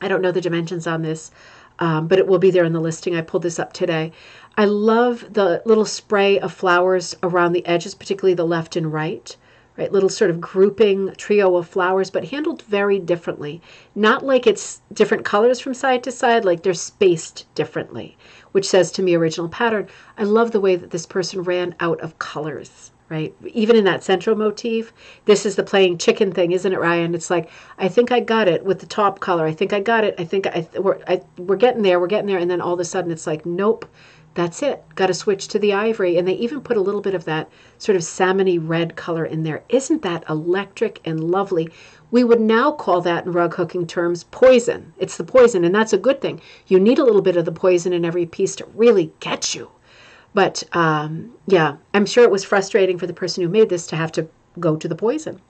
I don't know the dimensions on this, but it will be there in the listing. I pulled this up today. I love the little spray of flowers around the edges, particularly the left and right. Right, little sort of grouping trio of flowers, but handled very differently. Not like it's different colors from side to side, like they're spaced differently, which says to me original pattern. I love the way that this person ran out of colors, right? Even in that central motif, this is the playing chicken thing, isn't it, Ryan? It's like, I think I got it with the top color. I think I got it. We're getting there. We're getting there. And then all of a sudden it's like, nope. That's it. Got to switch to the ivory. And they even put a little bit of that sort of salmony red color in there. Isn't that electric and lovely? We would now call that in rug hooking terms poison. It's the poison, and that's a good thing. You need a little bit of the poison in every piece to really get you. But yeah, I'm sure it was frustrating for the person who made this to have to go to the poison.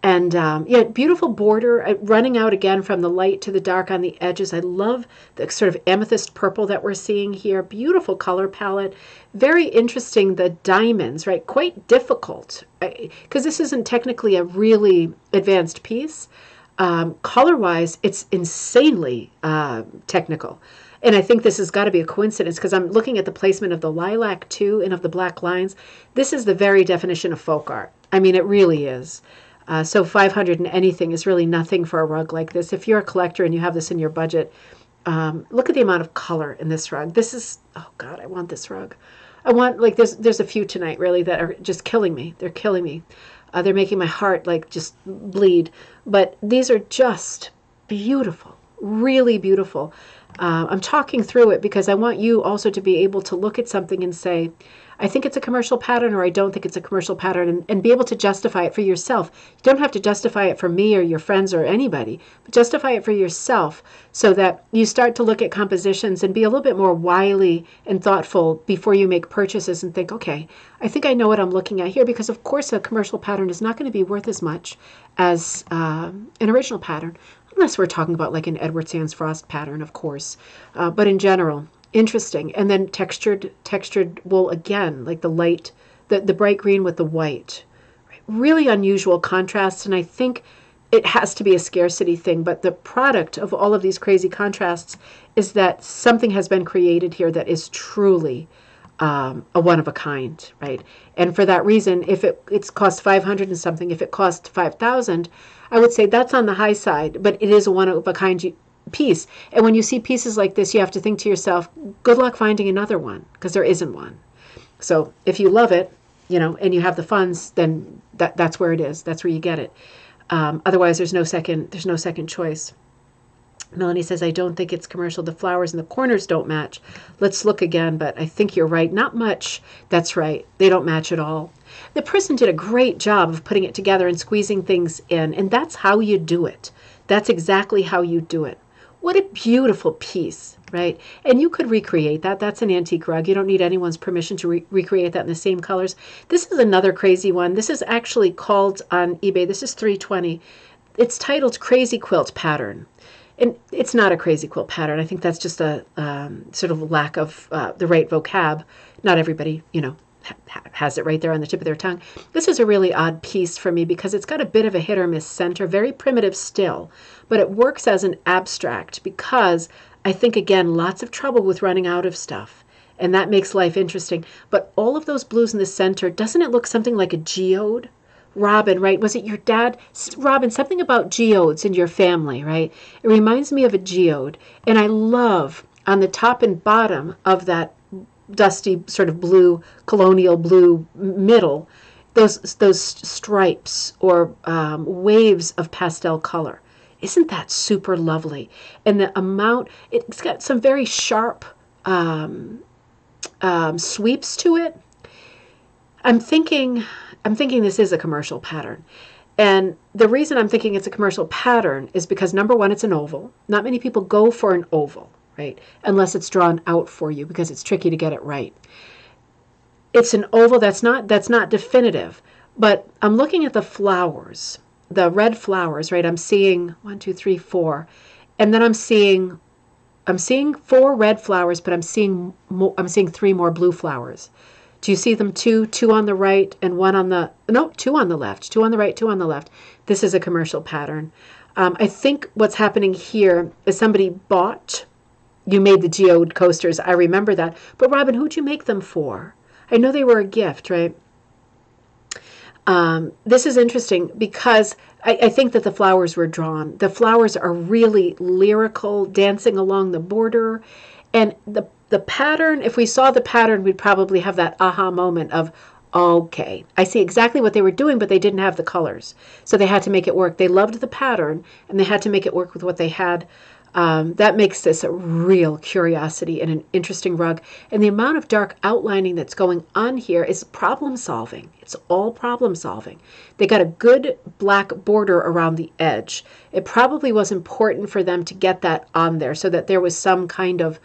And yeah, beautiful border running out again from the light to the dark on the edges. I love the sort of amethyst purple that we're seeing here. Beautiful color palette. Very interesting, the diamonds, right? Quite difficult because this isn't technically a really advanced piece. Color-wise, it's insanely technical. And I think this has got to be a coincidence because I'm looking at the placement of the lilac too and of the black lines. This is the very definition of folk art. I mean, it really is. So 500 and anything is really nothing for a rug like this. If you're a collector and you have this in your budget, look at the amount of color in this rug. This is, oh God, I want this rug. I want, like, there's a few tonight really that are just killing me. They're killing me. They're making my heart like just bleed. But these are just beautiful, really beautiful. I'm talking through it because I want you also to be able to look at something and say, I think it's a commercial pattern or I don't think it's a commercial pattern, and be able to justify it for yourself. You don't have to justify it for me or your friends or anybody, but justify it for yourself so that you start to look at compositions and be a little bit more wily and thoughtful before you make purchases and think, okay, I think I know what I'm looking at here, because of course a commercial pattern is not going to be worth as much as an original pattern, unless we're talking about like an Edward Sands Frost pattern, of course. But in general, interesting. And then textured wool again, like the light the bright green with the white. Really unusual contrasts, and I think it has to be a scarcity thing, but the product of all of these crazy contrasts is that something has been created here that is truly a one of a kind, right? And for that reason, if it's cost 500 and something, if it cost 5,000, I would say that's on the high side, but it is a one of a kind piece. And when you see pieces like this, you have to think to yourself, good luck finding another one, because there isn't one. So if you love it, and you have the funds, then that's where it is. That's where you get it. Otherwise, there's no second choice. Melanie says, I don't think it's commercial. The flowers in the corners don't match. Let's look again, but I think you're right. Not much. That's right. They don't match at all. The person did a great job of putting it together and squeezing things in, and that's how you do it. That's exactly how you do it. What a beautiful piece, right? And you could recreate that. That's an antique rug. You don't need anyone's permission to recreate that in the same colors. This is another crazy one. This is actually called on eBay. This is $320. It's titled Crazy Quilt Pattern. And it's not a crazy quilt pattern. I think that's just a sort of lack of the right vocab. Not everybody, has it right there on the tip of their tongue. This is a really odd piece for me because it's got a bit of a hit or miss center, very primitive still, but it works as an abstract because I think, again, lots of trouble with running out of stuff, and that makes life interesting. But all of those blues in the center, doesn't it look something like a geode? Robin, right? Was it your dad? Robin, something about geodes in your family, right? It reminds me of a geode, and I love on the top and bottom of that dusty sort of blue, colonial blue middle, those stripes or waves of pastel color. Isn't that super lovely? And the amount, it's got some very sharp sweeps to it. I'm thinking this is a commercial pattern. And the reason I'm thinking it's a commercial pattern is because, number one, it's an oval. Not many people go for an oval, right? Unless it's drawn out for you because it's tricky to get it right. It's an oval that's not definitive, but I'm looking at the flowers, the red flowers, right? I'm seeing 1, 2, 3, 4, and then I'm seeing 4 red flowers, but I'm seeing 3 more blue flowers. Do you see them? Two on the right and 1 on the, no, 2 on the left, 2 on the right, 2 on the left. This is a commercial pattern. I think what's happening here is somebody bought, you made the geode coasters, I remember that. But Robin, who'd you make them for? I know they were a gift, right? This is interesting because I think that the flowers were drawn. The flowers are really lyrical, dancing along the border. And the pattern, if we saw the pattern, we'd probably have that aha moment of, okay, I see exactly what they were doing, but they didn't have the colors. So they had to make it work. They loved the pattern, and they had to make it work with what they had. That makes this a real curiosity and an interesting rug. And the amount of dark outlining that's going on here is problem solving. It's all problem solving. They got a good black border around the edge. It probably was important for them to get that on there so that there was some kind of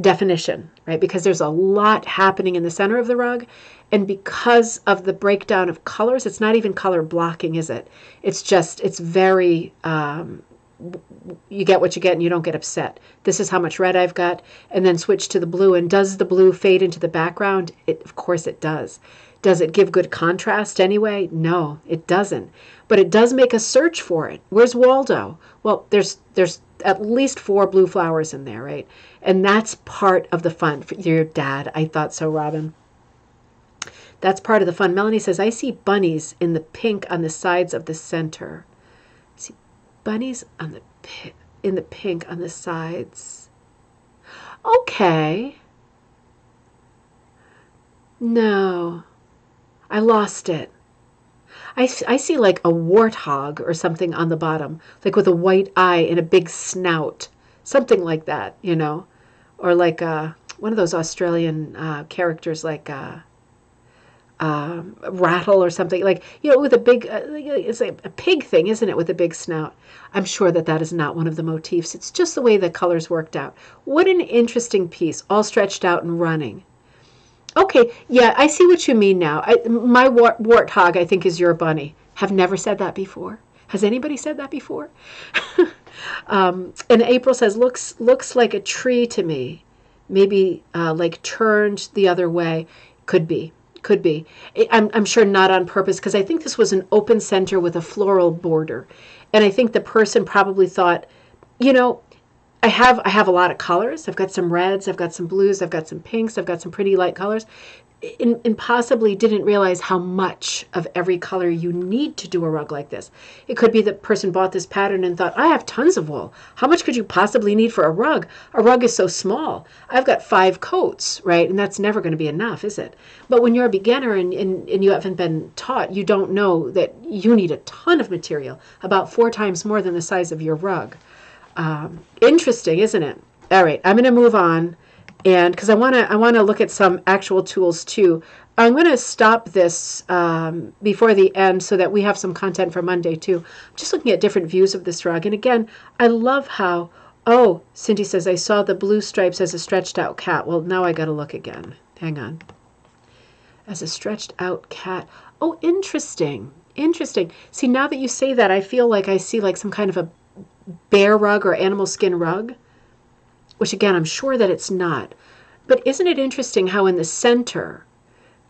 definition, right? Because there's a lot happening in the center of the rug, and because of the breakdown of colors, it's not even color blocking, is it? It's very, you get what you get and you don't get upset. This is how much red I've got, and then switch to the blue. And does the blue fade into the background? Of course it does. Does it give good contrast anyway? No, it doesn't. But it does make a search for it. Where's Waldo? Well, there's at least 4 blue flowers in there, right? And that's part of the fun. For your dad, I thought so, Robin. That's part of the fun. Melanie says, I see bunnies in the pink on the sides of the center. I see bunnies on in the pink on the sides. Okay. No, I lost it. I see like a warthog or something on the bottom, like with a white eye and a big snout, something like that, or like one of those Australian characters, like rattle or something, like with a big, it's like a pig thing, isn't it, with a big snout? I'm sure that is not one of the motifs. It's just the way the colors worked out. What an interesting piece, all stretched out and running. Okay, yeah, I see what you mean now. My warthog, I think, is your bunny. Have never said that before. Has anybody said that before? And April says, looks like a tree to me. Maybe like turned the other way. Could be. Could be. I'm sure not on purpose, because I think this was an open center with a floral border. And I think the person probably thought, you know, I have a lot of colors. I've got some reds, I've got some blues, I've got some pinks, I've got some pretty light colors. And possibly didn't realize how much of every color you need to do a rug like this. It could be the person bought this pattern and thought, I have tons of wool. How much could you possibly need for a rug? A rug is so small. I've got 5 coats, right? And that's never going to be enough, is it? But when you're a beginner and you haven't been taught, you don't know that you need a ton of material, about 4 times more than the size of your rug. Interesting, isn't it? All right, I'm going to move on. And because I want to look at some actual tools too. I'm going to stop this before the end so that we have some content for Monday too. I'm just looking at different views of this rug. And again, I love how, oh, Cindy says, I saw the blue stripes as a stretched out cat. Well, now I got to look again. Hang on. As a stretched out cat. Oh, interesting. Interesting. See, now that you say that, I feel like I see like some kind of a bear rug or animal skin rug. Which again, I'm sure that it's not. But isn't it interesting how in the center,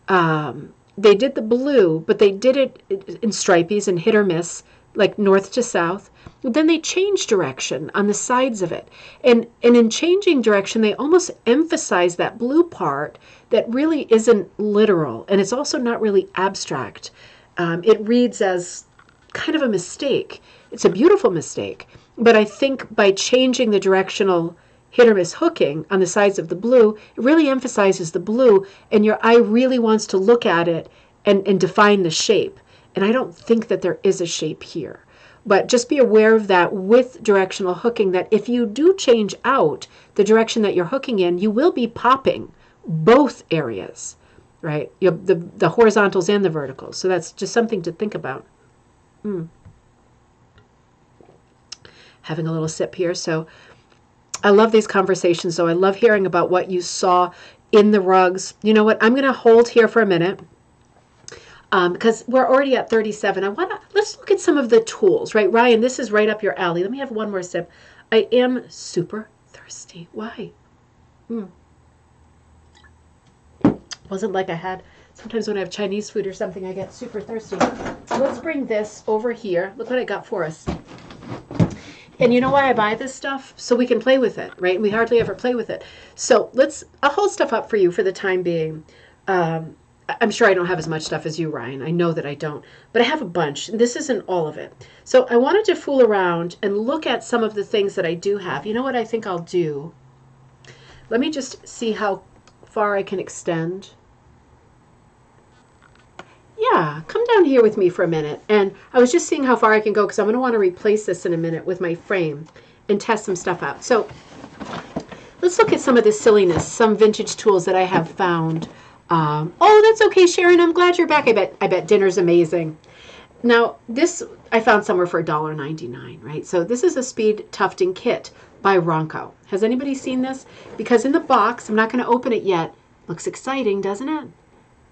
they did the blue, but they did it in stripies and hit or miss, like north to south. Then they changed direction on the sides of it. And in changing direction, they almost emphasize that blue part that really isn't literal. And it's also not really abstract. It reads as kind of a mistake. It's a beautiful mistake. But I think by changing the directional hit or miss hooking on the sides of the blue, it really emphasizes the blue, and your eye really wants to look at it and define the shape. And I don't think that there is a shape here. But just be aware of that with directional hooking, that if you do change out the direction that you're hooking in, you will be popping both areas, right? The horizontals and the verticals. So that's just something to think about. Having a little sip here. So I love these conversations, though. I love hearing about what you saw in the rugs. You know what? I'm going to hold here for a minute because we're already at 37. Let's look at some of the tools, right? Ryan, this is right up your alley. Let me have one more sip. I am super thirsty. Why? Wasn't like I had. Sometimes when I have Chinese food or something, I get super thirsty. So let's bring this over here. Look what I got for us. And you know why I buy this stuff? So we can play with it, right? We hardly ever play with it. So I'll hold stuff up for you for the time being. I'm sure I don't have as much stuff as you, Ryan. I know that I don't. But I have a bunch. And this isn't all of it. So I wanted to fool around and look at some of the things that I do have. You know what I think I'll do? Let me just see how far I can extend. Yeah, come down here with me for a minute. And I was just seeing how far I can go because I'm going to want to replace this in a minute with my frame and test some stuff out. So let's look at some of this silliness, some vintage tools that I have found. Oh, that's okay, Sharon. I'm glad you're back. I bet dinner's amazing. Now, this I found somewhere for $1.99, right? So this is a speed tufting kit by Ronco. Has anybody seen this? Because in the box, I'm not going to open it yet. Looks exciting, doesn't it?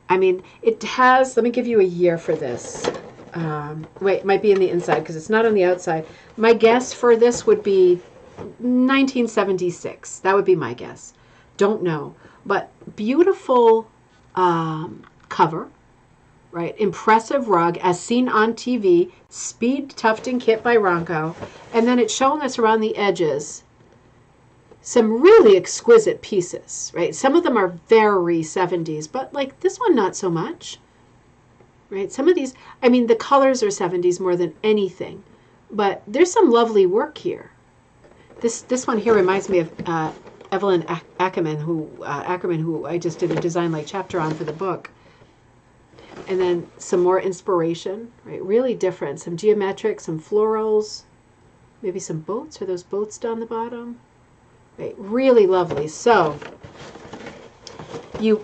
I mean, it has, let me give you a year for this. Wait, it might be in the inside because it's not on the outside. My guess for this would be 1976. That would be my guess. Don't know. But beautiful cover, right? Impressive rug as seen on TV. Speed tufting kit by Ronco. And then it's showing us around the edges some really exquisite pieces, right? Some of them are very 70s, but like this one, not so much, right? Some of these, I mean, the colors are 70s more than anything, but there's some lovely work here. This one here reminds me of Evelyn Ackerman, who I just did a design like chapter on for the book. And then some more inspiration, right? Really different. Some geometric, some florals, maybe some boats. Are those boats down the bottom? Right, really lovely. So you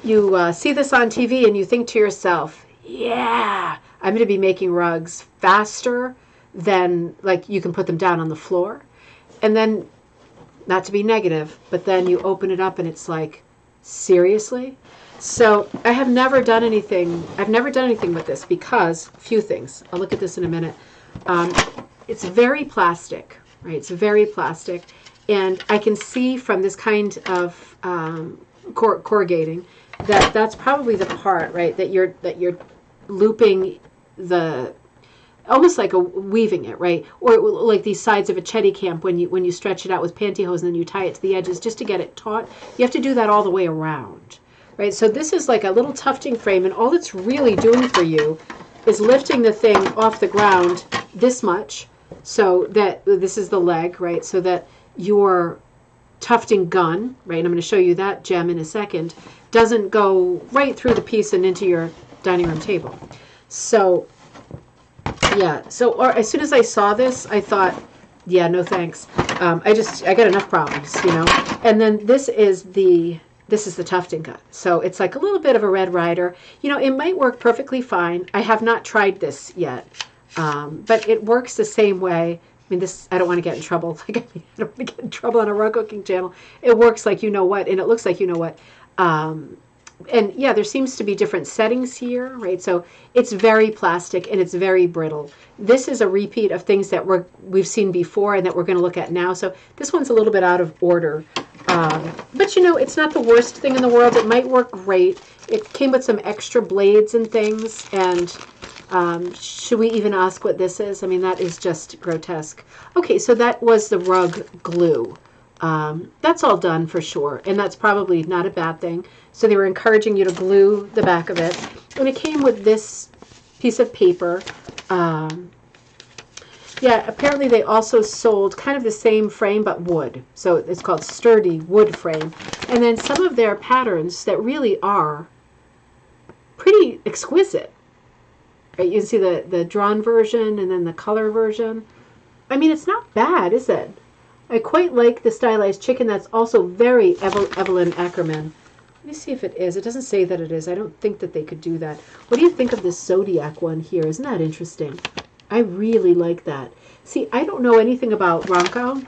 see this on TV and you think to yourself, yeah, I'm going to be making rugs faster than, like, you can put them down on the floor. And then, not to be negative, but then you open it up and it's like, seriously? So I have never done anything. I've never done anything with this because a few things. I'll look at this in a minute. It's very plastic, right? It's very plastic. And I can see from this kind of corrugating that's probably the part, right, that you're looping the, almost like a weaving it, right? Or like these sides of a chetty camp when you stretch it out with pantyhose and then you tie it to the edges just to get it taut. You have to do that all the way around, right? So this is like a little tufting frame, and all it's really doing for you is lifting the thing off the ground this much, so that this is the leg, right? So that your tufting gun, right, and I'm going to show you that gem in a second, doesn't go right through the piece and into your dining room table. So yeah, so or as soon as I saw this, I thought, yeah, no thanks. I got enough problems, you know. And then this is the tufting gun. So it's like a little bit of a Red Ryder. You know, it might work perfectly fine. I have not tried this yet, but it works the same way. I mean, I don't want to get in trouble. Like, I don't want to get in trouble on a rug cooking channel. It works like you know what, and it looks like you know what. And yeah, there seems to be different settings here, right? So it's very plastic and it's very brittle. This is a repeat of things that we've seen before and that we're going to look at now. So this one's a little bit out of order. But you know, it's not the worst thing in the world. It might work great. It came with some extra blades and things. And should we even ask what this is? I mean, that is just grotesque. Okay, so that was the rug glue. That's all done for sure, and that's probably not a bad thing. So they were encouraging you to glue the back of it. And it came with this piece of paper. Yeah, apparently they also sold kind of the same frame, but wood. So it's called sturdy wood frame. And then some of their patterns that really are pretty exquisite. Right? You can see the drawn version and then the color version. I mean, it's not bad, is it? I quite like the stylized chicken. That's also very Evelyn Ackerman. Let me see if it is. It doesn't say that it is. I don't think that they could do that. What do you think of this Zodiac one here? Isn't that interesting? I really like that. See, I don't know anything about Ronco.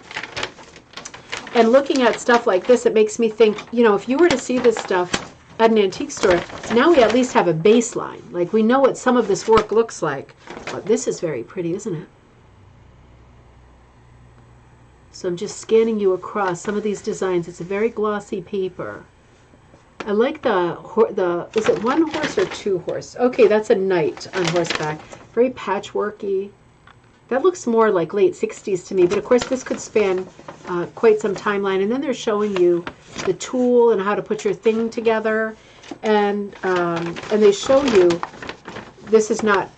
And looking at stuff like this, it makes me think, you know, if you were to see this stuff at an antique store, now we at least have a baseline. Like, we know what some of this work looks like. But this is very pretty, isn't it? So I'm just scanning you across some of these designs. It's a very glossy paper. I like is it one horse or two horse? Okay, that's a knight on horseback. Very patchworky. That looks more like late 60s to me, but of course this could span quite some timeline. And then they're showing you the tool and how to put your thing together. And they show you, this is not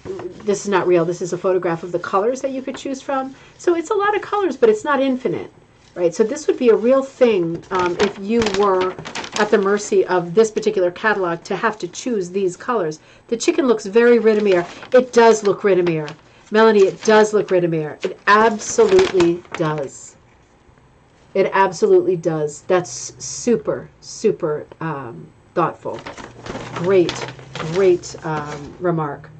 real. This is a photograph of the colors that you could choose from. So it's a lot of colors, but it's not infinite, right? So this would be a real thing if you were at the mercy of this particular catalog to have to choose these colors. The chicken looks very Ridimere. It does look Ridimere. Melanie, it does look Ridimere. It absolutely does. It absolutely does. That's super, super thoughtful. Great remark.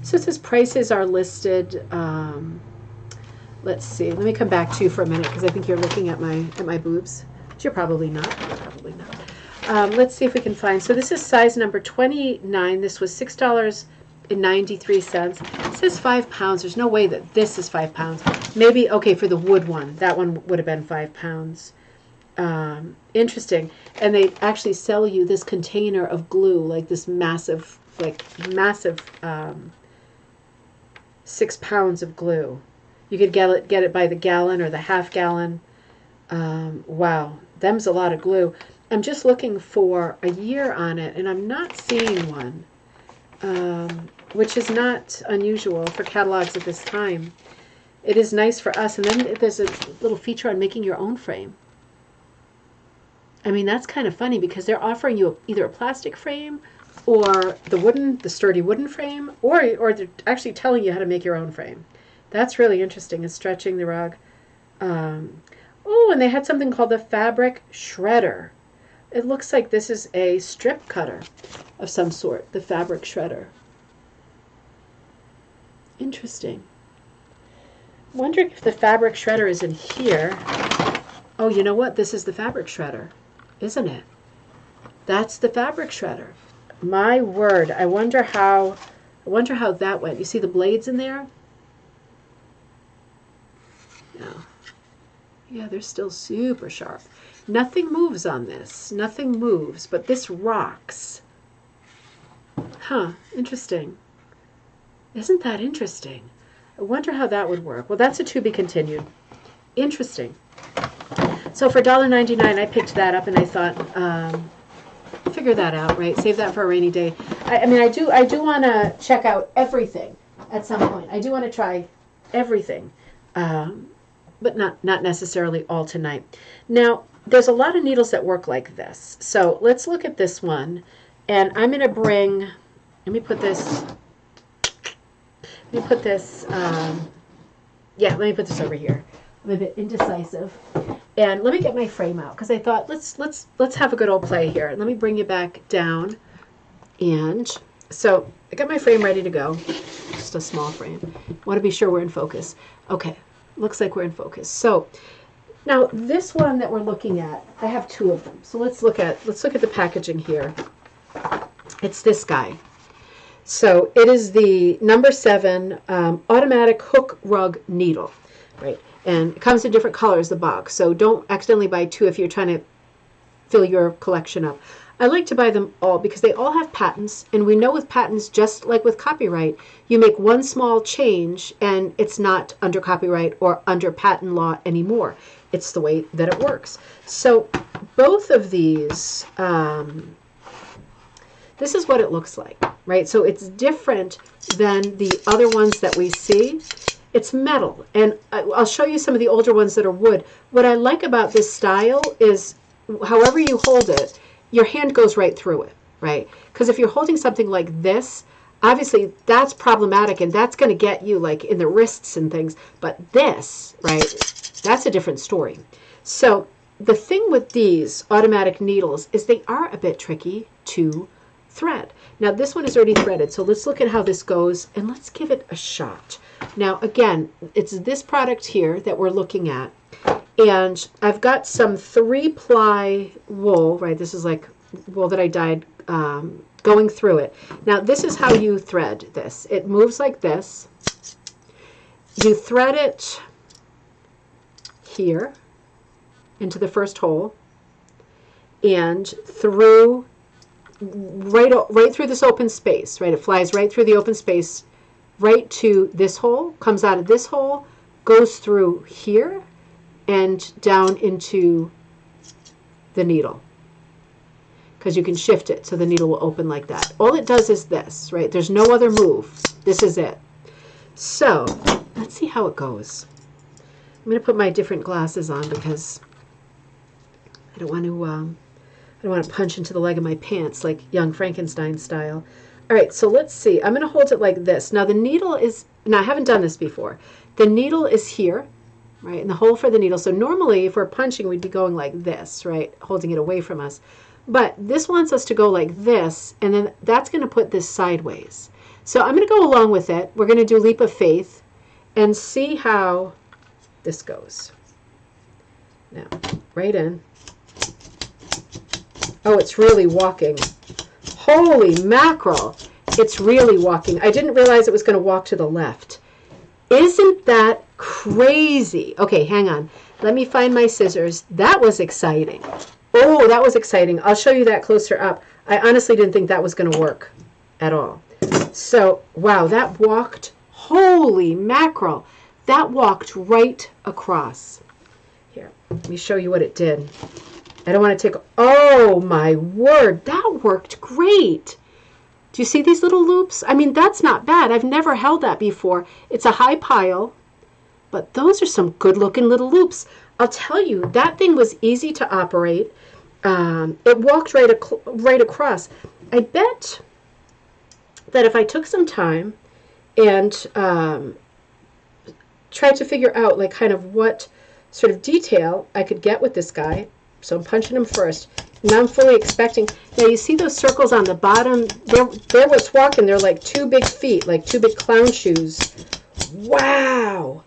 So it says prices are listed. Let's see. Let me come back to you for a minute because I think you're looking at my boobs. But you're probably not. Probably not. Let's see if we can find. So this is size number 29. This was $6.93. It says 5 pounds. There's no way that this is 5 pounds. Maybe, okay, for the wood one. That one would have been 5 pounds. Interesting. And they actually sell you this container of glue, like this massive 6 pounds of glue. You could get it by the gallon or the half gallon. Wow, them's a lot of glue. I'm just looking for a year on it, and I'm not seeing one, which is not unusual for catalogs at this time. It is nice for us. And then there's a little feature on making your own frame. I mean, that's kind of funny because they're offering you either a plastic frame or the sturdy wooden frame, or they're actually telling you how to make your own frame. That's really interesting. It's stretching the rug. Oh, and they had something called the fabric shredder. It looks like this is a strip cutter of some sort, the fabric shredder. Interesting. I'm wondering if the fabric shredder is in here. Oh, you know what? This is the fabric shredder, isn't it? That's the fabric shredder. My word. I wonder how that went. You see the blades in there? No. Yeah, they're still super sharp. Nothing moves on this. Nothing moves, but this rocks. Huh, interesting. Isn't that interesting? I wonder how that would work. Well, that's a to be continued. Interesting. So for $1.99, I picked that up and I thought, figure that out, right? Save that for a rainy day. I mean, I do want to check out everything at some point. I do want to try everything, but not necessarily all tonight. Now, there's a lot of needles that work like this. So let's look at this one, and I'm going to bring. Let me put this. Yeah, let me put this over here. I'm a bit indecisive. And let me get my frame out because I thought let's have a good old play here. Let me bring you back down. And so I got my frame ready to go. Just a small frame. Want to be sure we're in focus. Okay, looks like we're in focus. So now this one that we're looking at, I have two of them. So let's look at the packaging here. It's this guy. So it is the number 7 automatic hook rug needle, right? And it comes in different colors, the box. So don't accidentally buy 2 if you're trying to fill your collection up. I like to buy them all because they all have patents. And we know with patents, just like with copyright, you make one small change and it's not under copyright or under patent law anymore. It's the way that it works. So both of these, this is what it looks like, right? So it's different than the other ones that we see. It's metal, and I'll show you some of the older ones that are wood. What I like about this style is however you hold it, your hand goes right through it, right? Because if you're holding something like this, obviously that's problematic, and that's going to get you like in the wrists and things. But this, right, that's a different story. So the thing with these automatic needles is they are a bit tricky to thread. Now this one is already threaded, so let's look at how this goes, and let's give it a shot. Now, again, it's this product here that we're looking at, and I've got some 3-ply wool, right? This is like wool that I dyed going through it. Now, this is how you thread this. It moves like this. You thread it here into the first hole and through right through this open space, right? It flies right through the open space right to this hole, comes out of this hole, goes through here, and down into the needle. Because you can shift it so the needle will open like that. All it does is this, right? There's no other move. This is it. So, let's see how it goes. I'm going to put my different glasses on because I don't want to punch into the leg of my pants like young Frankenstein style. All right, so let's see. I'm going to hold it like this. Now the needle is, now I haven't done this before. The needle is here, right, in the hole for the needle. So normally if we're punching, we'd be going like this, right, holding it away from us. But this wants us to go like this, and then that's going to put this sideways. So I'm going to go along with it. We're going to do leap of faith and see how this goes. Now, right in. Oh, it's really walking. Holy mackerel. It's really walking. I didn't realize it was going to walk to the left. Isn't that crazy? Okay, hang on. Let me find my scissors. That was exciting. Oh, that was exciting. I'll show you that closer up. I honestly didn't think that was going to work at all. So, wow, that walked. Holy mackerel. That walked right across. Here, let me show you what it did. I don't want to take, oh my word, that worked great. Do you see these little loops? I mean, that's not bad. I've never held that before. It's a high pile, but those are some good looking little loops. I'll tell you, that thing was easy to operate. It walked right across. I bet that if I took some time and tried to figure out like kind of what sort of detail I could get with this guy, so I'm punching them first. Now I'm fully expecting. Now you see those circles on the bottom? They're what's walking. They're like 2 big feet, like 2 big clown shoes. Wow.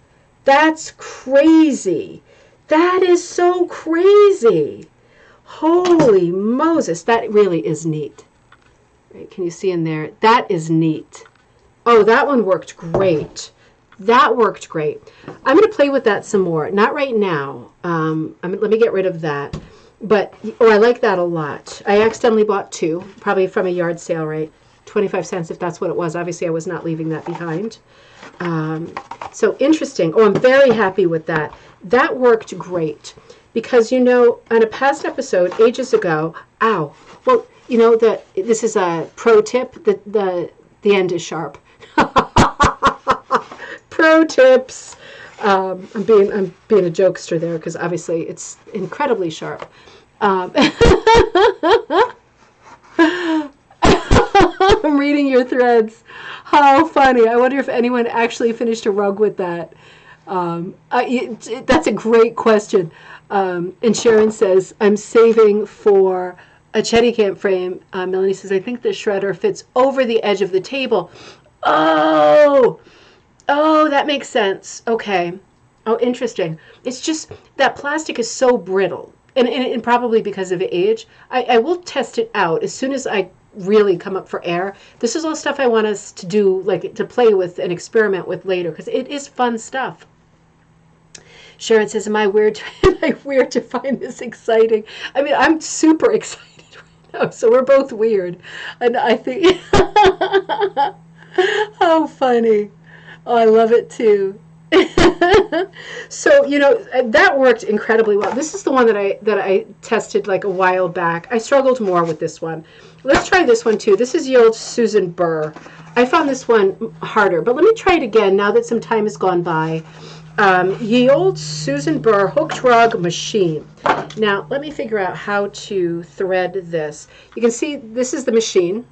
That's crazy. That is so crazy. Holy Moses. That really is neat. Right, can you see in there? That is neat. Oh, that one worked great. That worked great. I'm going to play with that some more. Not right now. Let me get rid of that. But, oh, I like that a lot. I accidentally bought two, probably from a yard sale, right? 25 cents if that's what it was. Obviously, I was not leaving that behind. So interesting. Oh, I'm very happy with that. That worked great because, you know, on a past episode ages ago, ow, well, you know, this is a pro tip. The end is sharp. Pro tips. I'm being a jokester there because obviously it's incredibly sharp. I'm reading your threads. How funny. I wonder if anyone actually finished a rug with that. That's a great question. And Sharon says, I'm saving for a Chetty Camp frame. Melanie says, I think the shredder fits over the edge of the table. Oh, that makes sense. Okay. Oh, interesting. It's just that plastic is so brittle. And probably because of age. I will test it out as soon as I really come up for air. This is all stuff I want us to do, like to play with and experiment with later, because it is fun stuff. Sharon says, am I weird to find this exciting? I mean, I'm super excited right now, so we're both weird. And I think, how funny. Oh, I love it too. So, you know, that worked incredibly well. This is the one that I tested like a while back. I struggled more with this one. Let's try this one too. This is the old Susan Burr. I found this one harder, but let me try it again now that some time has gone by. Ye old Susan Burr hooked rug machine. Now, let me figure out how to thread this. You can see this is the machine.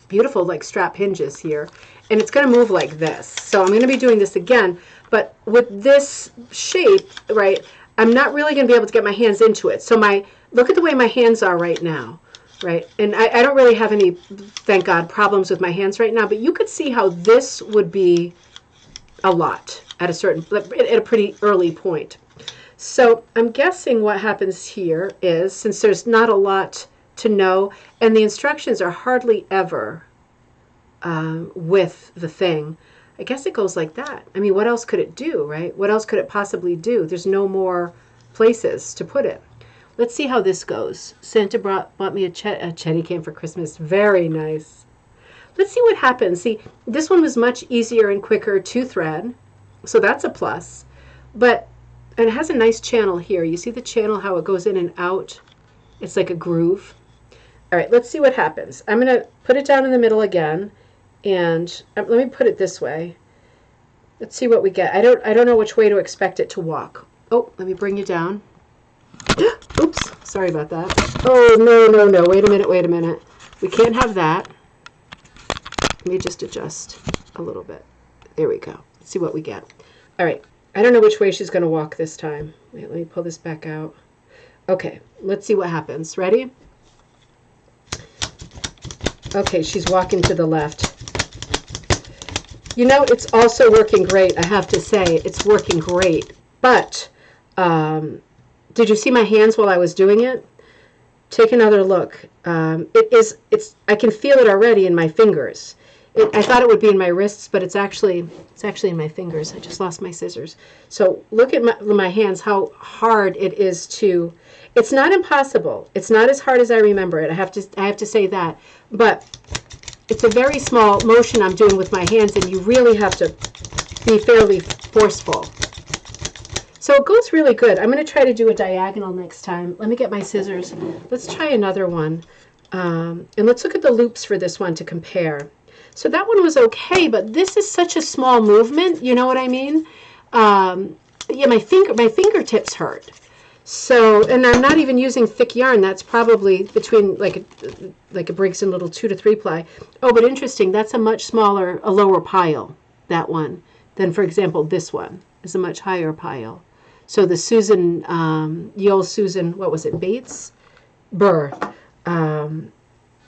Beautiful, like strap hinges here. And it's going to move like this. So I'm going to be doing this again. But with this shape, right, I'm not really going to be able to get my hands into it. So look at the way my hands are right now, right? And I don't really have any, thank God, problems with my hands right now. But you could see how this would be a lot at a pretty early point. So I'm guessing what happens here is, since there's not a lot to know, and the instructions are hardly ever with the thing, I guess it goes like that. I mean, what else could it do, right? What else could it possibly do? There's no more places to put it. Let's see how this goes. Santa bought me a Chetty Camp for Christmas. Very nice. Let's see what happens. See, this one was much easier and quicker to thread, so that's a plus. But it has a nice channel here. You see the channel, how it goes in and out? It's like a groove. All right, let's see what happens. I'm going to put it down in the middle again, and let me put it this way. Let's see what we get. I don't know which way to expect it to walk. Oh, let me bring you down. Oops, sorry about that. Oh, no. Wait a minute. We can't have that. Let me just adjust a little bit. There we go. Let's see what we get. All right. I don't know which way she's going to walk this time. Wait, let me pull this back out. Okay, let's see what happens. Ready? Okay, she's walking to the left. You know, it's also working great, I have to say. It's working great. But, did you see my hands while I was doing it? Take another look. I can feel it already in my fingers. I thought it would be in my wrists, but it's actually in my fingers. I just lost my scissors. So look at my hands, how hard it is to. It's not impossible. It's not as hard as I remember it. I have to say that. But it's a very small motion I'm doing with my hands, and you really have to be fairly forceful. So it goes really good. I'm going to try to do a diagonal next time. Let me get my scissors. Let's try another one. And let's look at the loops for this one to compare. So that one was okay, but this is such a small movement. You know what I mean? Yeah, my fingertips hurt. So, and I'm not even using thick yarn. That's probably between like a Briggs and Little 2 to 3 ply. Oh, but interesting. That's a much smaller, a lower pile, that one, than, for example, this one is a much higher pile. So the Susan, the old Susan, what was it, Bates? Burr.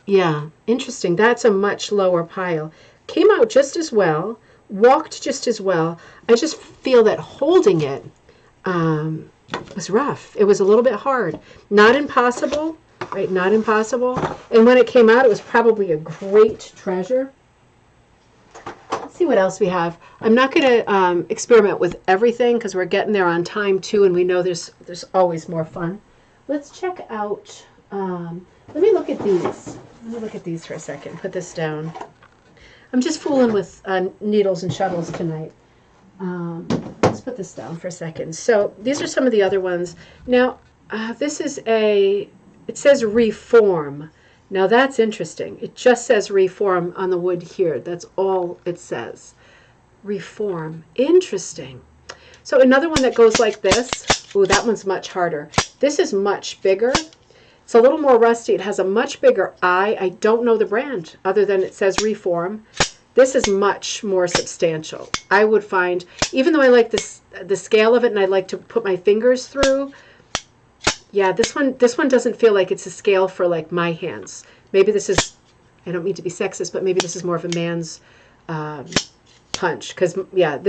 Yeah, interesting. That's a much lower pile. Came out just as well, walked just as well. I just feel that holding it was rough. It was a little bit hard. Not impossible, right? Not impossible. And when it came out, it was probably a great treasure. Let's see what else we have. I'm not going to experiment with everything because we're getting there on time too, and we know there's always more fun. Let's check out. Let me look at these. Let me look at these for a second. Put this down. I'm just fooling with needles and shuttles tonight. Let's put this down for a second. So these are some of the other ones. Now, this is it says reform. Now that's interesting. It just says reform on the wood here. That's all it says. Reform. Interesting. So another one that goes like this. Ooh, that one's much harder. This is much bigger. It's a little more rusty. It has a much bigger eye. I don't know the brand other than it says reform. This is much more substantial. I would find, even though I like the scale of it and I like to put my fingers through, yeah, this one doesn't feel like it's a scale for like my hands. Maybe this is, I don't mean to be sexist, but maybe this is more of a man's punch. Because, yeah,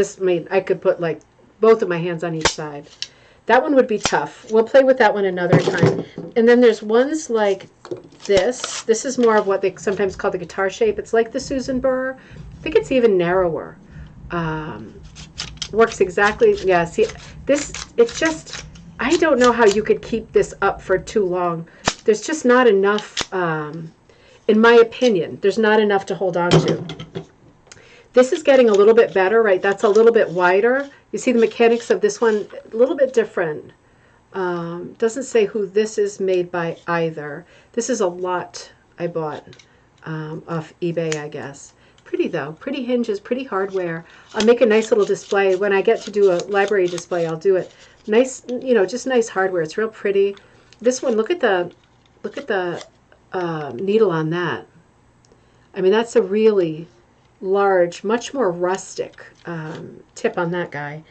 I could put like both of my hands on each side. That one would be tough. We'll play with that one another time. And then there's ones like this. This is more of what they sometimes call the guitar shape. It's like the Susan Burr. I think it's even narrower. Works exactly, yeah, see, it's just, I don't know how you could keep this up for too long. There's just not enough, in my opinion, there's not enough to hold on to. This is getting a little bit better, right? That's a little bit wider. You see the mechanics of this one, a little bit different. Doesn't say who this is made by either. This is a lot I bought off eBay, I guess. Pretty though, pretty hinges, pretty hardware. I'll make a nice little display. When I get to do a library display, I'll do it. Nice, you know, just nice hardware. It's real pretty. This one, look at the needle on that. I mean, that's a really large, much more rustic tip on that guy.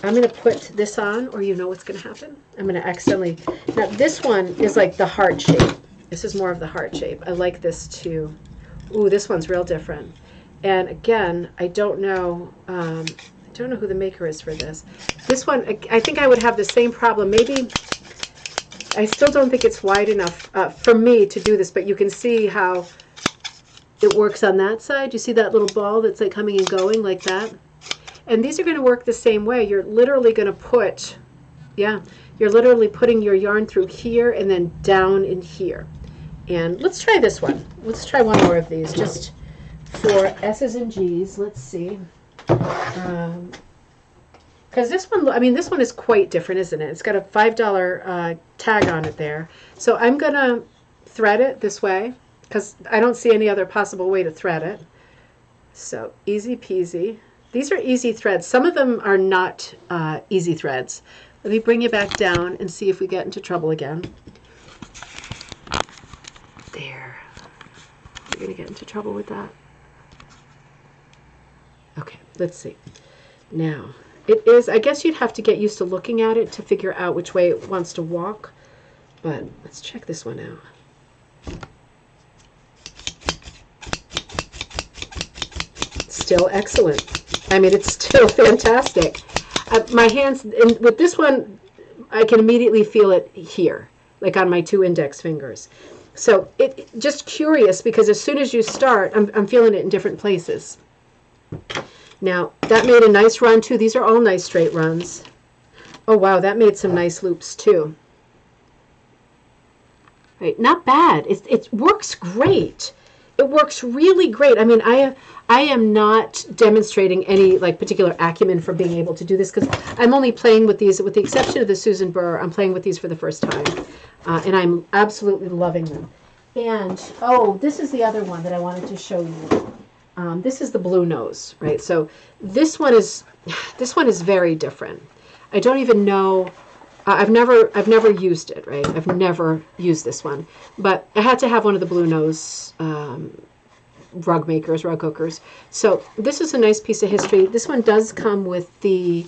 I'm going to put this on, or you know what's going to happen. I'm going to accidentally. Now, this one is like the heart shape. This is more of the heart shape. I like this too. Ooh, this one's real different. And again, I don't know who the maker is for this. This one, I think I would have the same problem. Maybe, I still don't think it's wide enough for me to do this, but you can see how it works on that side. You see that little ball that's like coming and going like that? And these are going to work the same way. You're literally going to put, yeah, you're literally putting your yarn through here and then down in here. And let's try this one. Let's try one more of these just for S's and G's. Let's see. Because this one, I mean, this one is quite different, isn't it? It's got a $5 tag on it there. So I'm going to thread it this way because I don't see any other possible way to thread it. So easy peasy. These are easy threads. Some of them are not easy threads. Let me bring you back down and see if we get into trouble again. There. You're going to get into trouble with that. Okay, let's see. Now, it is, I guess you'd have to get used to looking at it to figure out which way it wants to walk. But let's check this one out. Still excellent. I mean, it's still fantastic. My hands, and with this one, I can immediately feel it here, like on my 2 index fingers. So it just curious because as soon as you start, I'm feeling it in different places. Now that made a nice run too. These are all nice straight runs. Oh wow, that made some nice loops too. Right, not bad. It works great. It works really great. I mean, I am not demonstrating any like particular acumen for being able to do this because I'm only playing with these, with the exception of the Susan Burr. I'm playing with these for the first time. And I'm absolutely loving them. And, oh, this is the other one that I wanted to show you. This is the blue nose, right? So this one is very different. I don't even know, I've never used it, right? I've never used this one. But I had to have one of the blue nose rug makers, rug hookers. So this is a nice piece of history. This one does come with the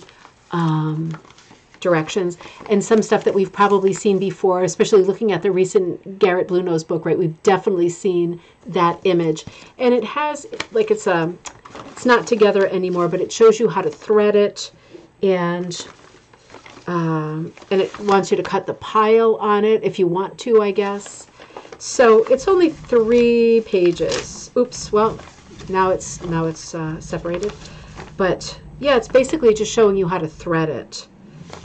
directions and some stuff that we've probably seen before, especially looking at the recent Garrett Blue Nose book, right? We've definitely seen that image. And it has, like, it's not together anymore, but it shows you how to thread it, and it wants you to cut the pile on it if you want to, I guess. So it's only 3 pages. Oops, well, Now it's separated. But yeah, it's basically just showing you how to thread it.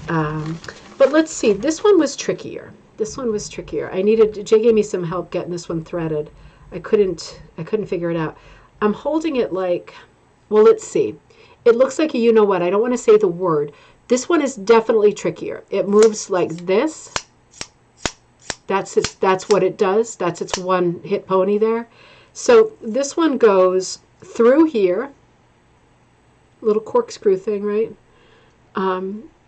But let's see, this one was trickier. Jay gave me some help getting this one threaded. I couldn't figure it out. I'm holding it like, well, let's see. It looks like you know what, I don't want to say the word. This one is definitely trickier. It moves like this. That's what it does. That's its one hit pony there. So this one goes through here. Little corkscrew thing, right?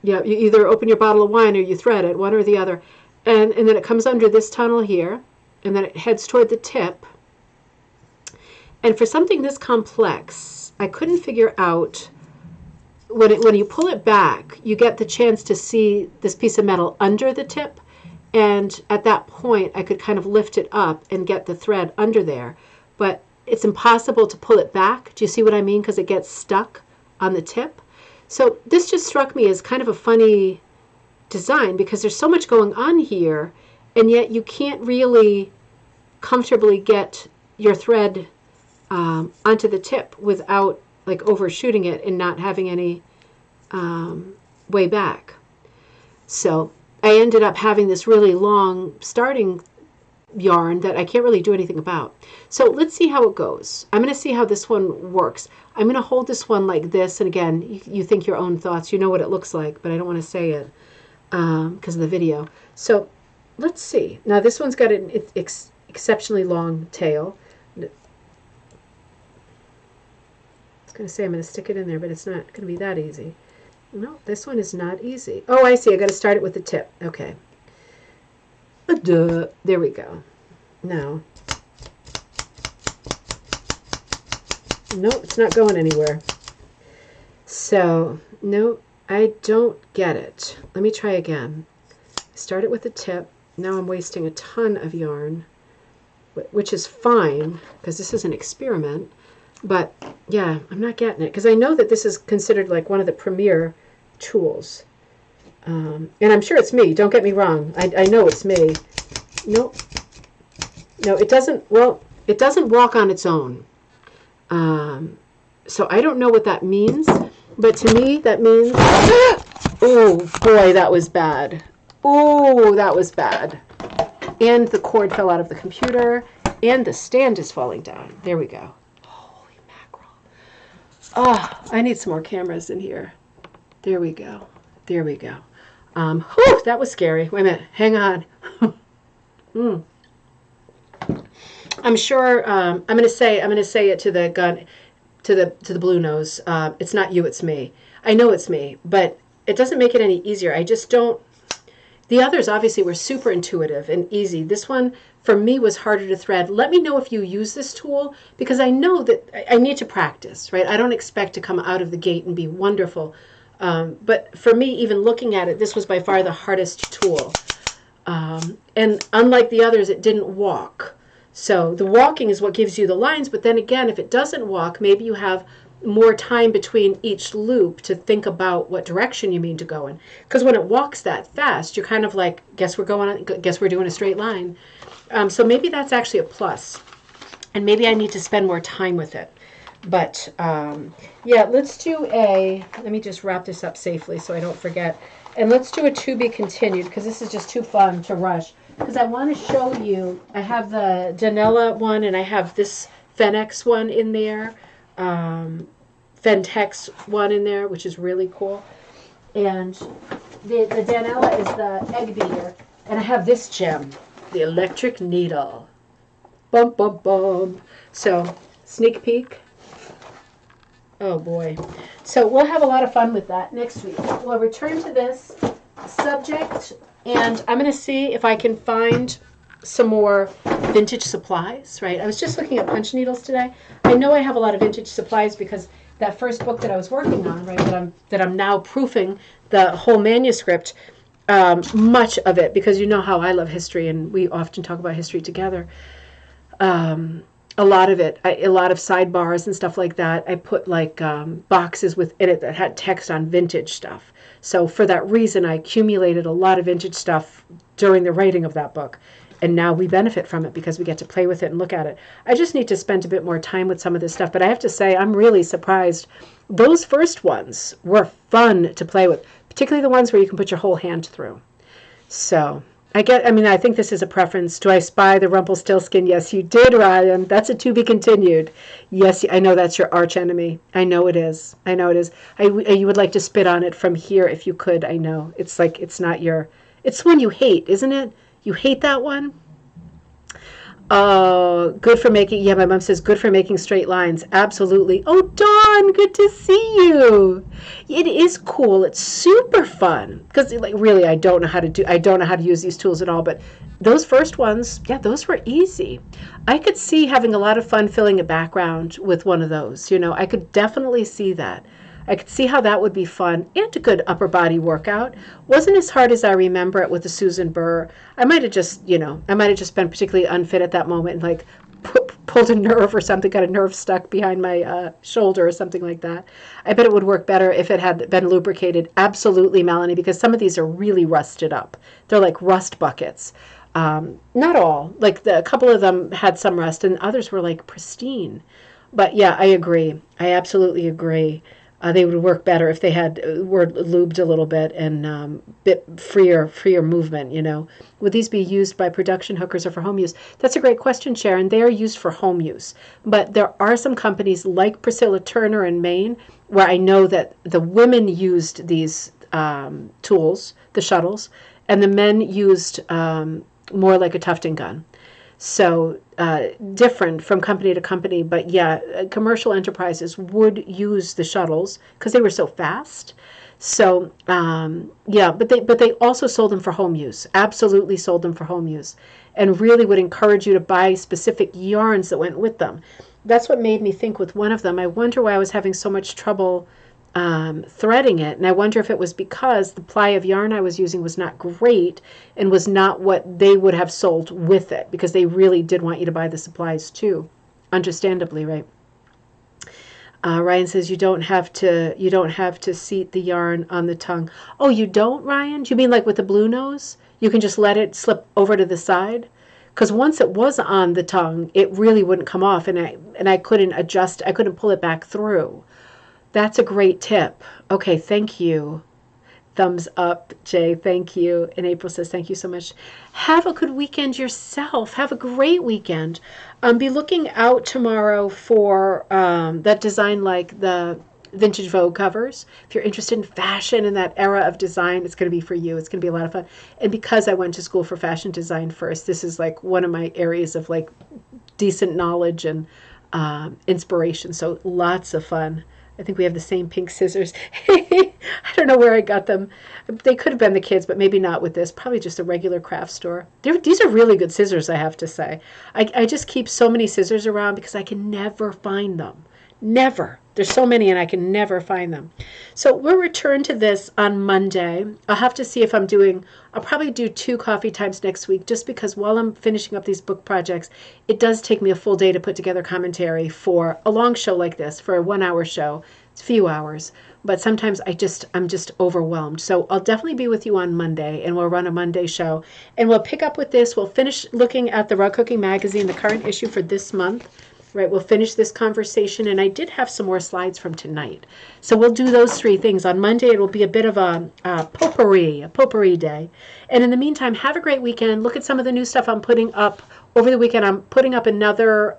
Yeah, you either open your bottle of wine or you thread it, one or the other. And then it comes under this tunnel here, and then it heads toward the tip. And for something this complex, I couldn't figure out, when you pull it back, you get the chance to see this piece of metal under the tip. And at that point, I could kind of lift it up and get the thread under there. But it's impossible to pull it back. Do you see what I mean? Because it gets stuck on the tip. So this just struck me as kind of a funny design, because there's so much going on here, and yet you can't really comfortably get your thread onto the tip without like overshooting it and not having any way back. So I ended up having this really long starting yarn that I can't really do anything about. So let's see how it goes. I'm going to see how this one works. I'm going to hold this one like this, and again, you think your own thoughts. You know what it looks like, but I don't want to say it because of the video. So let's see. Now this one's got an exceptionally long tail. I was going to say I'm going to stick it in there, but it's not going to be that easy. No, this one is not easy. Oh, I see. I got to start it with the tip. Okay. There we go. Now, no, it's not going anywhere. So, no, I don't get it. Let me try again. Start it with the tip. Now I'm wasting a ton of yarn, which is fine because this is an experiment. But yeah, I'm not getting it because I know that this is considered like one of the premier tools. And I'm sure it's me. Don't get me wrong. I know it's me. Nope. No, it doesn't. Well, it doesn't walk on its own. So I don't know what that means. But to me, that means... Oh, boy, that was bad. Oh, that was bad. And the cord fell out of the computer. And the stand is falling down. There we go. Holy mackerel. Oh, I need some more cameras in here. There we go. There we go. Whew, that was scary. Wait a minute. Hang on. I'm sure. I'm going to say it to the gun, to the blue nose. It's not you. It's me. I know it's me, but it doesn't make it any easier. I just don't. The others obviously were super intuitive and easy. This one for me was harder to thread. Let me know if you use this tool, because I know that I need to practice. Right? I don't expect to come out of the gate and be wonderful. But for me, even looking at it, this was by far the hardest tool. And unlike the others, it didn't walk. So the walking is what gives you the lines. But then again, if it doesn't walk, maybe you have more time between each loop to think about what direction you mean to go in. Because when it walks that fast, you're kind of like, guess we're doing a straight line. So maybe that's actually a plus. And maybe I need to spend more time with it. But yeah, let's do let me just wrap this up safely so I don't forget. And let's do a to be continued, because this is just too fun to rush. Because I want to show you, I have the Danella one and I have this Fenix one in there, Fentex one in there, which is really cool. And the Danella is the egg beater. And I have this gem, the electric needle. Bum, bum, bum. So, sneak peek. Oh boy. So we'll have a lot of fun with that next week. We'll return to this subject, and I'm going to see if I can find some more vintage supplies, right? I was just looking at punch needles today. I know I have a lot of vintage supplies because that first book that I was working on, right, that I'm now proofing the whole manuscript, much of it, because you know how I love history and we often talk about history together. A lot of it, a lot of sidebars and stuff like that, I put like boxes within it that had text on vintage stuff. So for that reason, I accumulated a lot of vintage stuff during the writing of that book. And now we benefit from it because we get to play with it and look at it. I just need to spend a bit more time with some of this stuff. But I have to say, I'm really surprised. Those first ones were fun to play with, particularly the ones where you can put your whole hand through. So I think this is a preference. Do I spy the Rumpelstiltskin? Yes, you did, Ryan. That's a to be continued. Yes, I know that's your arch enemy. I know it is. I know it is. You would like to spit on it from here if you could. I know. It's like, it's not your, it's one you hate, isn't it? You hate that one? Oh, good for making, yeah, my mom says good for making straight lines. Absolutely. Oh, Dawn, good to see you. It is cool. It's super fun. Because, like, really, I don't know how to use these tools at all. But those first ones, yeah, those were easy. I could see having a lot of fun filling a background with one of those. I could definitely see that. I could see how that would be fun and a good upper body workout. Wasn't as hard as I remember it with the Susan Burr. I might have just been particularly unfit at that moment and like pulled a nerve or something, got a nerve stuck behind my shoulder or something like that. I bet it would work better if it had been lubricated. Absolutely, Melanie, because some of these are really rusted up. They're like rust buckets. Not all. Like a couple of them had some rust and others were like pristine. But yeah, I agree. I absolutely agree. They would work better if they were lubed a little bit and bit freer movement. Would these be used by production hookers or for home use? That's a great question, Sharon. They are used for home use, but there are some companies like Priscilla Turner in Maine where I know that the women used these tools, the shuttles, and the men used more like a tufting gun. So different from company to company, but yeah, commercial enterprises would use the shuttles because they were so fast. So yeah, but they also sold them for home use. Absolutely sold them for home use, and really would encourage you to buy specific yarns that went with them. That's what made me think with one of them. I wonder why I was having so much trouble threading it, and I wonder if it was because the ply of yarn I was using was not great and was not what they would have sold with it, because they really did want you to buy the supplies too, understandably, right? Ryan says you don't have to seat the yarn on the tongue. Oh, you don't, Ryan? Do you mean like with the blue nose? You can just let it slip over to the side? Because once it was on the tongue, it really wouldn't come off, and I couldn't adjust. I couldn't pull it back through. That's a great tip. Okay, thank you. Thumbs up, Jay. Thank you. And April says, thank you so much. Have a good weekend yourself. Have a great weekend. Be looking out tomorrow for that design like the Vintage Vogue covers. If you're interested in fashion and that era of design, it's going to be for you. It's going to be a lot of fun. And because I went to school for fashion design first, this is like one of my areas of like decent knowledge and inspiration. So lots of fun. I think we have the same pink scissors. I don't know where I got them. They could have been the kids, but maybe not with this. Probably just a regular craft store. These are really good scissors, I have to say. I just keep so many scissors around because I can never find them. Never. There's so many and I can never find them. So we'll return to this on Monday. I'll have to see if I'll probably do 2 coffee times next week, just because while I'm finishing up these book projects, it does take me a full day to put together commentary for a long show like this, for a 1-hour show. It's a few hours, but sometimes I'm just overwhelmed. So I'll definitely be with you on Monday, and we'll run a Monday show, and we'll pick up with this. We'll finish looking at the Rug Cooking Magazine, the current issue for this month. Right, we'll finish this conversation, and I did have some more slides from tonight. So we'll do those 3 things. On Monday, it will be a bit of a potpourri day. And in the meantime, have a great weekend. Look at some of the new stuff I'm putting up over the weekend. I'm putting up another,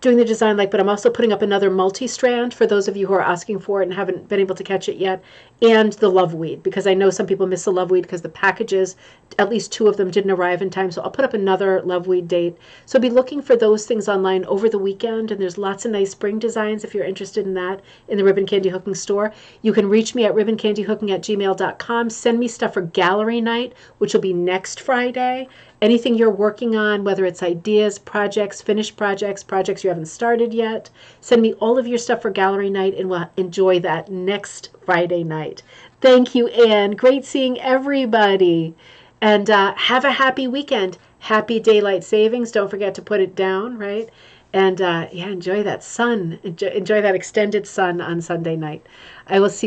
doing the design but I'm also putting up another multi-strand for those of you who are asking for it and haven't been able to catch it yet, and the love weed, because I know some people miss the love weed because the packages, at least 2 of them didn't arrive in time. So I'll put up another love weed date. So be looking for those things online over the weekend, and there's lots of nice spring designs if you're interested in that in the Ribbon Candy Hooking store. You can reach me at ribboncandyhooking@gmail.com. Send me stuff for gallery night, which will be next Friday. Anything you're working on, whether it's ideas, projects, finished projects, projects you haven't started yet, send me all of your stuff for gallery night, and we'll enjoy that next Friday night. Thank you, Anne. Great seeing everybody. And have a happy weekend. Happy daylight savings. Don't forget to put it down, right? And yeah, enjoy that sun. Enjoy that extended sun on Sunday night. I will see